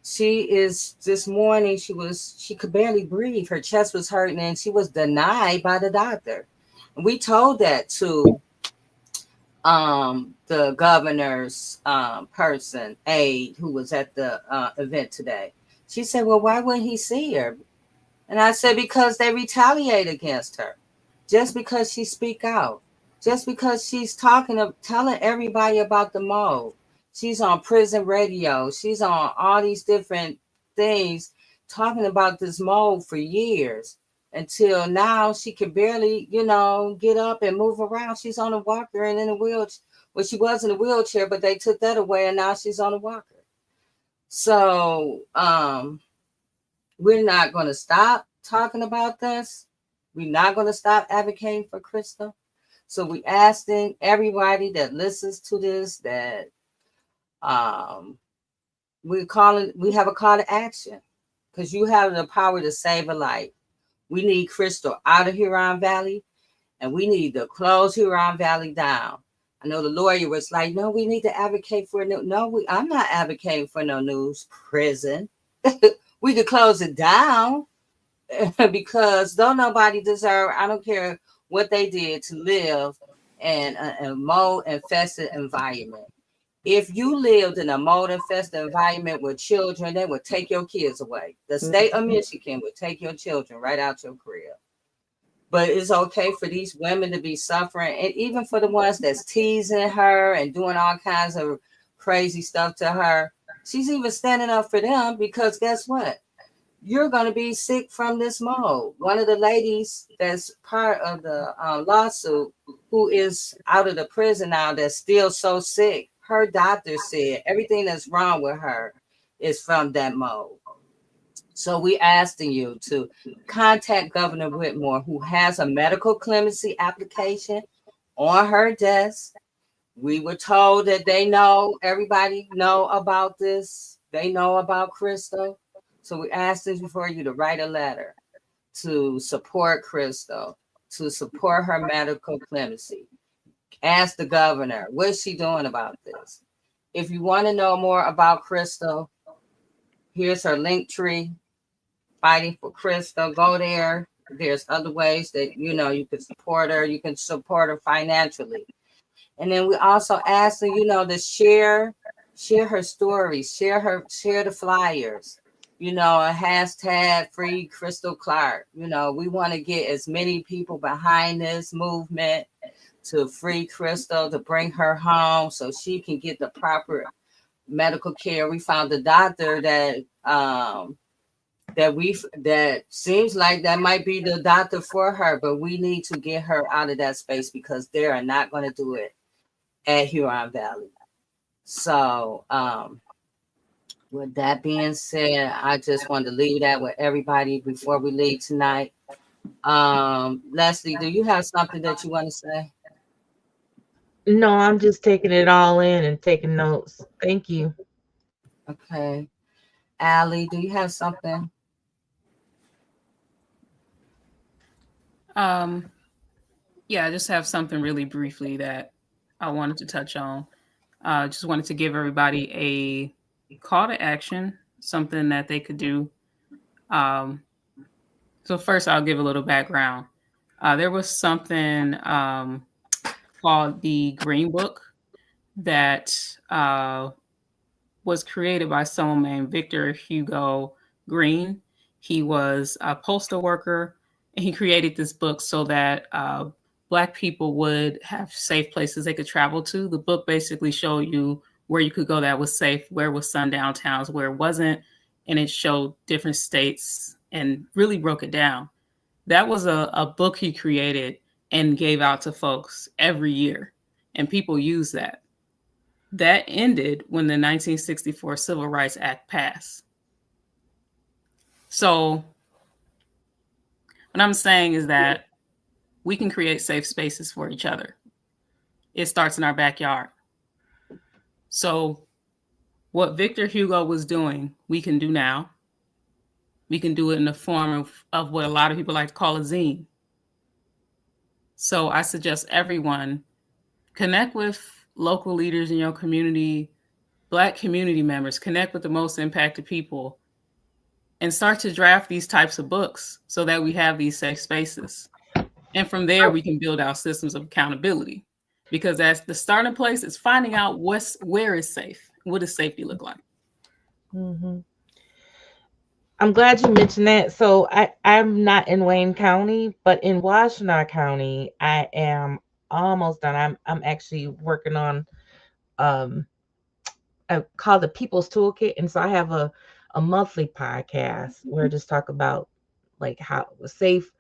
This morning, she could barely breathe. Her chest was hurting and she was denied by the doctor. And we told that to the governor's aide who was at the event today. She said, well, why wouldn't he see her? And I said, because they retaliate against her. Just because she speak out. Just because she's telling everybody about the mold. She's on prison radio. She's on all these different things talking about this mold for years. Until now, she can barely, get up and move around. She's on a walker and in a wheelchair. Well, she was in a wheelchair, but they took that away, and now she's on a walker. So we're not going to stop talking about this. We're not going to stop advocating for Crystal. So we asking everybody that listens to this that we have a call to action because you have the power to save a life. We need Crystal out of Huron Valley, and we need to close Huron Valley down. I know the lawyer was like, no, we need to advocate for I'm not advocating for no new prison. We could close it down because don't nobody deserve, I don't care what they did to live in a mold infested environment. If you lived in a mold infested environment with children, they would take your kids away. The state of Michigan would take your children right out your crib. But it's okay for these women to be suffering, and even for the ones that's teasing her and doing all kinds of crazy stuff to her. She's even standing up for them because guess what? You're going to be sick from this mold. One of the ladies that's part of the lawsuit who is out of the prison now that's still so sick, her doctor said everything that's wrong with her is from that mold. So we asking you to contact Governor Whitmore, who has a medical clemency application on her desk. We were told that everybody know about this. They know about Crystal. So we asking for you to write a letter to support Crystal, to support her medical clemency. Ask the governor, what's she doing about this? If you want to know more about Crystal, here's her link tree, Fighting for Crystal. Go there. There's other ways that you can support her. You can support her financially. And then we also ask her, to share her stories, share the flyers, a hashtag free Crystal Clark. We want to get as many people behind this movement to free Crystal, to bring her home so she can get the proper medical care. We found a doctor that seems like that might be the doctor for her, but we need to get her out of that space because they are not going to do it at Huron Valley. So with that being said, I just wanted to leave that with everybody before we leave tonight. Leslie, do you have something that you want to say? No, I'm just taking it all in and taking notes. Thank you. Okay. Allie, do you have something? Yeah, I just have something really briefly that I wanted to touch on. Just wanted to give everybody a call to action, something that they could do. So first, I'll give a little background. There was something called the Green Book that was created by someone named Victor Hugo Green. He was a postal worker, and he created this book so that Black people would have safe places they could travel to. The book basically showed you where you could go that was safe, where was sundown towns, where it wasn't, and it showed different states and really broke it down. That was a book he created and gave out to folks every year, and people use that. That ended when the 1964 Civil Rights Act passed. So what I'm saying is that we can create safe spaces for each other. It starts in our backyard. So what Victor Hugo was doing, we can do now. We can do it in the form of what a lot of people like to call a zine. So I suggest everyone connect with local leaders in your community, Black community members, connect with the most impacted people, and start to draft these types of books so that we have these safe spaces. And from there, we can build out systems of accountability, because that's the starting place is finding out where is safe. What does safety look like? Mm-hmm. I'm glad you mentioned that. So I'm not in Wayne County, but in Washtenaw County, I am almost done. I'm actually working on I call the People's Toolkit, and so I have a monthly podcast where I just talk about like how safe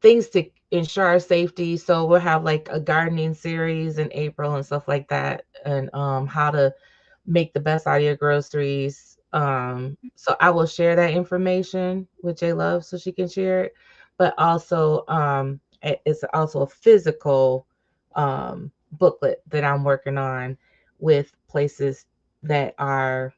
things to ensure safety. So we'll have like a gardening series in April and stuff like that, and how to make the best out of your groceries. So I will share that information with J Love so she can share it. But also it's also a physical booklet that I'm working on with places that are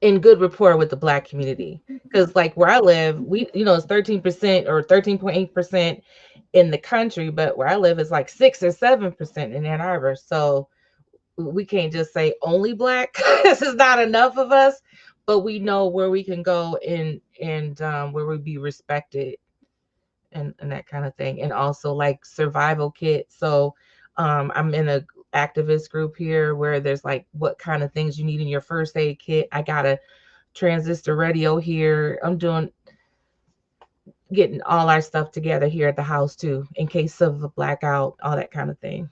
in good rapport with the Black community. Because like where I live, it's 13% or 13.8% in the country, but where I live is like 6 or 7% in Ann Arbor. So we can't just say only Black. This is not enough of us, but we know where we can go and where we be respected and that kind of thing. And also like survival kits. So I'm in a activist group here where there's like what kind of things you need in your first aid kit. I got a transistor radio here. I'm getting all our stuff together here at the house too, in case of a blackout, all that kind of thing.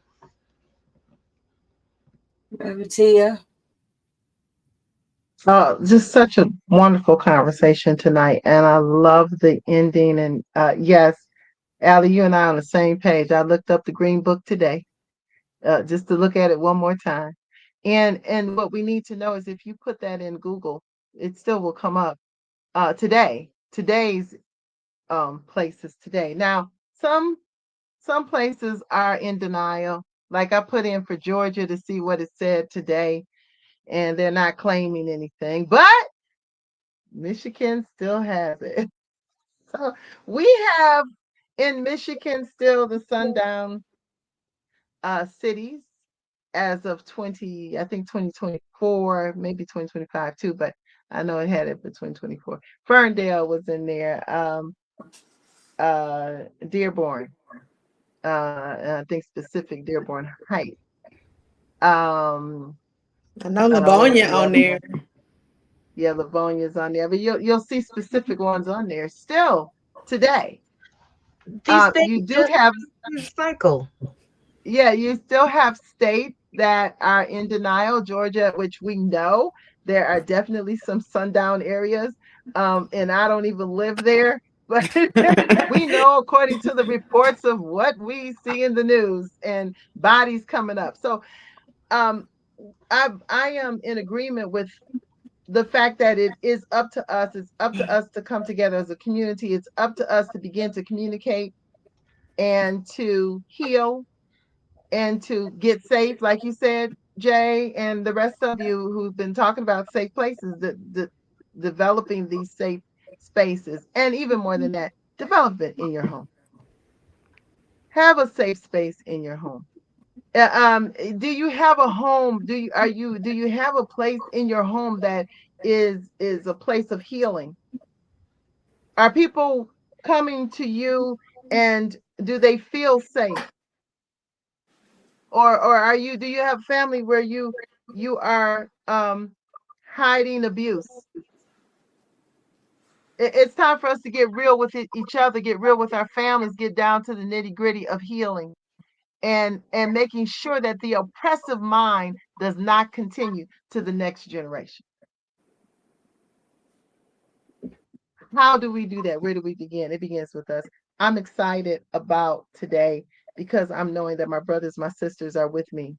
Tia? Just such a wonderful conversation tonight, and I love the ending. And yes, Allie, you and I on the same page. I looked up the Green Book today, just to look at it one more time. And what we need to know is if you put that in Google, it still will come up today's places today. Now, some places are in denial. Like I put in for Georgia to see what it said today, and they're not claiming anything, but Michigan still has it. So we have in Michigan still the sundown cities as of 2024, maybe 2025 too, but I know it had it for 2024. Ferndale was in there. Dearborn, I think specific Dearborn Heights. I know Livonia on there. Yeah, Livonia's on there, but you'll see specific ones on there still today. You do have cycle. Yeah, you still have states that are in denial. Georgia, which we know there are definitely some sundown areas, and I don't even live there, but we know according to the reports of what we see in the news and bodies coming up. So I am in agreement with the fact that it is up to us. It's up to us to come together as a community. It's up to us to begin to communicate and to heal and to get safe, like you said, Jay, and the rest of you who've been talking about safe places, developing these safe spaces, and even more than that, develop it in your home. Have a safe space in your home. Do you have a home? Do you have a place in your home that is a place of healing? Are people coming to you and do they feel safe? Or do you have family where you are hiding abuse? It's time for us to get real with each other, get real with our families, get down to the nitty-gritty of healing and making sure that the oppressive mind does not continue to the next generation. How do we do that? Where do we begin? It begins with us. I'm excited about today because I'm knowing that my brothers, my sisters are with me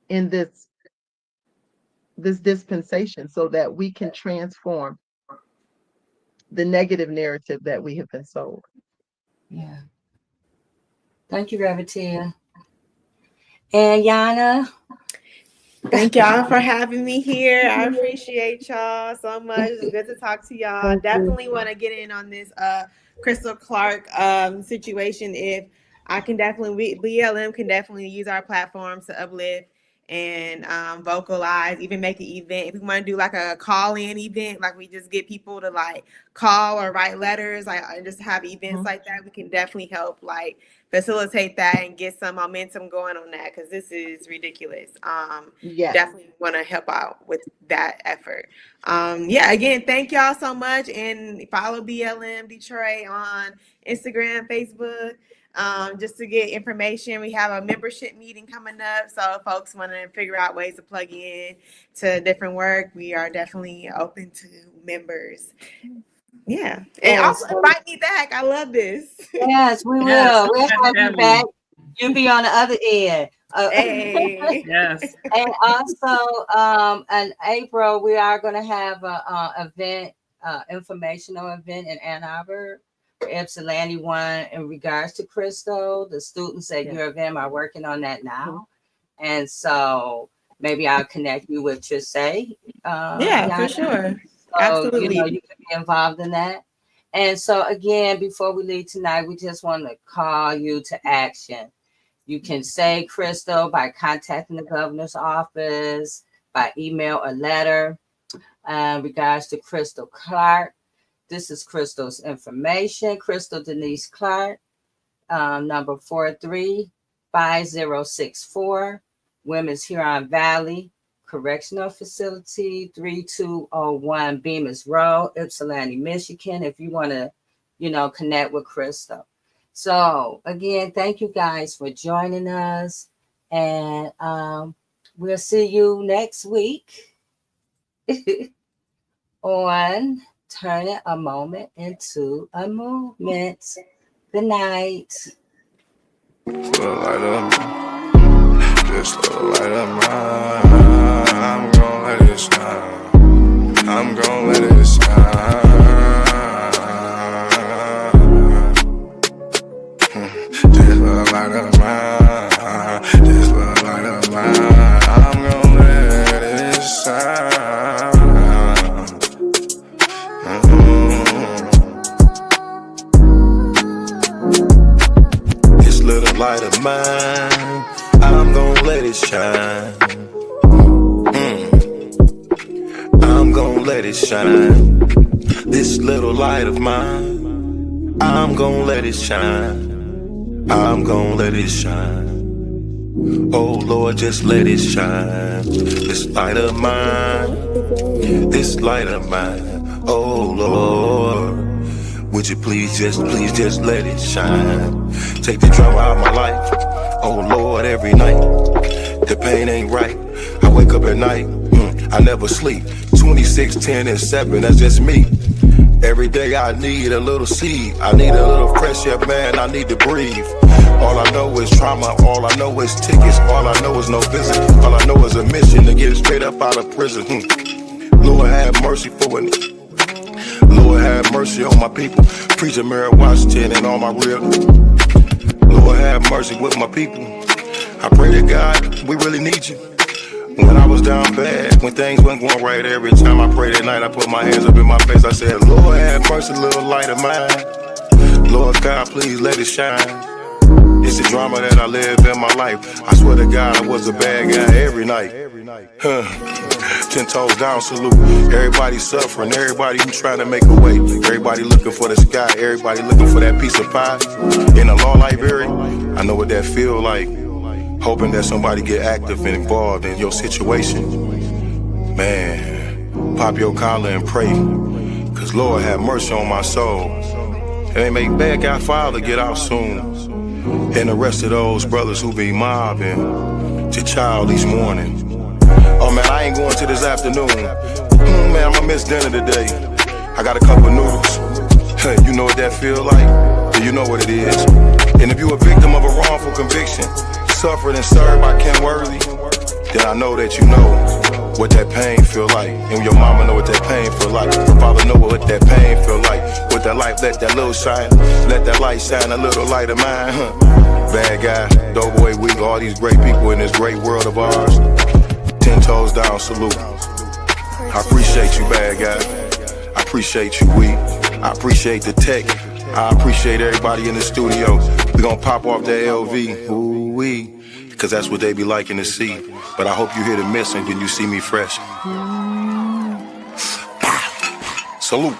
in this dispensation so that we can transform the negative narrative that we have been sold. Yeah. Thank you, Reverend Tia. And Yana. Thank y'all for having me here. I appreciate y'all so much. It's good to talk to y'all. Definitely want to get in on this Crystal Clark situation. If I can definitely, BLM can definitely use our platforms to uplift and vocalize, even make an event. If we want to do like a call-in event, like we just get people to like call or write letters, like just have events like that, we can definitely help like facilitate that and get some momentum going on that, because this is ridiculous. Definitely want to help out with that effort. Again, thank y'all so much, and follow BLM Detroit on Instagram, Facebook. Just to get information. We have a membership meeting coming up, so if folks want to figure out ways to plug in to different work, we are definitely open to members. Yeah, and also invite me back. I love this. Yes, we will. Yes, We'll have you back. You'll be on the other end. Hey. Yes. And also, in April, we are going to have a event, informational event in Ann Arbor. Ypsilanti one in regards to Crystal. The students at your event are working on that now. And so maybe I'll connect you with Trisay. For sure. So, absolutely. You can be involved in that. And so again, before we leave tonight, we just want to call you to action. You can say Crystal by contacting the governor's office, by email or letter, regards to Crystal Clark. This is Crystal's information. Crystal Denise Clark, number 435064, Women's Huron Valley Correctional Facility, 3201 Bemis Road, Ypsilanti, Michigan, if you want to, connect with Crystal. So again, thank you guys for joining us, and we'll see you next week on Turning a Moment into a Movement. Good night. This little light of mine, I'm gon' let it shine. I'm gon' let it shine. This little light of mine, this little light of mine, I'm gon' let it shine. This little light of mine, I'm gon' let it shine. I'm gon' let it shine. This little light of mine, I'm gon' let it shine. I'm gon' let it shine. Oh Lord, just let it shine. This light of mine, this light of mine. Oh Lord, would you please just let it shine. Take the drama out of my life. Oh Lord, every night the pain ain't right. I wake up at night, I never sleep. 26, 10, and 7, that's just me. Every day I need a little seed. I need a little fresh air, man, I need to breathe. All I know is trauma, all I know is tickets. All I know is no visit, all I know is a mission to get straight up out of prison. Lord have mercy for it. Lord have mercy on my people. Preacher Mary Washington and all my real. Lord have mercy with my people. I pray to God, we really need you. When I was down bad, when things weren't going right, every time I prayed at night, I put my hands up in my face. I said, Lord have mercy, little light of mine. Lord God, please let it shine. It's the drama that I live in my life. I swear to God, I was a bad guy every night. 10 toes down, salute. Everybody suffering, everybody who trying to make a way. Everybody looking for the sky, everybody looking for that piece of pie. In a law library, I know what that feel like. Hoping that somebody get active and involved in your situation. Man, pop your collar and pray. Cause Lord have mercy on my soul. And they make bad guy father get out soon. And the rest of those brothers who be mobbing to child each morning. Oh man, I ain't going to this afternoon. Man, I'ma miss dinner today. I got a couple noodles. You know what that feel like? Yeah, you know what it is. And if you a victim of a wrongful conviction, suffered and served by Ken Worthy, then I know that you know what that pain feel like. And your mama know what that pain feel like. Your father know what that pain feel like. With that light, let that little shine. Let that light shine, a little light of mine. Bad guy, Doughboy Week, all these great people in this great world of ours. 10 toes down, salute. I appreciate you, bad guy. I appreciate you, Week. I appreciate the tech. I appreciate everybody in the studio. We gonna pop off the LV. Ooh-wee. Cause that's what they be liking to see. But I hope you hear the missing when you see me fresh. Salute.